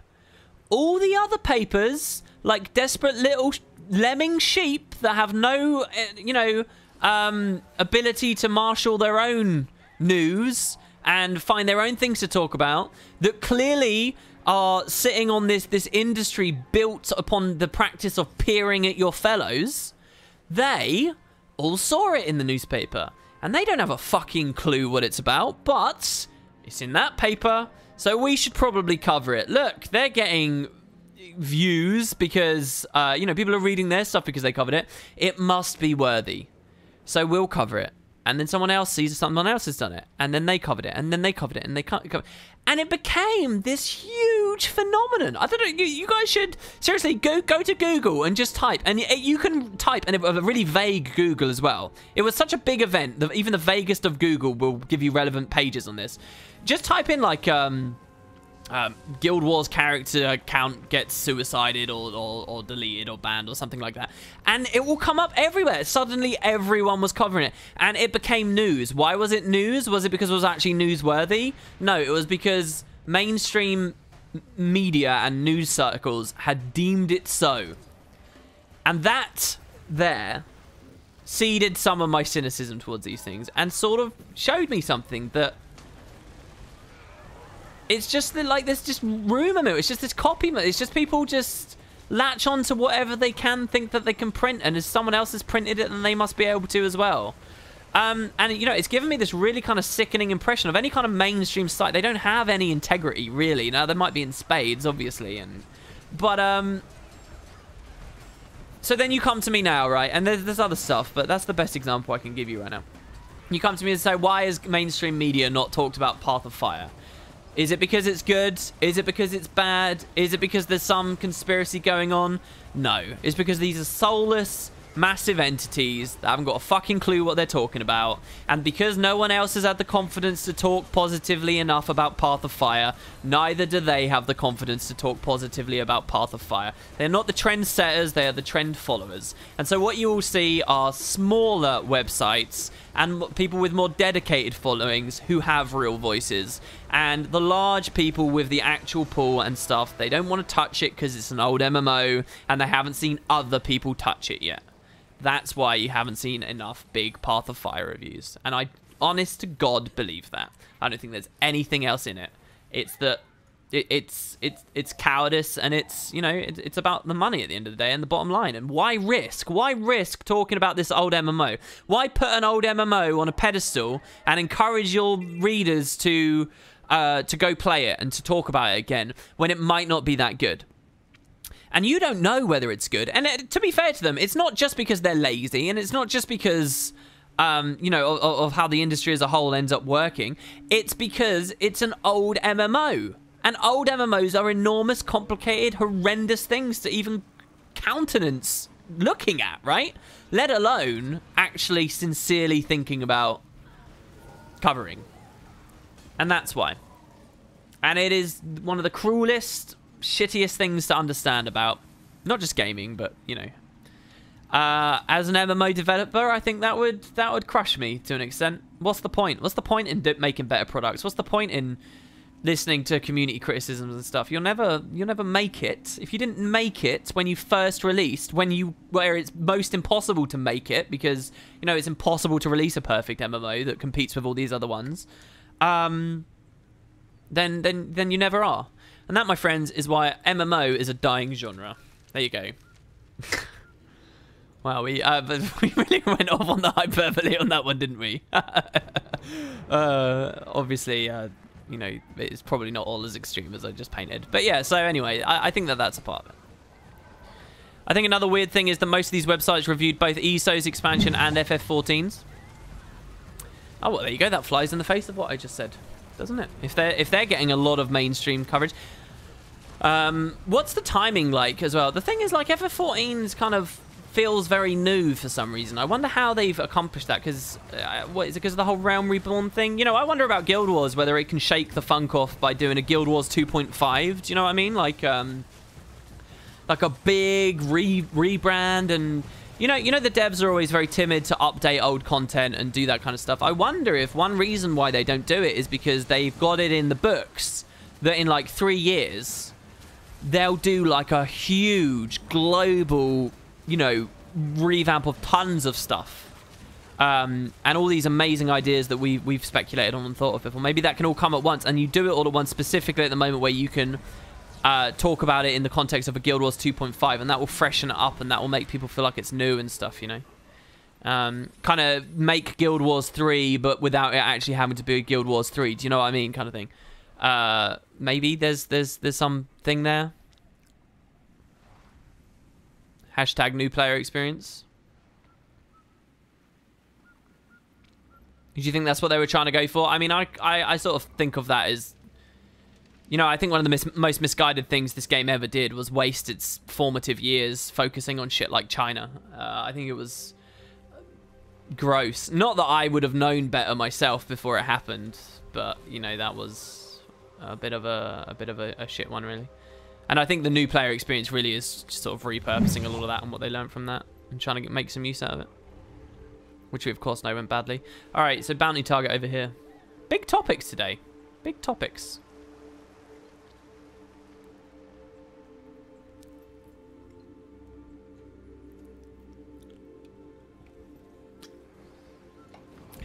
all the other papers, like desperate little lemming sheep that have no, ability to marshal their own news and find their own things to talk about, that clearly are sitting on this industry built upon the practice of peering at your fellows, they all saw it in the newspaper. And they don't have a fucking clue what it's about, but it's in that paper, so we should probably cover it. Look, they're getting views because, people are reading their stuff because they covered it. It must be worthy. So we'll cover it. And then someone else sees someone else has done it. And then they covered it. And then they covered it. And they covered it. And it became this huge phenomenon. I don't know. You guys should seriously go to Google and just type. And you can type and a really vague Google as well. It was such a big event that even the vaguest of Google will give you relevant pages on this. Just type in like Guild Wars character account gets suicided or deleted or banned or something like that, and it will come up everywhere. Suddenly everyone was covering it and it became news. Why was it news? Was it because it was actually newsworthy? No, it was because mainstream media and news circles had deemed it so, and that there seeded some of my cynicism towards these things and sort of showed me something that it's just like there's just rumor mill. It's just this copy mill. It's just people just latch on to whatever they can think that they can print, and if someone else has printed it, then they must be able to as well. And it's given me this really kind of sickening impression of any kind of mainstream site. They don't have any integrity, really. Now, they might be in spades, obviously, but so then you come to me now, right? And there's other stuff, but that's the best example I can give you right now. You come to me and say, why is mainstream media not talked about Path of Fire? Is it because it's good? Is it because it's bad? Is it because there's some conspiracy going on? No. It's because these are soulless, massive entities that haven't got a fucking clue what they're talking about. And because no one else has had the confidence to talk positively enough about Path of Fire, neither do they have the confidence to talk positively about Path of Fire. They're not the trendsetters, they are the trend followers. And so what you will see are smaller websites and people with more dedicated followings who have real voices. And the large people with the actual pull and stuff, they don't want to touch it because it's an old MMO and they haven't seen other people touch it yet. That's why you haven't seen enough big Path of Fire reviews. And I, honest to God, believe that. I don't think there's anything else in it. It's that it's cowardice, and it's, you know, it's about the money at the end of the day and the bottom line. And why risk? Why risk talking about this old MMO? Why put an old MMO on a pedestal and encourage your readers to go play it and to talk about it again when it might not be that good? And you don't know whether it's good. And to be fair to them, it's not just because they're lazy, and it's not just because, you know, of how the industry as a whole ends up working. It's because it's an old MMO. And old MMOs are enormous, complicated, horrendous things to even countenance looking at, right? Let alone actually sincerely thinking about covering. And that's why. And it is one of the cruelest, shittiest things to understand about not just gaming, but, you know, as an MMO developer, I think that would crush me to an extent. What's the point? What's the point in making better products? What's the point in listening to community criticisms and stuff? You'll never make it. If you didn't make it when you first released, where it's most impossible to make it, because, you know, it's impossible to release a perfect MMO that competes with all these other ones, then you never are. And that, my friends, is why MMO is a dying genre. There you go. Wow, we really went off on the hyperbole on that one, didn't we? Obviously, you know, it's probably not all as extreme as I just painted. But yeah, so anyway, I think that's a part of it. I think another weird thing is that most of these websites reviewed both ESO's expansion and FF14's. Oh, well, there you go. That flies in the face of what I just said, doesn't it? If they're getting a lot of mainstream coverage. What's the timing like as well? The thing is, like, FF14's kind of feels very new for some reason. I wonder how they've accomplished that, because what is it, because of the whole Realm Reborn thing? You know, I wonder about Guild Wars, whether it can shake the funk off by doing a Guild Wars 2.5. Do you know what I mean? Like a big rebrand. And you know the devs are always very timid to update old content and do that kind of stuff. I wonder if one reason why they don't do it is because they've got it in the books that in like 3 years they'll do like a huge global, you know, revamp of tons of stuff, and all these amazing ideas that we've speculated on and thought of before. Maybe that can all come at once, and you do it all at once, specifically at the moment where you can talk about it in the context of a Guild Wars 2.5, and that will freshen it up, and that will make people feel like it's new and stuff, you know. Kind of make Guild Wars 3, but without it actually having to be a Guild Wars 3. Do you know what I mean? Kind of thing. Maybe there's something there. Hashtag new player experience. Do you think that's what they were trying to go for? I mean, I sort of think of that as, you know, I think one of the most misguided things this game ever did was waste its formative years focusing on shit like China. I think it was gross. Not that I would have known better myself before it happened, but, you know, that was a bit of a shit one, really. And I think the new player experience really is just sort of repurposing a lot of that and what they learned from that and trying to make some use out of it. Which we, of course, know went badly. All right, so bounty target over here. Big topics today. Big topics.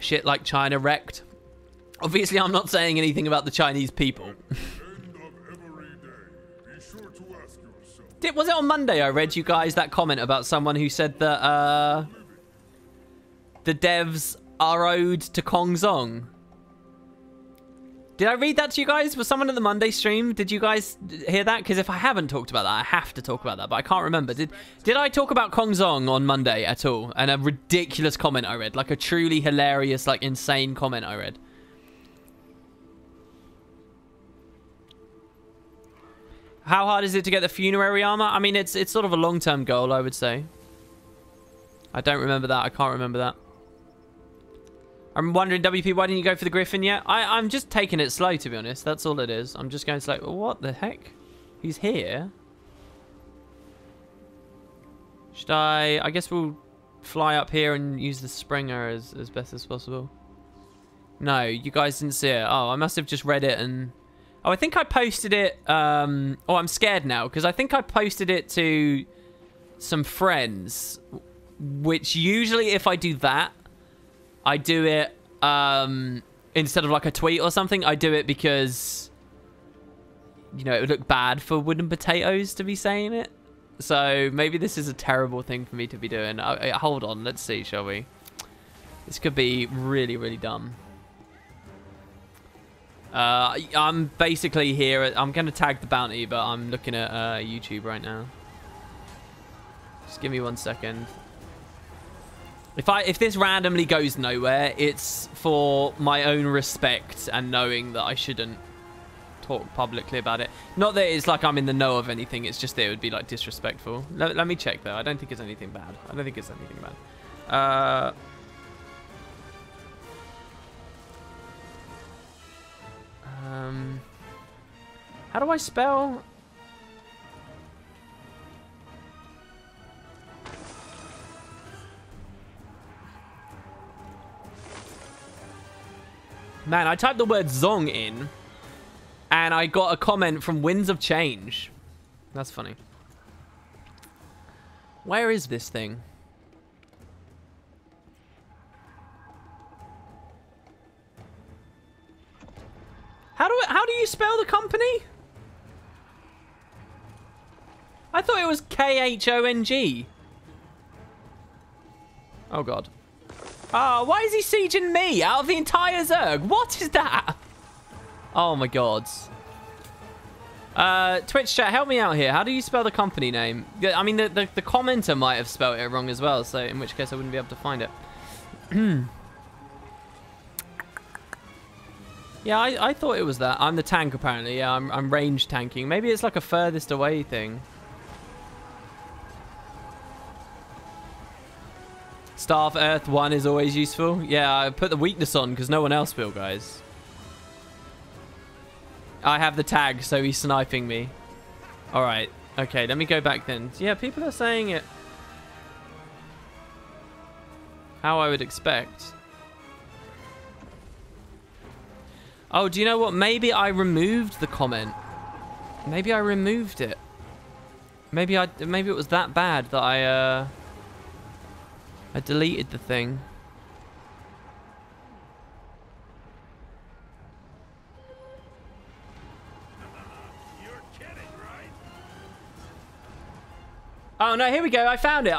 Shit like China wrecked. Obviously, I'm not saying anything about the Chinese people. Was it on Monday I read you guys that comment about someone who said that the devs are owed to Kong Zong? Did I read that to you guys? Was someone at the Monday stream? Did you guys hear that? Because if I haven't talked about that, I have to talk about that, but I can't remember. Did I talk about Kong Zong on Monday at all? And a ridiculous comment I read. Like a truly hilarious, like insane comment I read. How hard is it to get the funerary armor? I mean, it's sort of a long-term goal, I would say. I don't remember that. I can't remember that. I'm wondering, WP, why didn't you go for the Griffin yet? I'm just taking it slow, to be honest. That's all it is. I'm just going slow. What the heck? He's here? Should I guess we'll fly up here and use the Springer as best as possible. No, you guys didn't see it. Oh, I must have just read it and... Oh, I think I posted it... Oh, I'm scared now, because I think I posted it to some friends, which usually if I do that, I do it instead of like a tweet or something. I do it because you know, it would look bad for Wooden Potatoes to be saying it. So maybe this is a terrible thing for me to be doing. Hold on, let's see, shall we? This could be really, really dumb. I'm basically here. I'm going to tag the bounty, but I'm looking at YouTube right now. Just give me 1 second. If this randomly goes nowhere, it's for my own respect and knowing that I shouldn't talk publicly about it. Not that it's like I'm in the know of anything. It's just that it would be like disrespectful. Let me check though. I don't think it's anything bad. I don't think it's anything bad. How do I spell? Man, I typed the word Zong in, and I got a comment from Winds of Change. That's funny. Where is this thing? How do you spell the company? I thought it was Khong. Oh god. Oh, why is he sieging me out of the entire Zerg? What is that? Oh my god. Twitch chat, help me out here. How do you spell the company name? I mean, the commenter might have spelled it wrong as well, so in which case I wouldn't be able to find it. Yeah, I thought it was that. I'm the tank, apparently. Yeah, I'm range tanking. Maybe it's like a furthest away thing. Starve Earth 1 is always useful. Yeah, I put the weakness on because no one else will, guys. I have the tag, so he's sniping me. Alright. Okay, let me go back then. Yeah, people are saying it how I would expect. Oh, do you know what? Maybe I removed the comment. Maybe I removed it. Maybe it was that bad that I deleted the thing. You're kidding, right? Oh no, here we go. I found it.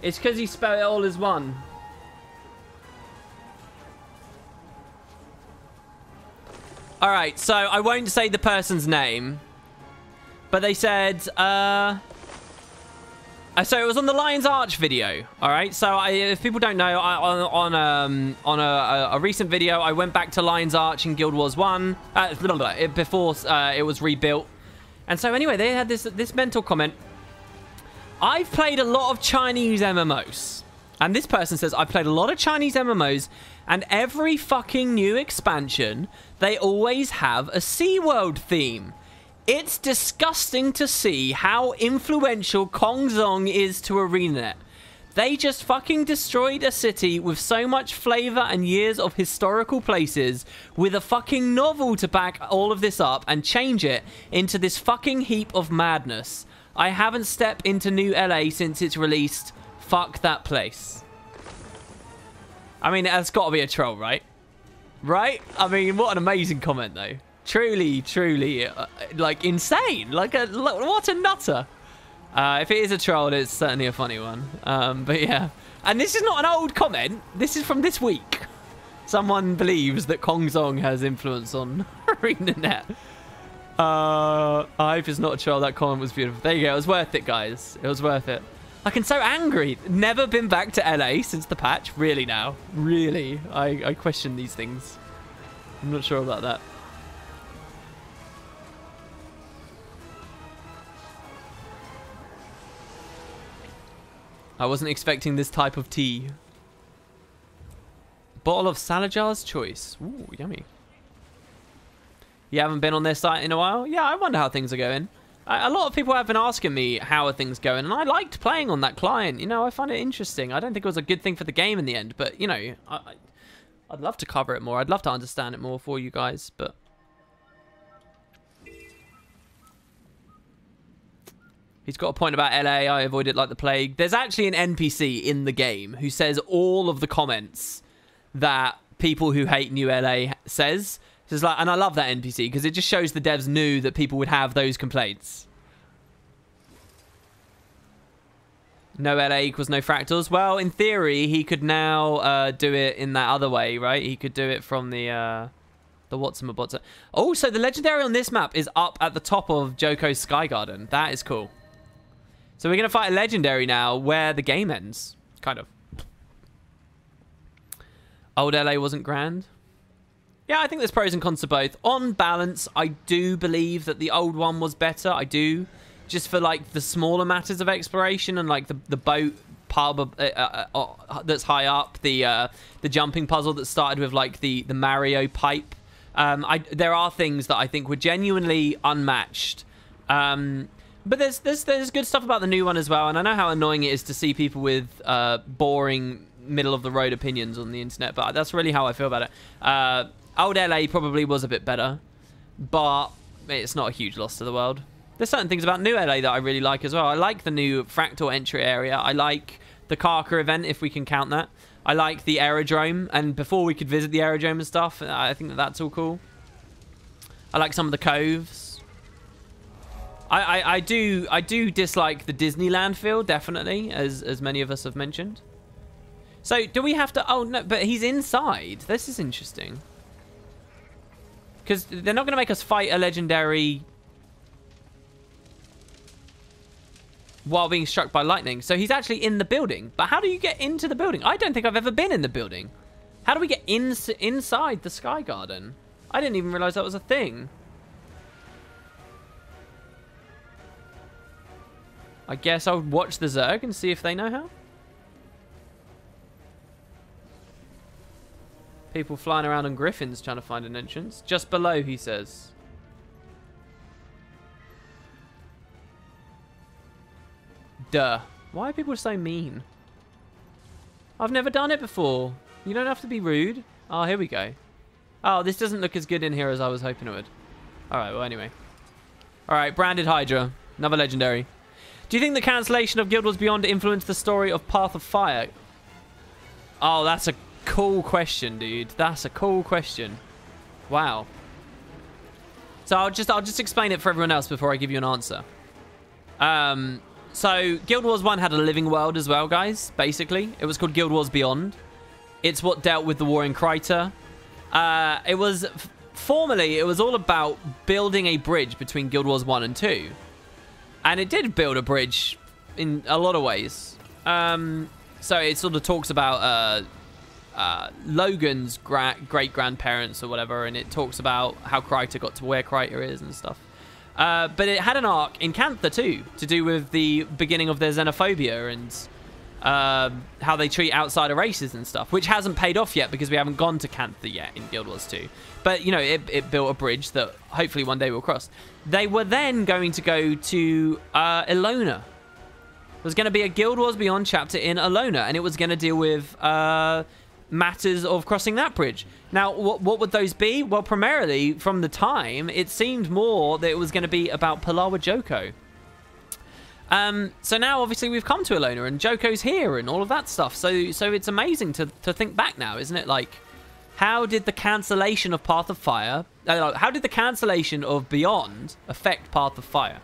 It's because he spelled it all as one. Alright, so I won't say the person's name, but they said, so it was on the Lion's Arch video, alright? So if people don't know, on a recent video, I went back to Lion's Arch in Guild Wars 1, before it was rebuilt. And so anyway, they had this mental comment. I've played a lot of Chinese MMOs. And this person says, I've played a lot of Chinese MMOs, and every fucking new expansion, they always have a SeaWorld theme. It's disgusting to see how influential Kongzong is to ArenaNet. They just fucking destroyed a city with so much flavor and years of historical places with a fucking novel to back all of this up and change it into this fucking heap of madness. I haven't stepped into New LA since it's released. Fuck that place. I mean, that's got to be a troll, right? Right? I mean, what an amazing comment, though. Truly, truly, like, insane. Like, what a nutter. If it is a troll, it's certainly a funny one. But yeah. And this is not an old comment. This is from this week. Someone believes that Kongzong has influence on ArenaNet. I hope it's not a troll. That comment was beautiful. There you go. It was worth it, guys. It was worth it. Like, I'm so angry. Never been back to LA since the patch. Really now? Really? I question these things. I'm not sure about that. I wasn't expecting this type of tea. Bottle of Salajar's Choice. Ooh, yummy. You haven't been on their site in a while? Yeah, I wonder how things are going. A lot of people have been asking me how are things going, and I liked playing on that client. You know, I find it interesting. I don't think it was a good thing for the game in the end, but, you know, I'd love to cover it more. I'd love to understand it more for you guys, but... He's got a point about LA. I avoid it like the plague. There's actually an NPC in the game who says all of the comments that people who hate New LA says. It's like, and I love that NPC because it just shows the devs knew that people would have those complaints. No LA equals no fractals. Well, in theory, he could now do it in that other way, right? He could do it from the what's-a-bots. Oh, so the legendary on this map is up at the top of Joko's Sky Garden. That is cool. So we're going to fight a legendary now where the game ends. Kind of. Old LA wasn't grand. Yeah, I think there's pros and cons to both. On balance, I do believe that the old one was better. I do. Just for, like, the smaller matters of exploration and, like, the boat pub that's high up. The jumping puzzle that started with, like, the Mario pipe. There are things that I think were genuinely unmatched. But there's good stuff about the new one as well. And I know how annoying it is to see people with boring, middle-of-the-road opinions on the internet. But that's really how I feel about it. Old LA probably was a bit better, but it's not a huge loss to the world. There's certain things about new LA that I really like as well. I like the new fractal entry area. I like the Karka event, if we can count that. I like the aerodrome, and before we could visit the aerodrome and stuff, I think that that's all cool. I like some of the coves. I do dislike the Disneyland feel, definitely, as many of us have mentioned. So, do we have to... Oh, no, but he's inside. This is interesting. Because they're not going to make us fight a legendary while being struck by lightning. So he's actually in the building. But how do you get into the building? I don't think I've ever been in the building. How do we get inside the Sky Garden? I didn't even realize that was a thing. I guess I'll watch the Zerg and see if they know how. People flying around on griffins trying to find an entrance. Just below, he says. Duh. Why are people so mean? I've never done it before. You don't have to be rude. Oh, here we go. Oh, this doesn't look as good in here as I was hoping it would. Alright, well, anyway. Alright, Branded Hydra. Another legendary. Do you think the cancellation of Guild Wars Beyond influenced the story of Path of Fire? Oh, that's a cool question, dude. That's a cool question. Wow. So I'll just explain it for everyone else before I give you an answer. So Guild Wars 1 had a living world as well, guys, basically. It was called Guild Wars Beyond. It's what dealt with the war in Kryta. It was... Formerly, it was all about building a bridge between Guild Wars 1 and 2. And it did build a bridge in a lot of ways. So it sort of talks about Logan's great-grandparents or whatever, and it talks about how Kryta got to where Kryta is and stuff. But it had an arc in Cantha too, to do with the beginning of their xenophobia and how they treat outsider races and stuff, which hasn't paid off yet because we haven't gone to Cantha yet in Guild Wars 2. But, you know, it built a bridge that hopefully one day we'll cross. They were then going to go to Ilona. There's going to be a Guild Wars Beyond chapter in Ilona, and it was going to deal with matters of crossing that bridge. Now, what would those be? Well, primarily, from the time, it seemed more that it was going to be about Palawa Joko. So now, obviously, we've come to Ilona, and Joko's here, and all of that stuff. So it's amazing to think back now, isn't it? Like, how did the cancellation of Path of Fire... how did the cancellation of Beyond affect Path of Fire?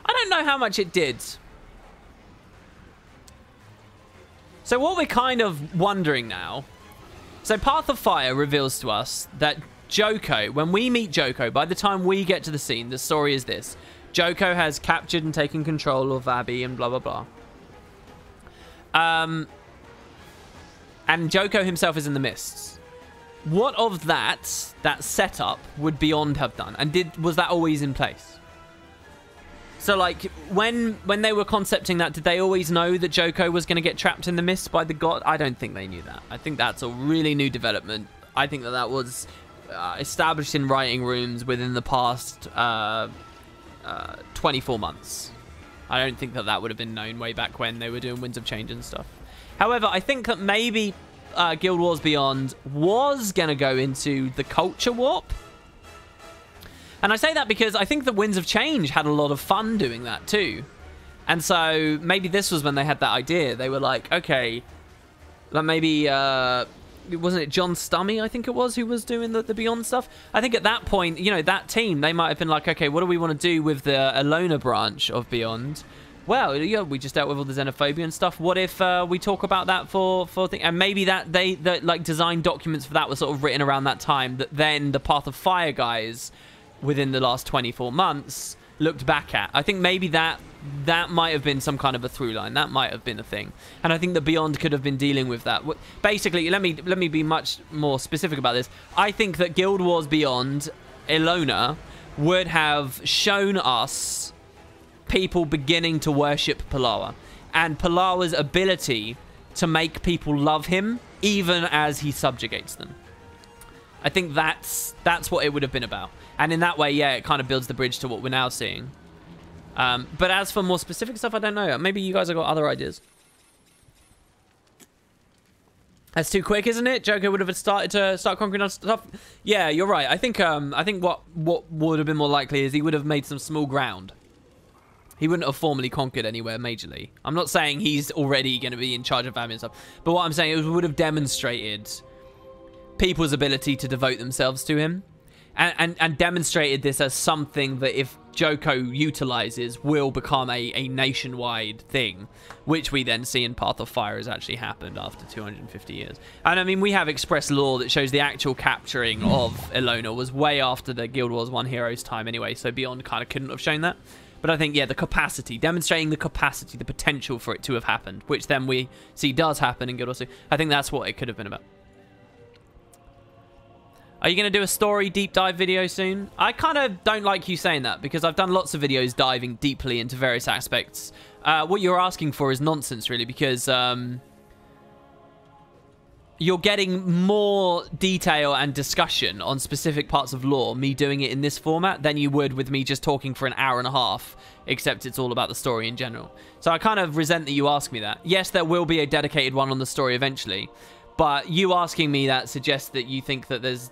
I don't know how much it did. So what we're kind of wondering now... So Path of Fire reveals to us that Joko, when we meet Joko, by the time we get to the scene, the story is this. Joko has captured and taken control of Vabbi and blah, blah, blah. And Joko himself is in the mists. What of that setup would Beyond have done? And was that always in place? So, like, when they were concepting that, did they always know that Joko was going to get trapped in the mist by the god? I don't think they knew that. I think that's a really new development. I think that was established in writing rooms within the past 24 months. I don't think that would have been known way back when they were doing Winds of Change and stuff. However, I think that maybe Guild Wars Beyond was going to go into the culture warp. And I say that because I think the Winds of Change had a lot of fun doing that too. And so maybe this was when they had that idea. They were like, okay, like maybe wasn't it John Stummy, I think it was, who was doing the Beyond stuff? I think at that point, you know, that team, they might have been like, okay, what do we want to do with the Alona branch of Beyond? Well, yeah, we just dealt with all the xenophobia and stuff. What if we talk about that for and maybe that the like design documents for that were sort of written around that time, that then the Path of Fire guys within the last 24 months looked back at. I think maybe that might have been some kind of a through line. That might have been a thing. And I think that Beyond could have been dealing with that. Basically, let me be much more specific about this. I think that Guild Wars Beyond, Ilona, would have shown us people beginning to worship Palawa, and Palawa's ability to make people love him even as he subjugates them. I think that's what it would have been about. And in that way, yeah, it kind of builds the bridge to what we're now seeing. But as for more specific stuff, I don't know. Maybe you guys have got other ideas. That's too quick, isn't it? Joker would have started to start conquering other stuff. Yeah, you're right. I think what would have been more likely is he would have made some small ground. He wouldn't have formally conquered anywhere majorly. I'm not saying he's already going to be in charge of Vabbi and stuff, but what I'm saying is we would have demonstrated people's ability to devote themselves to him, and demonstrated this as something that if Joko utilizes will become a nationwide thing, which we then see in Path of Fire has actually happened after 250 years. And I mean, we have express law that shows the actual capturing of Ilona was way after the Guild Wars 1 Heroes time anyway, so Beyond kind of couldn't have shown that. But I think, yeah, the capacity, demonstrating the capacity, the potential for it to have happened, which then we see does happen in Guild Wars 2. I think that's what it could have been about. Are you going to do a story deep dive video soon? I kind of don't like you saying that, because I've done lots of videos diving deeply into various aspects. What you're asking for is nonsense, really, because you're getting more detail and discussion on specific parts of lore, me doing it in this format, than you would with me just talking for an hour and a half, except it's all about the story in general. So I kind of resent that you ask me that. Yes, there will be a dedicated one on the story eventually, but you asking me that suggests that you think that there's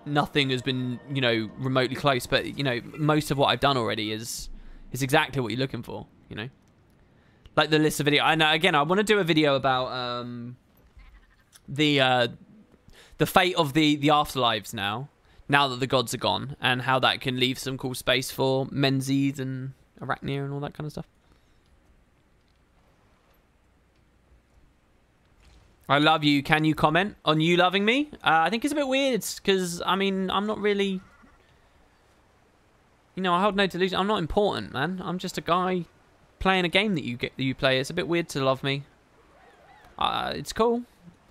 nothing has been, you know, remotely close. But, you know, most of what I've done already is exactly what you're looking for, you know? Like the list of video. I know, again, I want to do a video about the fate of the afterlives now that the gods are gone, and how that can leave some cool space for Menzies and Arachnia and all that kind of stuff. I love you. Can you comment on you loving me? I think it's a bit weird, because, I mean, I'm not really... You know, I hold no delusion. I'm not important, man. I'm just a guy playing a game that you play. It's a bit weird to love me. It's cool.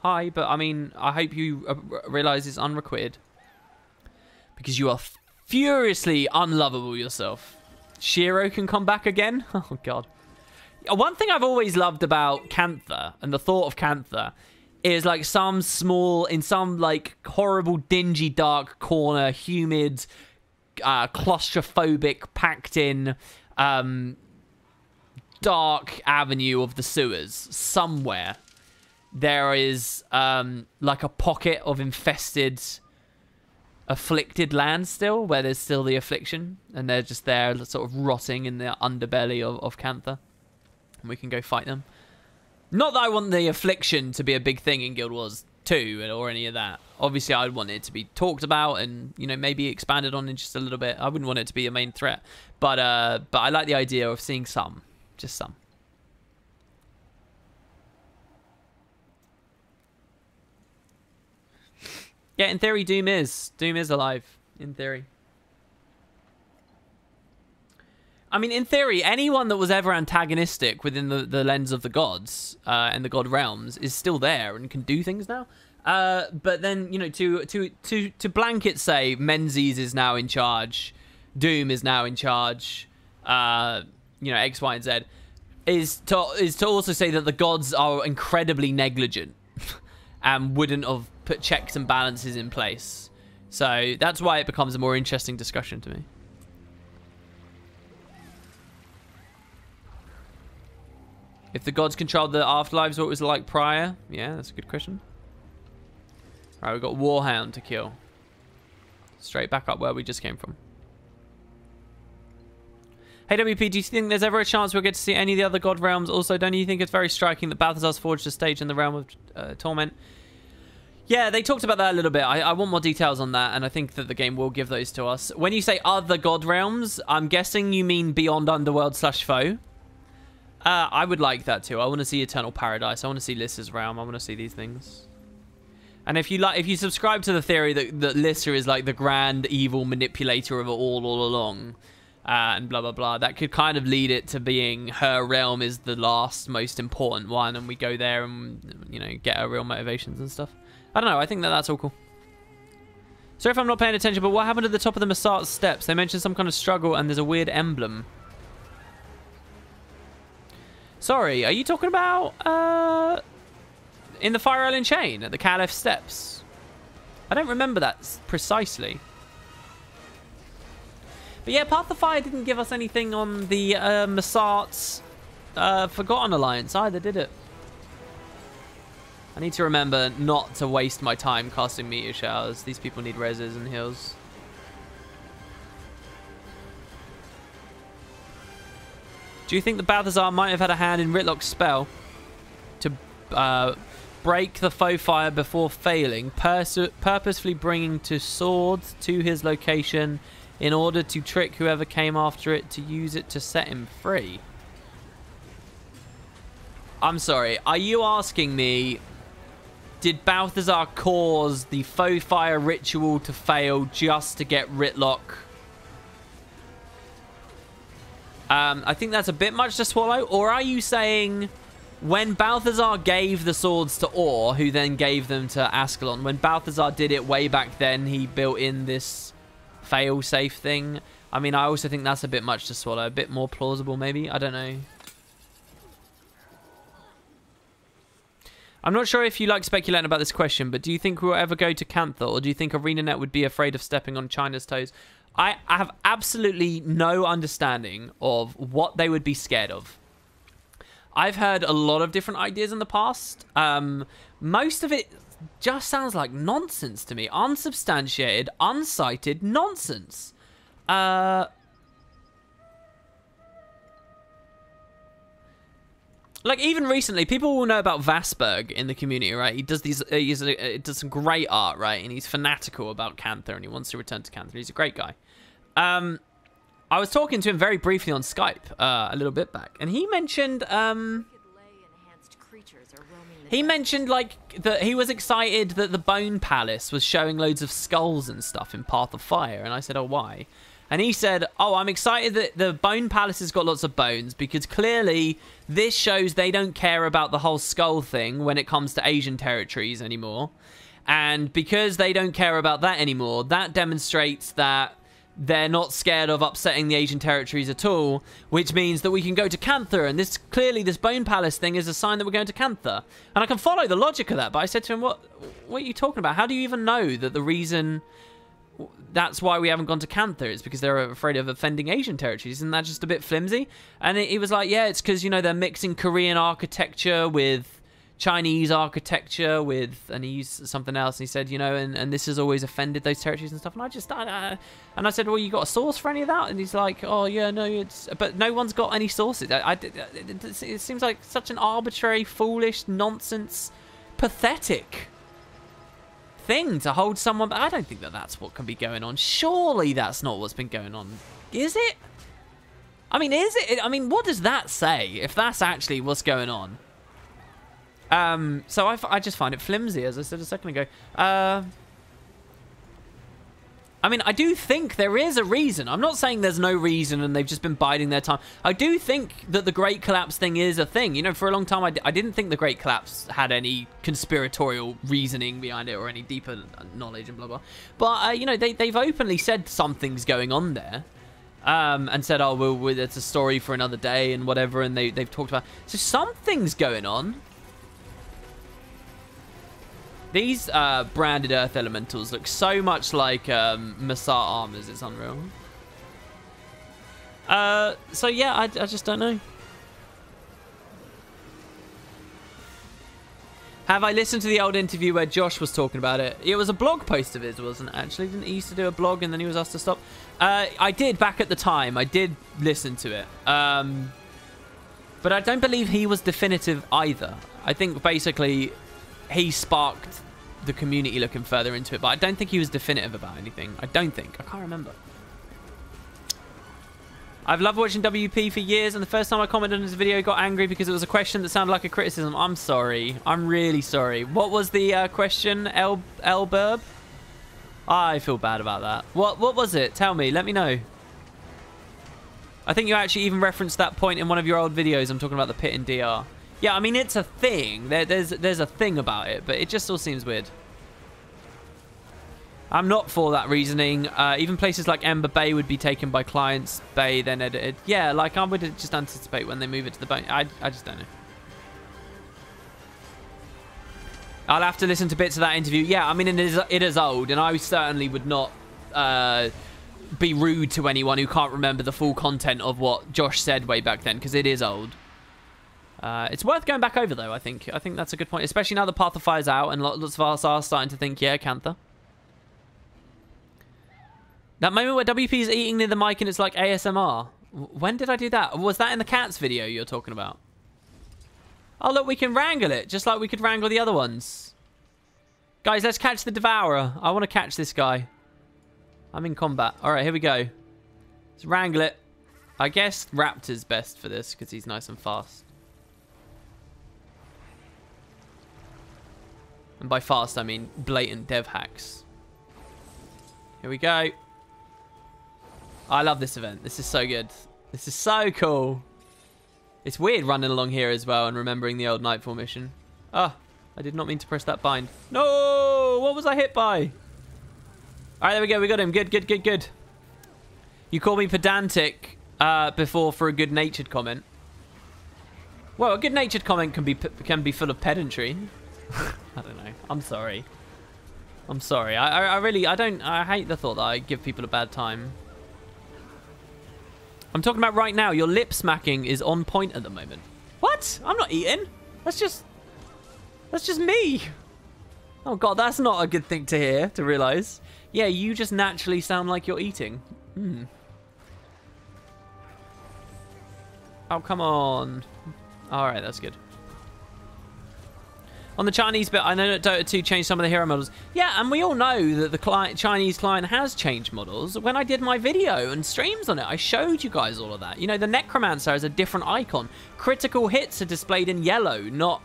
Hi, but, I mean, I hope you realise it's unrequited. Because you are furiously unlovable yourself. Shiro can come back again? Oh, God. One thing I've always loved about Cantha, and the thought of Cantha, is like some like horrible, dingy, dark corner, humid, claustrophobic, packed in, dark avenue of the sewers. Somewhere there is like a pocket of infested, afflicted land still, where there's still the affliction, and they're just there sort of rotting in the underbelly of Cantha. And we can go fight them. Not that I want the affliction to be a big thing in Guild Wars 2 or any of that. Obviously, I'd want it to be talked about and, you know, maybe expanded on in just a little bit. I wouldn't want it to be a main threat. But I like the idea of seeing some. Just some. Yeah, in theory, Doom is alive. In theory. I mean, in theory, anyone that was ever antagonistic within the lens of the gods and the god realms is still there and can do things now. But then, you know, to blanket say Menzies is now in charge, Doom is now in charge, you know, X, Y, and Z, is to also say that the gods are incredibly negligent and wouldn't have put checks and balances in place. So that's why it becomes a more interesting discussion to me. If the gods controlled the afterlives, what was it like prior? Yeah, that's a good question. Alright, we've got Warhound to kill. Straight back up where we just came from. Hey WP, do you think there's ever a chance we'll get to see any of the other god realms? Also, don't you think it's very striking that Balthazar's forged a stage in the realm of torment? Yeah, they talked about that a little bit. I want more details on that, and I think that the game will give those to us. When you say other god realms, I'm guessing you mean beyond Underworld / Foe. I would like that too. I want to see Eternal Paradise. I want to see Lissa's realm. I want to see these things. And if you subscribe to the theory that Lissa is like the grand evil manipulator of it all along, and blah blah blah, that could kind of lead it to being her realm is the last most important one, and we go there and, you know, get our real motivations and stuff. I don't know. I think that's all cool. Sorry if I'm not paying attention, but what happened at the top of the Massart steps? They mentioned some kind of struggle, and there's a weird emblem. Sorry, are you talking about in the Fire Island chain at the Caliph steps? I don't remember that precisely. But yeah, Path of Fire didn't give us anything on the Massart's Forgotten Alliance either, did it? I need to remember not to waste my time casting meteor showers. These people need reses and heals. Do you think that Balthazar might have had a hand in Ritlock's spell to break the faux fire before failing, purposefully bringing two swords to his location in order to trick whoever came after it to use it to set him free? I'm sorry, are you asking me, did Balthazar cause the faux fire ritual to fail just to get Ritlock? I think that's a bit much to swallow. Or are you saying when Balthazar gave the swords to Or, who then gave them to Ascalon, when Balthazar did it way back then, he built in this fail-safe thing? I mean, I also think that's a bit much to swallow. A bit more plausible, maybe? I don't know. I'm not sure if you like speculating about this question, but do you think we'll ever go to Cantha, or do you think ArenaNet would be afraid of stepping on China's toes? I have absolutely no understanding of what they would be scared of. I've heard a lot of different ideas in the past. Most of it just sounds like nonsense to me. Unsubstantiated, uncited nonsense. Like, even recently, people will know about Vasberg in the community, right? He does he does some great art, right? And he's fanatical about Cantha, and he wants to return to Cantha. He's a great guy. I was talking to him very briefly on Skype a little bit back, and he mentioned like that he was excited that the Bone Palace was showing loads of skulls and stuff in Path of Fire, and I said, oh, why? And he said, oh, I'm excited that the Bone Palace has got lots of bones, because clearly this shows they don't care about the whole skull thing when it comes to Asian territories anymore. And because they don't care about that anymore, that demonstrates that they're not scared of upsetting the Asian territories at all, which means that we can go to Cantha, and clearly this Bone Palace thing is a sign that we're going to Cantha. And I can follow the logic of that, but I said to him, what are you talking about? How do you even know that the reason that's why we haven't gone to Cantha is because they're afraid of offending Asian territories? Isn't that just a bit flimsy? And he was like, yeah, it's because, you know, they're mixing Korean architecture with Chinese architecture with, and he used something else, and he said, you know, and this has always offended those territories and stuff. And I said, well, you got a source for any of that? And he's like, oh yeah, no, but no one's got any sources. It seems like such an arbitrary, foolish, nonsense, pathetic thing to hold someone. But I don't think that that's what can be going on. Surely that's not what's been going on, is it? I mean, is it? I mean, what does that say if that's actually what's going on? So I just find it flimsy, as I said a second ago. I mean, I do think there is a reason. I'm not saying there's no reason and they've just been biding their time. I do think that the Great Collapse thing is a thing. You know, for a long time, I didn't think the Great Collapse had any conspiratorial reasoning behind it or any deeper knowledge and blah, blah. But, you know, they've openly said something's going on there. And said, oh, well, it's a story for another day and whatever, and they've talked about... So something's going on. These branded Earth Elementals look so much like Massart armors, it's unreal. So yeah, I just don't know. Have I listened to the old interview where Josh was talking about it? It was a blog post of his, wasn't it, actually? Didn't he used to do a blog and then he was asked to stop? I did back at the time. I did listen to it. But I don't believe he was definitive either. I think basically... he sparked the community looking further into it, but I don't think he was definitive about anything. I don't think. I can't remember. I've loved watching WP for years, and the first time I commented on his video, got angry because it was a question that sounded like a criticism. I'm sorry. I'm really sorry. What was the question, Elburb? I feel bad about that. What was it? Tell me. Let me know. I think you actually even referenced that point in one of your old videos. I'm talking about the pit in DR. Yeah, I mean, it's a thing. There's a thing about it, but it just all seems weird. I'm not for that reasoning. Even places like Ember Bay would be taken by clients, Bay then edited. Yeah, like I would just anticipate when they move it to the bone. I just don't know. I'll have to listen to bits of that interview. Yeah, I mean, it is old, and I certainly would not be rude to anyone who can't remember the full content of what Josh said way back then, because it is old. It's worth going back over, though, I think. I think that's a good point, especially now that Path of Fire's out, and lots of us are starting to think, yeah, Cantha. That moment where WP is eating near the mic and it's like ASMR. When did I do that? Was that in the cats video you're talking about? Oh, look, we can wrangle it, just like we could wrangle the other ones. Guys, let's catch the Devourer. I want to catch this guy. I'm in combat. All right, here we go. Let's wrangle it. I guess Raptor's best for this because he's nice and fast. And by fast, I mean blatant dev hacks. Here we go. I love this event. This is so good. This is so cool. It's weird running along here as well and remembering the old Nightfall mission. Ah, I did not mean to press that bind. No! What was I hit by? All right, there we go. We got him. Good, good, good, good. You called me pedantic before for a good-natured comment. Well, a good-natured comment can be full of pedantry. I don't know. I'm sorry. I'm sorry. I hate the thought that I give people a bad time. I'm talking about right now. Your lip smacking is on point at the moment. What? I'm not eating. That's just me. Oh God, that's not a good thing to hear, to realize. Yeah, you just naturally sound like you're eating. Oh, come on. All right, that's good. On the Chinese bit, I know that Dota 2 changed some of the hero models. Yeah, and we all know that the Chinese client has changed models. When I did my video and streams on it, I showed you guys all of that. You know, the Necromancer has a different icon. Critical hits are displayed in yellow, not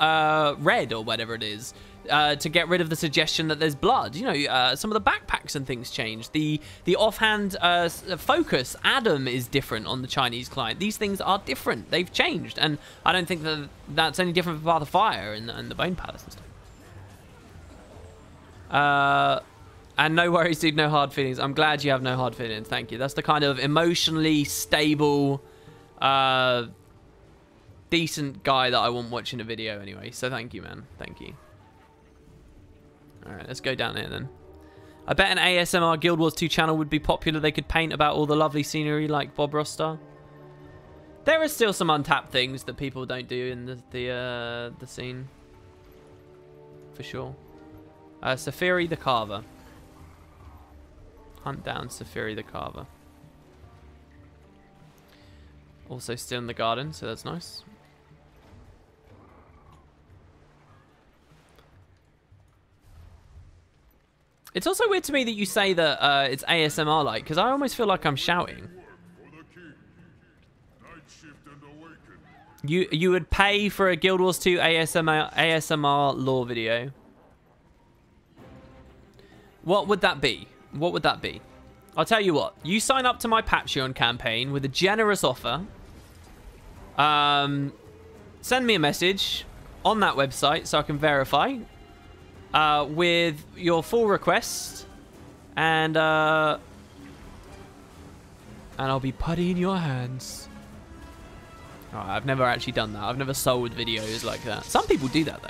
red or whatever it is, to get rid of the suggestion that there's blood. You know, some of the backpacks and things changed. The offhand focus, Adam, is different on the Chinese client. These things are different. They've changed. And I don't think that that's any different for Path of Fire and the Bone Palace and stuff. And no worries, dude, no hard feelings. I'm glad you have no hard feelings. Thank you. That's the kind of emotionally stable, decent guy that I want watching a video anyway. So thank you, man. Thank you. Alright, let's go down here then. I bet an ASMR Guild Wars 2 channel would be popular. They could paint about all the lovely scenery like Bob Ross star. There are still some untapped things that people don't do in the scene. For sure. Safiri the Carver. Hunt down Safiri the Carver. Also still in the garden, so that's nice. It's also weird to me that you say that it's ASMR-like, because I almost feel like I'm shouting. You would pay for a Guild Wars 2 ASMR lore video. What would that be? What would that be? I'll tell you what. You sign up to my Patreon campaign with a generous offer. Send me a message on that website so I can verify. With your full request, and I'll be putty in your hands. Oh, I've never actually done that. I've never sold videos like that. Some people do that though.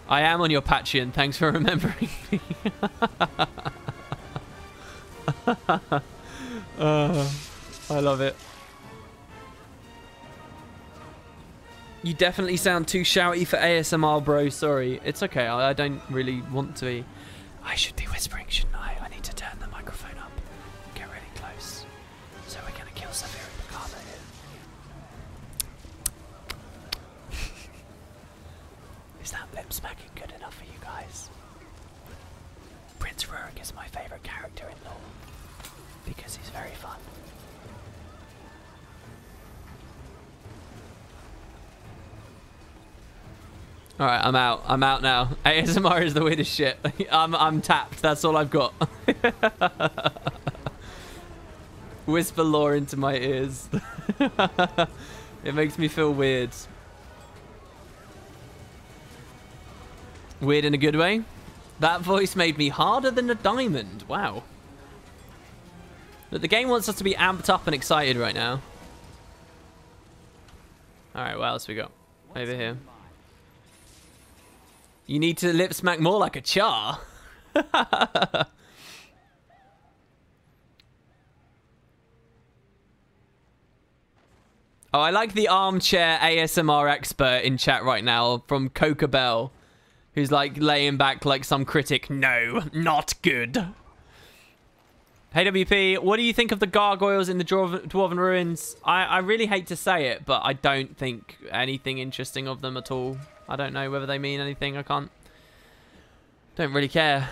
I am on your Patreon. Thanks for remembering me. I love it. You definitely sound too shouty for ASMR, bro. Sorry. It's okay. I don't really want to be. I should be whispering, shouldn't I? I need to turn the microphone up. Get really close. So we're going to kill Safiri the Carver here. Is that lip smacking good enough for you guys? Prince Rurik is my favourite character in lore because he's very fun. Alright, I'm out. I'm out now. ASMR is the weirdest shit. I'm tapped. That's all I've got. Whisper lore into my ears. It makes me feel weird. Weird in a good way. That voice made me harder than a diamond. Wow. But the game wants us to be amped up and excited right now. Alright, what else we got? Over here. You need to lip smack more like a char. Oh, I like the armchair ASMR expert in chat right now from Coca Bell, who's like laying back like some critic. No, not good. Hey WP, what do you think of the gargoyles in the Dwarven Ruins? I really hate to say it, but I don't think anything interesting of them at all. I don't know whether they mean anything. Don't really care.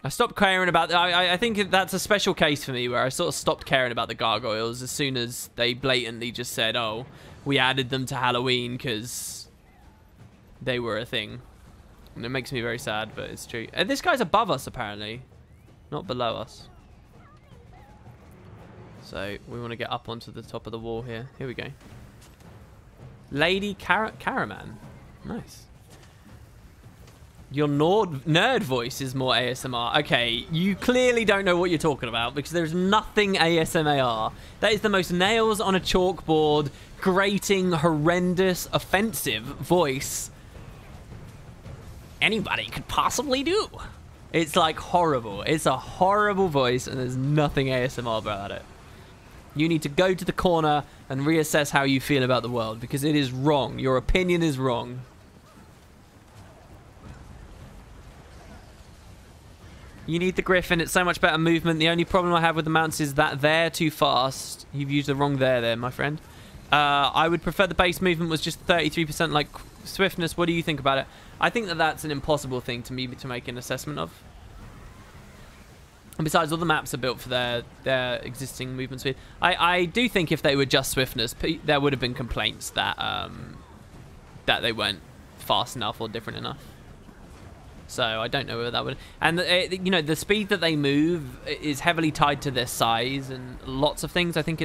I stopped caring about... I think that's a special case for me where I sort of stopped caring about the gargoyles as soon as they blatantly just said, oh, we added them to Halloween because they were a thing. And it makes me very sad, but it's true. And this guy's above us, apparently. Not below us. So we want to get up onto the top of the wall here. Here we go. Lady Caraman. Nice. Your nerd voice is more ASMR. Okay, you clearly don't know what you're talking about because there's nothing ASMR. That is the most nails on a chalkboard, grating, horrendous, offensive voice anybody could possibly do. It's like horrible. It's a horrible voice and there's nothing ASMR about it. You need to go to the corner and reassess how you feel about the world because it is wrong. Your opinion is wrong. You need the Griffin. It's so much better movement. The only problem I have with the mounts is that they're too fast. You've used the wrong there, my friend. I would prefer the base movement was just 33% like swiftness. What do you think about it? I think that that's an impossible thing to me to make an assessment of. And besides, all the maps are built for their existing movement speed. I do think if they were just swiftness, there would have been complaints that that they weren't fast enough or different enough. So I don't know whether that would... And, you know, the speed that they move is heavily tied to their size and lots of things. I think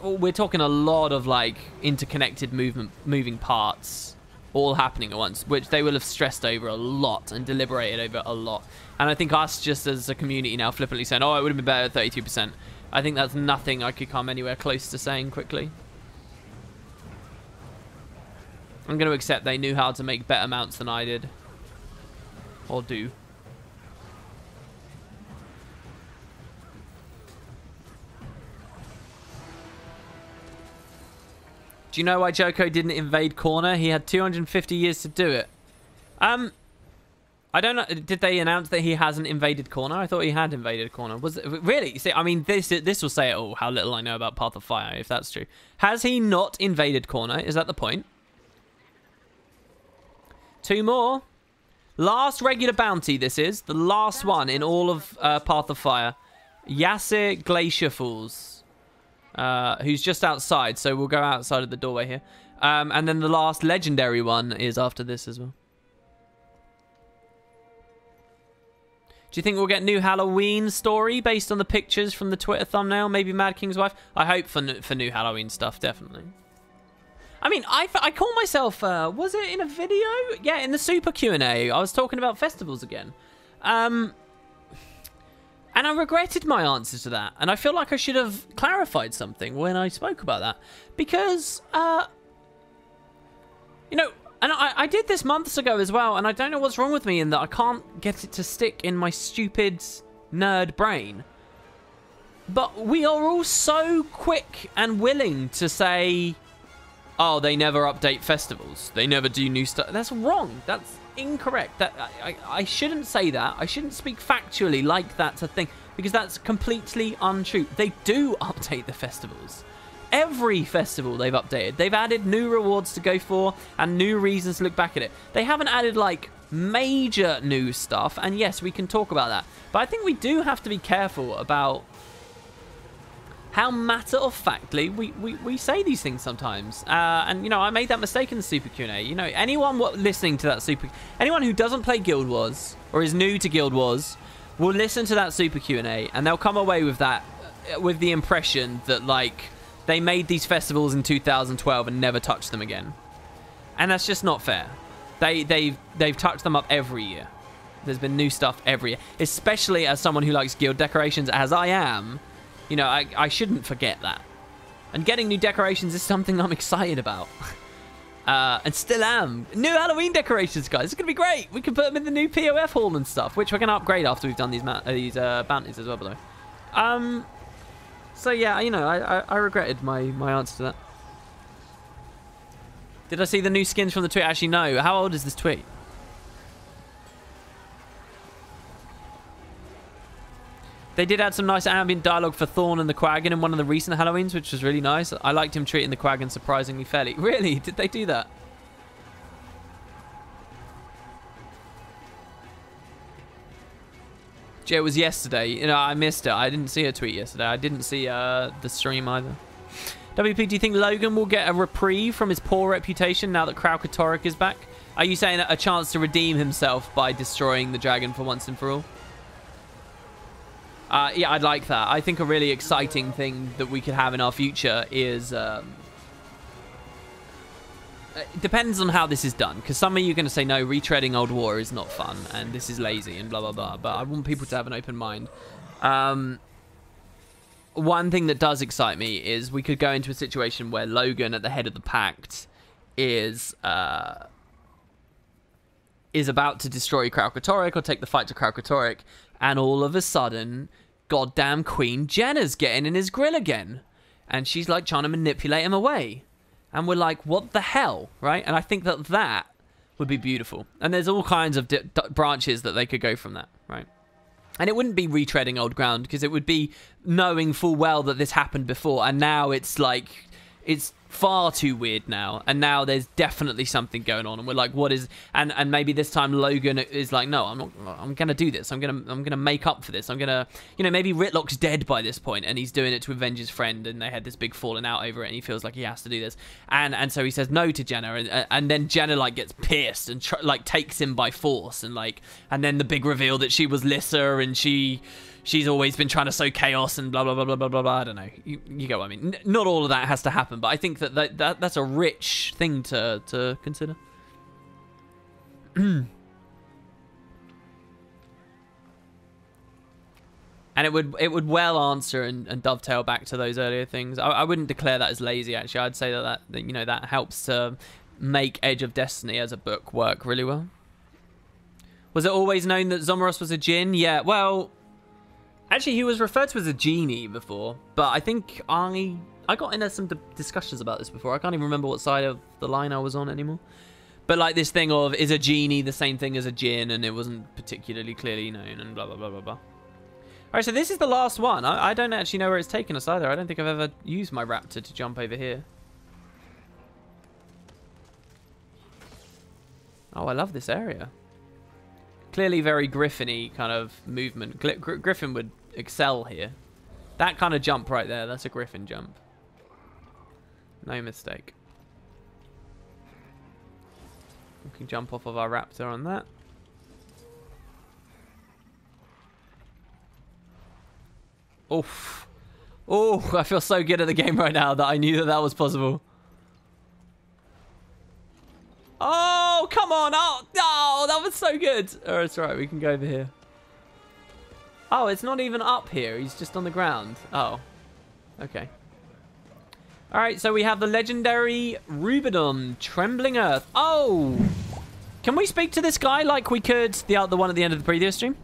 we're talking a lot of, like, interconnected moving parts all happening at once, which they will have stressed over a lot and deliberated over a lot. And I think us just as a community now flippantly saying, oh, it would have been better at 32%. I think that's nothing I could come anywhere close to saying quickly. I'm going to accept they knew how to make better mounts than I did. Or do. Do you know why Joko didn't invade corner? He had 250 years to do it. I don't know. Did they announce that he hasn't invaded corner? I thought he had invaded corner. Was it really? See, I mean, this will say it all. How little I know about Path of Fire, if that's true. Has he not invaded corner? Is that the point? 2 more. Last regular bounty, this is. The last one in all of Path of Fire. Yasir Glacier Falls. Who's just outside, so we'll go outside of the doorway here. And then the last legendary one is after this as well. Do you think we'll get new Halloween story based on the pictures from the Twitter thumbnail? Maybe Mad King's wife? I hope for new Halloween stuff, definitely. I mean, I call myself, was it in a video? Yeah, in the Super Q&A, I was talking about festivals again. And I regretted my answer to that. And I feel like I should have clarified something when I spoke about that. Because, you know, and I did this months ago as well, and I don't know what's wrong with me in that I can't get it to stick in my stupid nerd brain. But we are all so quick and willing to say... Oh, they never update festivals. They never do new stuff. That's wrong. That's incorrect. I shouldn't say that. I shouldn't speak factually like that's a thing. Because that's completely untrue. They do update the festivals. every festival they've updated. They've added new rewards to go for and new reasons to look back at it. They haven't added, like, major new stuff, and yes, we can talk about that. But I think we do have to be careful about how matter-of-factly we say these things sometimes. And, you know, I made that mistake in the Super Q&A. You know, anyone listening to that anyone who doesn't play Guild Wars or is new to Guild Wars will listen to that Super Q&A, and they'll come away with that, with the impression that, like, they made these festivals in 2012 and never touched them again. And that's just not fair. They've touched them up every year. There's been new stuff every year. Especially as someone who likes guild decorations, as I am, you know, I shouldn't forget that. And getting new decorations is something I'm excited about. And still am. New Halloween decorations, guys. It's going to be great. We can put them in the new POF hall and stuff, which we're going to upgrade after we've done these bounties as well, by the way. So, yeah, you know, I regretted my answer to that. Did I see the new skins from the tweet? Actually, no. How old is this tweet? They did add some nice ambient dialogue for Thorn and the Quaggan in one of the recent Halloweens, which was really nice. I liked him treating the Quaggan surprisingly fairly. Really? Did they do that? It was yesterday. You know, I missed it. I didn't see a tweet yesterday. I didn't see the stream either. WP, do you think Logan will get a reprieve from his poor reputation now that Kraukatorek is back? Are you saying a chance to redeem himself by destroying the dragon for once and for all? Yeah, I'd like that. I think a really exciting thing that we could have in our future is... it depends on how this is done, because some of you are going to say, no, retreading old war is not fun, and this is lazy, and blah, blah, blah. But I want people to have an open mind. One thing that does excite me is we could go into a situation where Logan, at the head of the Pact, is about to destroy Kraukatorek or take the fight to Kraukatorek, and all of a sudden, goddamn Queen Jenna's getting in his grill again. And she's, like, trying to manipulate him away. And we're like, what the hell, right? And I think that that would be beautiful. And there's all kinds of branches that they could go from that, right? And it wouldn't be retreading old ground, because it would be knowing full well that this happened before. And now it's like, it's far too weird now. And now there's definitely something going on. And we're like, what is... And maybe this time Logan is like, no, I'm going to do this. I'm going to make up for this. I'm going to... You know, maybe Ritlock's dead by this point, and he's doing it to avenge his friend, and they had this big falling out over it, and he feels like he has to do this. And so he says no to Jenna, and then Jenna, like, gets pissed and, like, takes him by force. And, like... And then the big reveal that she was Lissa, and she's always been trying to sow chaos and blah, blah, blah, blah, blah, blah, blah. I don't know. You get what I mean. Not all of that has to happen, but I think that's a rich thing to consider. And it would well answer and dovetail back to those earlier things. I wouldn't declare that as lazy, actually. I'd say that you know, that helps to make Edge of Destiny as a book work really well. Was it always known that Zomaros was a djinn? Yeah, well... Actually, he was referred to as a genie before, but I think I got into some discussions about this before. I can't even remember what side of the line I was on anymore. But like this thing of, is a genie the same thing as a djinn? And it wasn't particularly clearly known, and blah, blah, blah, blah, blah. All right, so this is the last one. I don't actually know where it's taken us either. I don't think I've ever used my raptor to jump over here. Oh, I love this area. Clearly very Griffin-y kind of movement. Griffin would excel here. That kind of jump right there, that's a Griffin jump. No mistake. We can jump off of our raptor on that. Oof. Oh, I feel so good at the game right now that I knew that was possible. Oh, come on. Oh, no, that was so good. Oh, it's all right. We can go over here. Oh, it's not even up here. He's just on the ground. Oh, okay. All right, so we have the legendary Rubidon, Trembling Earth. Oh, can we speak to this guy like we could the one at the end of the previous stream?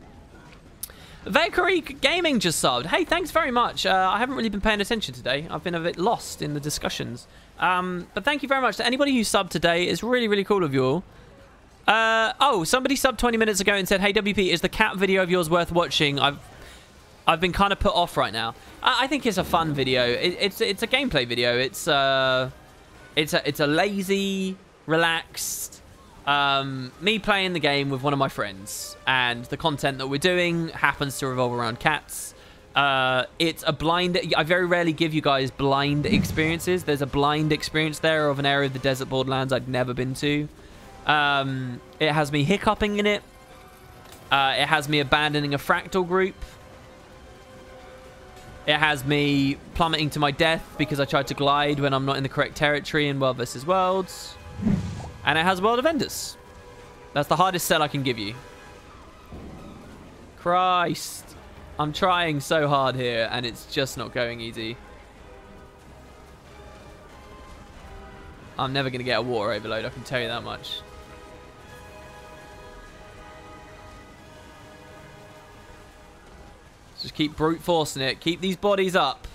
Valkyrie Gaming just subbed. Hey, thanks very much. I haven't really been paying attention today. I've been a bit lost in the discussions. But thank you very much to anybody who subbed today. It's really, really cool of you all. Oh, somebody subbed 20 minutes ago and said, hey, WP, is the cat video of yours worth watching? I've I've been kind of put off right now. I think it's a fun video. It's a gameplay video. It's a lazy, relaxed, me playing the game with one of my friends, and the content that we're doing happens to revolve around cats. It's a blind... I very rarely give you guys blind experiences. There's a blind experience there of an area of the desert borderlands I'd never been to. It has me hiccuping in it. It has me abandoning a fractal group. It has me plummeting to my death because I tried to glide when I'm not in the correct territory in World vs. Worlds. And it has World of Enders. That's the hardest sell I can give you. Christ. I'm trying so hard here, and it's just not going easy. I'm never going to get a water overload, I can tell you that much. Just keep brute forcing it. Keep these bodies up.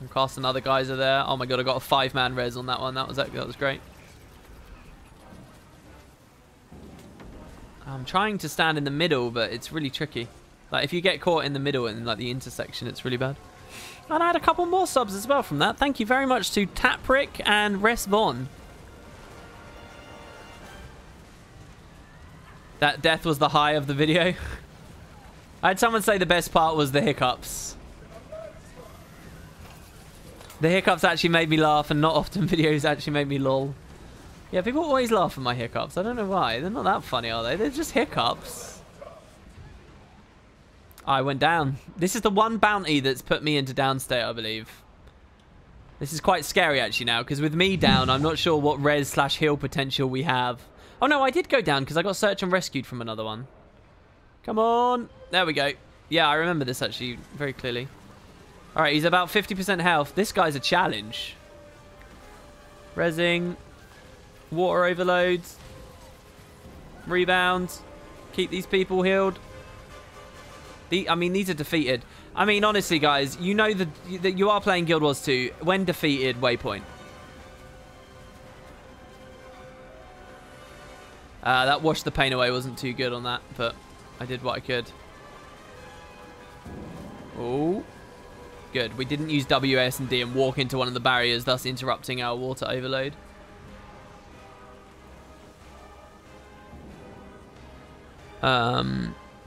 I'm casting other guys are there. Oh my god, I got a 5-man res on that one. That was great. I'm trying to stand in the middle, but it's really tricky. Like, if you get caught in the middle in like the intersection, it's really bad. And I had a couple more subs as well from that. Thank you very much to Taprick and Res Von. That death was the high of the video. I had someone say the best part was the hiccups. The hiccups actually made me laugh, and not often videos actually make me lol. Yeah, people always laugh at my hiccups. I don't know why. They're not that funny, are they? They're just hiccups. I went down. This is the one bounty that's put me into down state, I believe. This is quite scary actually now, because with me down, I'm not sure what res/heal potential we have. Oh no, I did go down because I got searched and rescued from another one. Come on. There we go. Yeah, I remember this actually very clearly. Alright, he's about 50% health. This guy's a challenge. Resing. Water overloads. Rebounds. Keep these people healed. I mean, these are defeated. I mean, honestly, guys, you know that you are playing Guild Wars 2. When defeated, waypoint. That washed the pain away. Wasn't too good on that, but I did what I could. Oh. Good. We didn't use WASD and walk into one of the barriers, thus interrupting our water overload.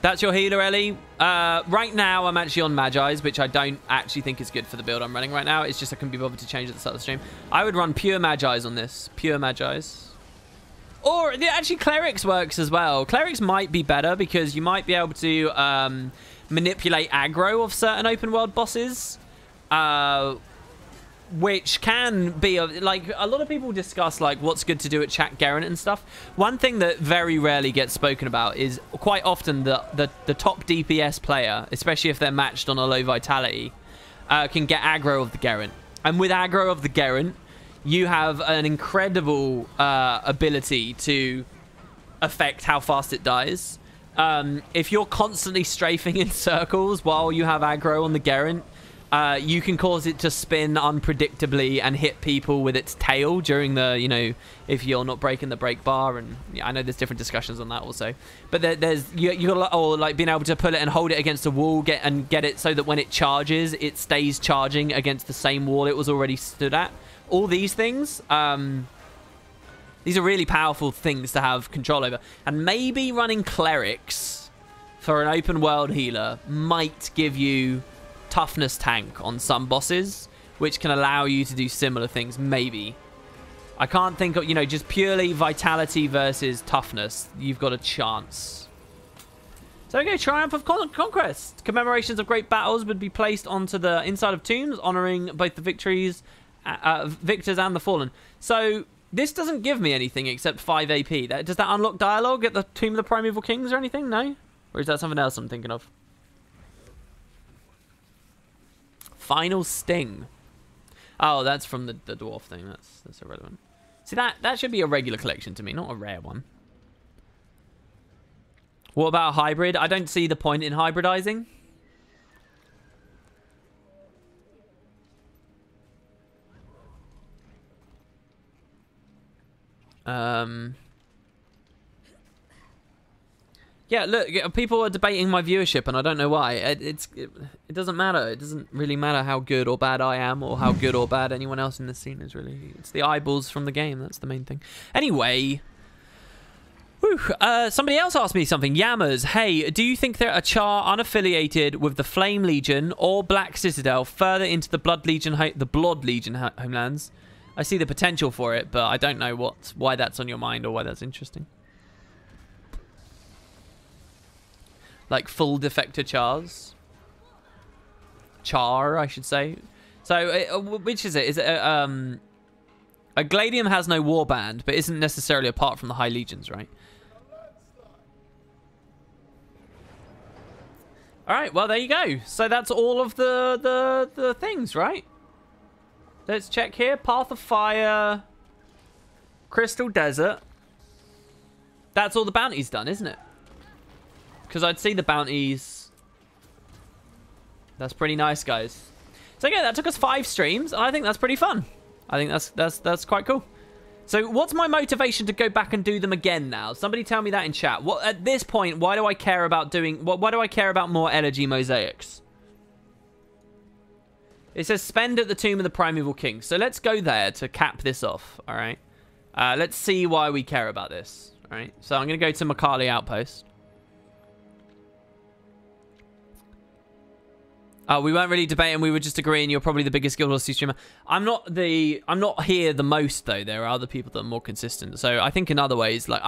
That's your healer, Ellie. Right now, I'm actually on Magi's, which I don't actually think is good for the build I'm running right now. It's just I couldn't be bothered to change at the start of the stream. I would run pure Magi's on this. Pure Magi's. Or, actually, Clerics works as well. Clerics might be better because you might be able to manipulate aggro of certain open world bosses. Which can be, like, a lot of people discuss, like, what's good to do at Chat Garant and stuff. One thing that very rarely gets spoken about is quite often the top DPS player, especially if they're matched on a low vitality, can get aggro of the Garant. And with aggro of the Garant, you have an incredible ability to affect how fast it dies. If you're constantly strafing in circles while you have aggro on the Garant, you can cause it to spin unpredictably and hit people with its tail during the, you know, if you're not breaking the break bar. And yeah, I know there's different discussions on that also. But there's or like being able to pull it and hold it against a wall, get it so that when it charges, it stays charging against the same wall it was already stood at. All these things, these are really powerful things to have control over. And maybe running Clerics for an open world healer might give you toughness tank on some bosses, which can allow you to do similar things, maybe. I can't think of, you know, just purely vitality versus toughness. You've got a chance. So okay, Triumph of Conquest. Commemorations of great battles would be placed onto the inside of tombs, honoring both the victors and the fallen. So this doesn't give me anything except 5 AP. Does that unlock dialogue at the Tomb of the Primeval Kings or anything? No? Or is that something else I'm thinking of? Final Sting. Oh, that's from the dwarf thing. That's irrelevant. See, that should be a regular collection to me, not a rare one. What about hybrid? I don't see the point in hybridizing. Yeah, look, people are debating my viewership, and I don't know why. It doesn't matter. It doesn't really matter how good or bad I am, or how good or bad anyone else in the scene is, really. It's the eyeballs from the game. That's the main thing. Anyway... Whew, somebody else asked me something. Yammers, hey, do you think that a Char unaffiliated with the Flame Legion or Black Citadel further into the Blood Legion homelands? I see the potential for it, but I don't know why that's on your mind or why that's interesting. Like full defector Chars? Char, I should say. So, which is it? Is it a Gladium has no warband, but isn't necessarily apart from the High Legions, right? All right, well, there you go. So that's all of the things, right? Let's check here. Path of Fire, Crystal Desert. That's all the bounties done, isn't it? Because I'd see the bounties. That's pretty nice, guys. So yeah, that took us 5 streams, and I think that's pretty fun. I think that's quite cool. So what's my motivation to go back and do them again now? Somebody tell me that in chat. What at this point, why do I care about doing... Why do I care about more elegy mosaics? It says spend at the Tomb of the Primeval King. So let's go there to cap this off, all right? Let's see why we care about this, all right? So I'm going to go to Makali Outpost. We weren't really debating. We were just agreeing you're probably the biggest Guild Wars 2 streamer. I'm not here the most, though. There are other people that are more consistent. So I think in other ways, like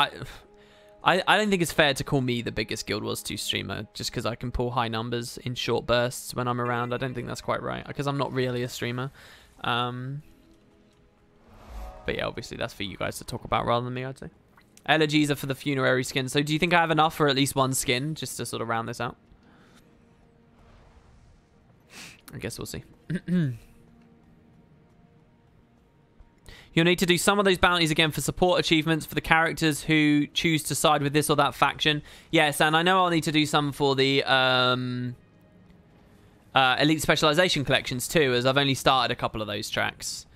I don't think it's fair to call me the biggest Guild Wars 2 streamer just because I can pull high numbers in short bursts when I'm around. I don't think that's quite right because I'm not really a streamer. But yeah, obviously that's for you guys to talk about rather than me, I'd say. Elegies are for the funerary skin. So do you think I have enough for at least one skin just to sort of round this out? I guess we'll see. You'll need to do some of those bounties again for support achievements for the characters who choose to side with this or that faction. Yes, and I know I'll need to do some for the Elite Specialization collections too, as I've only started a couple of those tracks.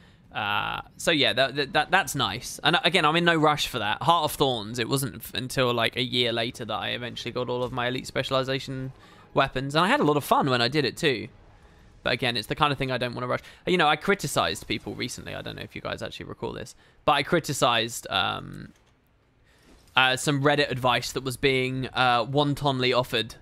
So yeah, that's nice. And again, I'm in no rush for that. Heart of Thorns, it wasn't until like a year later that I eventually got all of my Elite Specialization weapons. And I had a lot of fun when I did it too. But again, it's the kind of thing I don't want to rush. You know, I criticized people recently. I don't know if you guys actually recall this. But I criticized some Reddit advice that was being wantonly offered.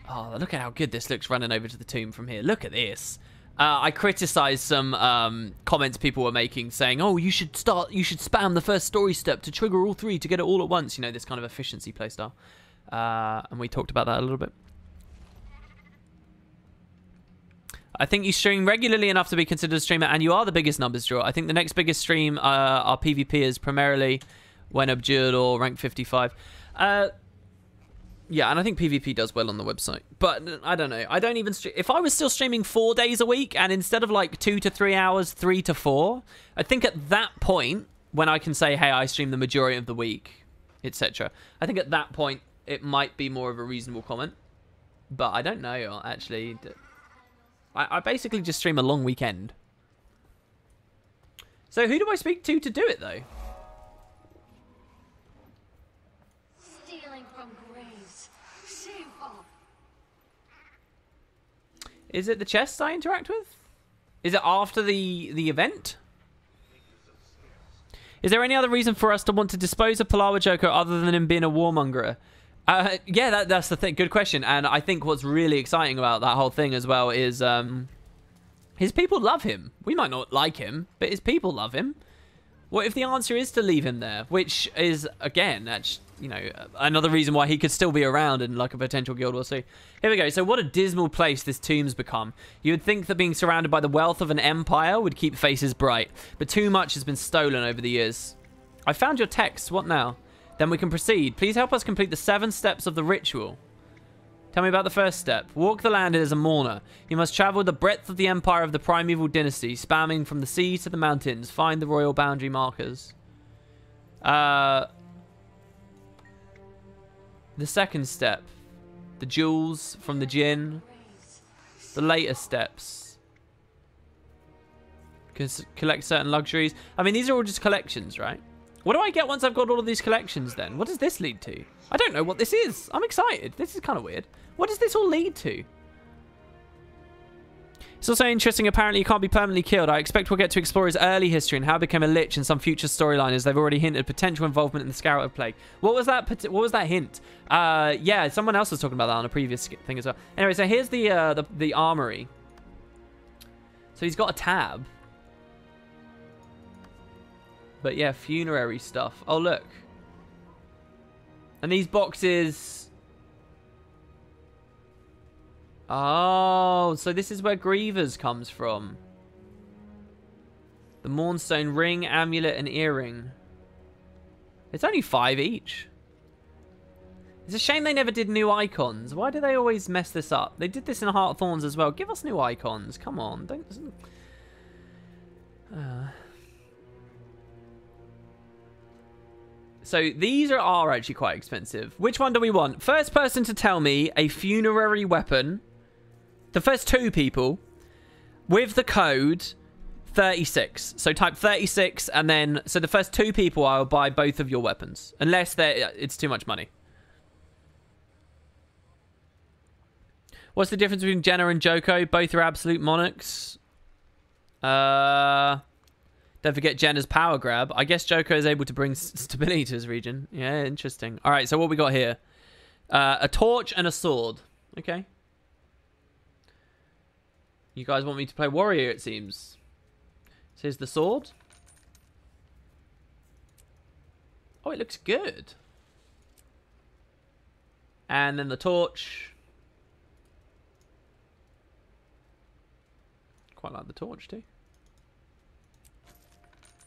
Oh, look at how good this looks running over to the tomb from here. Look at this. I criticized some comments people were making saying, oh, you should spam the first story step to trigger all 3 to get it all at once. You know, this kind of efficiency playstyle. And we talked about that a little bit. I think you stream regularly enough to be considered a streamer, and you are the biggest numbers draw. I think the next biggest stream are PvPers, primarily when abjured or rank 55. Yeah, and I think PvP does well on the website. But I don't know. I don't even stream. If I was still streaming 4 days a week, and instead of like 2 to 3 hours, 3 to 4, I think at that point, when I can say, hey, I stream the majority of the week, etc., I think at that point, it might be more of a reasonable comment. But I don't know, actually. I basically just stream a long weekend. So who do I speak to do it, though? Stealing from graves. Shameful. Is it the chests I interact with? Is it after the event? Is there any other reason for us to want to dispose of Palawa Joker other than him being a warmonger? Yeah, that's the thing. Good question. And I think what's really exciting about that whole thing as well is his people love him. We might not like him, but his people love him. What if the answer is to leave him there? Which is, again, that's, you know, another reason why he could still be around and like a potential Guild War 2. Here we go. So what a dismal place this tomb's become. You would think that being surrounded by the wealth of an empire would keep faces bright, but too much has been stolen over the years. I found your text. What now? Then we can proceed. Please help us complete the 7 steps of the ritual. Tell me about the first step. Walk the land as a mourner. You must travel the breadth of the empire of the primeval dynasty, spamming from the sea to the mountains. Find the royal boundary markers. The second step. The jewels from the djinn. The later steps. Collect certain luxuries. I mean, these are all just collections, right? What do I get once I've got all of these collections then? What does this lead to? I don't know what this is. I'm excited. This is kind of weird. What does this all lead to? It's also interesting, apparently you can't be permanently killed. I expect we'll get to explore his early history and how he became a lich in some future storyline, as they've already hinted potential involvement in the Scarlet Plague. What was that hint? Yeah, someone else was talking about that on a previous thing as well. Anyway, so here's the armory. So he's got a tab. But yeah, funerary stuff. Oh, look. And these boxes... Oh, so this is where Grievous comes from. The Mournstone ring, amulet, and earring. It's only 5 each. It's a shame they never did new icons. Why do they always mess this up? They did this in Heart of Thorns as well. Give us new icons. Come on. Don't... So these are actually quite expensive. Which one do we want? First person to tell me a funerary weapon. The first 2 people with the code 36. So type 36 and then... So the first 2 people, I'll buy both of your weapons. Unless it's too much money. What's the difference between Jenna and Joko? Both are absolute monarchs. Don't forget Jenna's power grab. I guess Joko is able to bring stability to his region. Yeah, interesting. All right, so what we got here? A torch and a sword. Okay. You guys want me to play warrior, it seems. So here's the sword. Oh, it looks good. And then the torch. Quite like the torch too.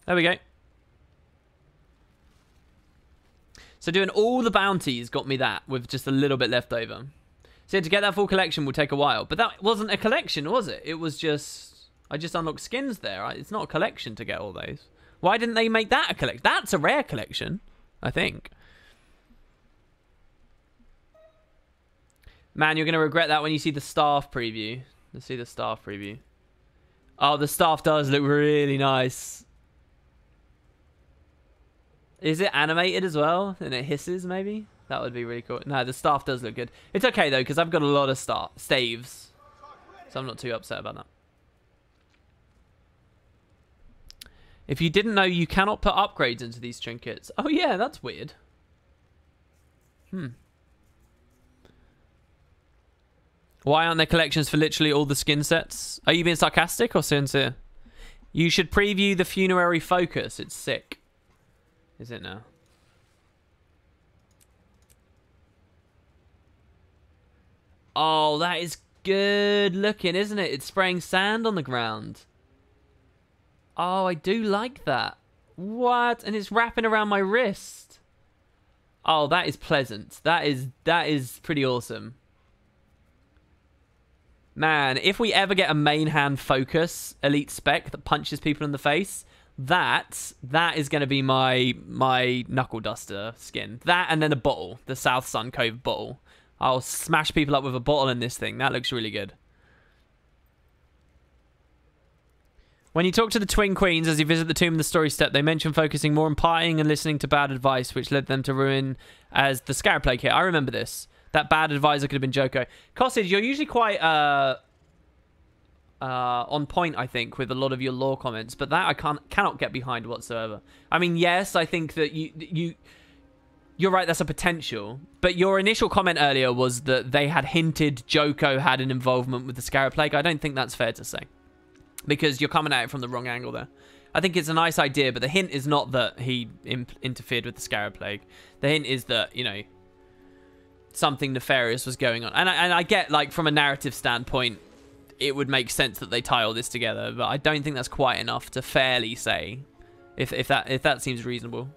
There we go. So doing all the bounties got me that with just a little bit left over. So to get that full collection will take a while. But that wasn't a collection, was it? It was just... I just unlocked skins there. It's not a collection to get all those. Why didn't they make that a collection? That's a rare collection, I think. Man, you're going to regret that when you see the staff preview. Let's see the staff preview. Oh, the staff does look really nice. Is it animated as well? And it hisses, maybe? That would be really cool. No, the staff does look good. It's okay, though, because I've got a lot of staves. So I'm not too upset about that. If you didn't know, you cannot put upgrades into these trinkets. Oh, yeah, that's weird. Why aren't there collections for literally all the skin sets? Are you being sarcastic or sincere? You should preview the funerary focus. It's sick. Is it now? Oh, that is good looking, isn't it? It's spraying sand on the ground. Oh, I do like that. What? And it's wrapping around my wrist. Oh, that is pleasant. That is pretty awesome. Man, if we ever get a main hand focus elite spec that punches people in the face, that is going to be my knuckle duster skin. That and then a bottle, the South Sun Cove bottle. I'll smash people up with a bottle in this thing. That looks really good. When you talk to the Twin Queens as you visit the tomb in the story step, they mention focusing more on partying and listening to bad advice, which led them to ruin as the Scarab Plague hit. I remember this. That bad advisor could have been Joko. Costage, you're usually quite on point, I think, with a lot of your lore comments, but that I cannot get behind whatsoever. I mean, yes, I think that you're right, that's a potential. But your initial comment earlier was that they had hinted Joko had an involvement with the Scarab Plague. I don't think that's fair to say, because you're coming at it from the wrong angle there. I think it's a nice idea, but the hint is not that he interfered with the Scarab Plague. The hint is that, you know, something nefarious was going on. And I get, like, from a narrative standpoint, it would make sense that they tie all this together, but I don't think that's quite enough to fairly say, if that seems reasonable.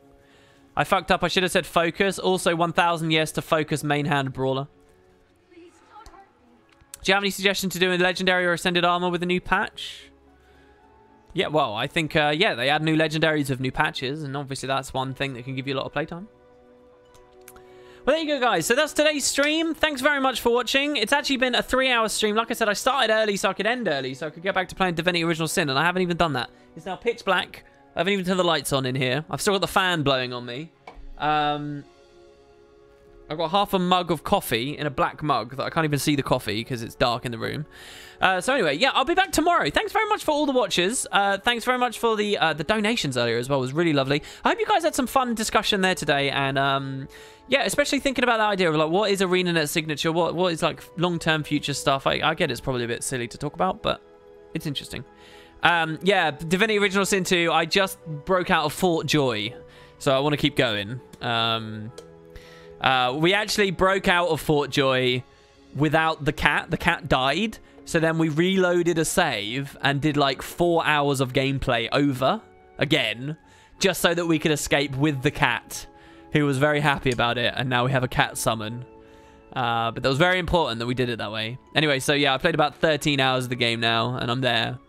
I fucked up. I should have said focus. Also, 1,000 yes to focus main hand brawler. Do you have any suggestion to do a legendary or ascended armor with a new patch? Yeah, well, I think, yeah, they add new legendaries with new patches, and obviously that's one thing that can give you a lot of playtime. Well, there you go, guys. So that's today's stream. Thanks very much for watching. It's actually been a 3-hour stream. Like I said, I started early so I could end early, so I could get back to playing Divinity Original Sin, and I haven't even done that. It's now pitch black. I haven't even turned the lights on in here. I've still got the fan blowing on me. I've got half a mug of coffee in a black mug that I can't even see the coffee because it's dark in the room. So anyway, yeah, I'll be back tomorrow. Thanks very much for all the watches. Thanks very much for the donations earlier as well. It was really lovely. I hope you guys had some fun discussion there today. And yeah, especially thinking about the idea of like, what is ArenaNet signature? What is like long-term future stuff? I get it's probably a bit silly to talk about, but it's interesting. Yeah, Divinity Original Sin 2, I just broke out of Fort Joy. So I want to keep going. We actually broke out of Fort Joy without the cat. The cat died. So then we reloaded a save and did like 4 hours of gameplay over again, just so that we could escape with the cat, who was very happy about it. And now we have a cat summon. But that was very important that we did it that way. Anyway, so yeah, I played about 13 hours of the game now, and I'm there.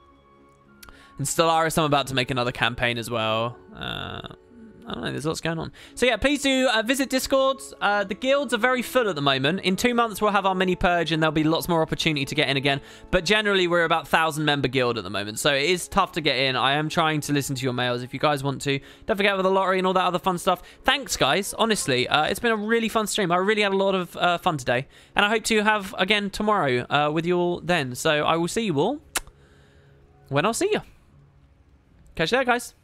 And Stellaris, I'm about to make another campaign as well. I don't know, there's lots going on. So yeah, please do visit Discords. The guilds are very full at the moment. In 2 months, we'll have our mini purge and there'll be lots more opportunity to get in again. But generally, we're about 1,000 member guild at the moment. So it is tough to get in. I am trying to listen to your mails if you guys want to. Don't forget with the lottery and all that other fun stuff. Thanks, guys. Honestly, it's been a really fun stream. I really had a lot of fun today. And I hope to have again tomorrow with you all then. So I will see you all when I'll see you. Catch you there, guys.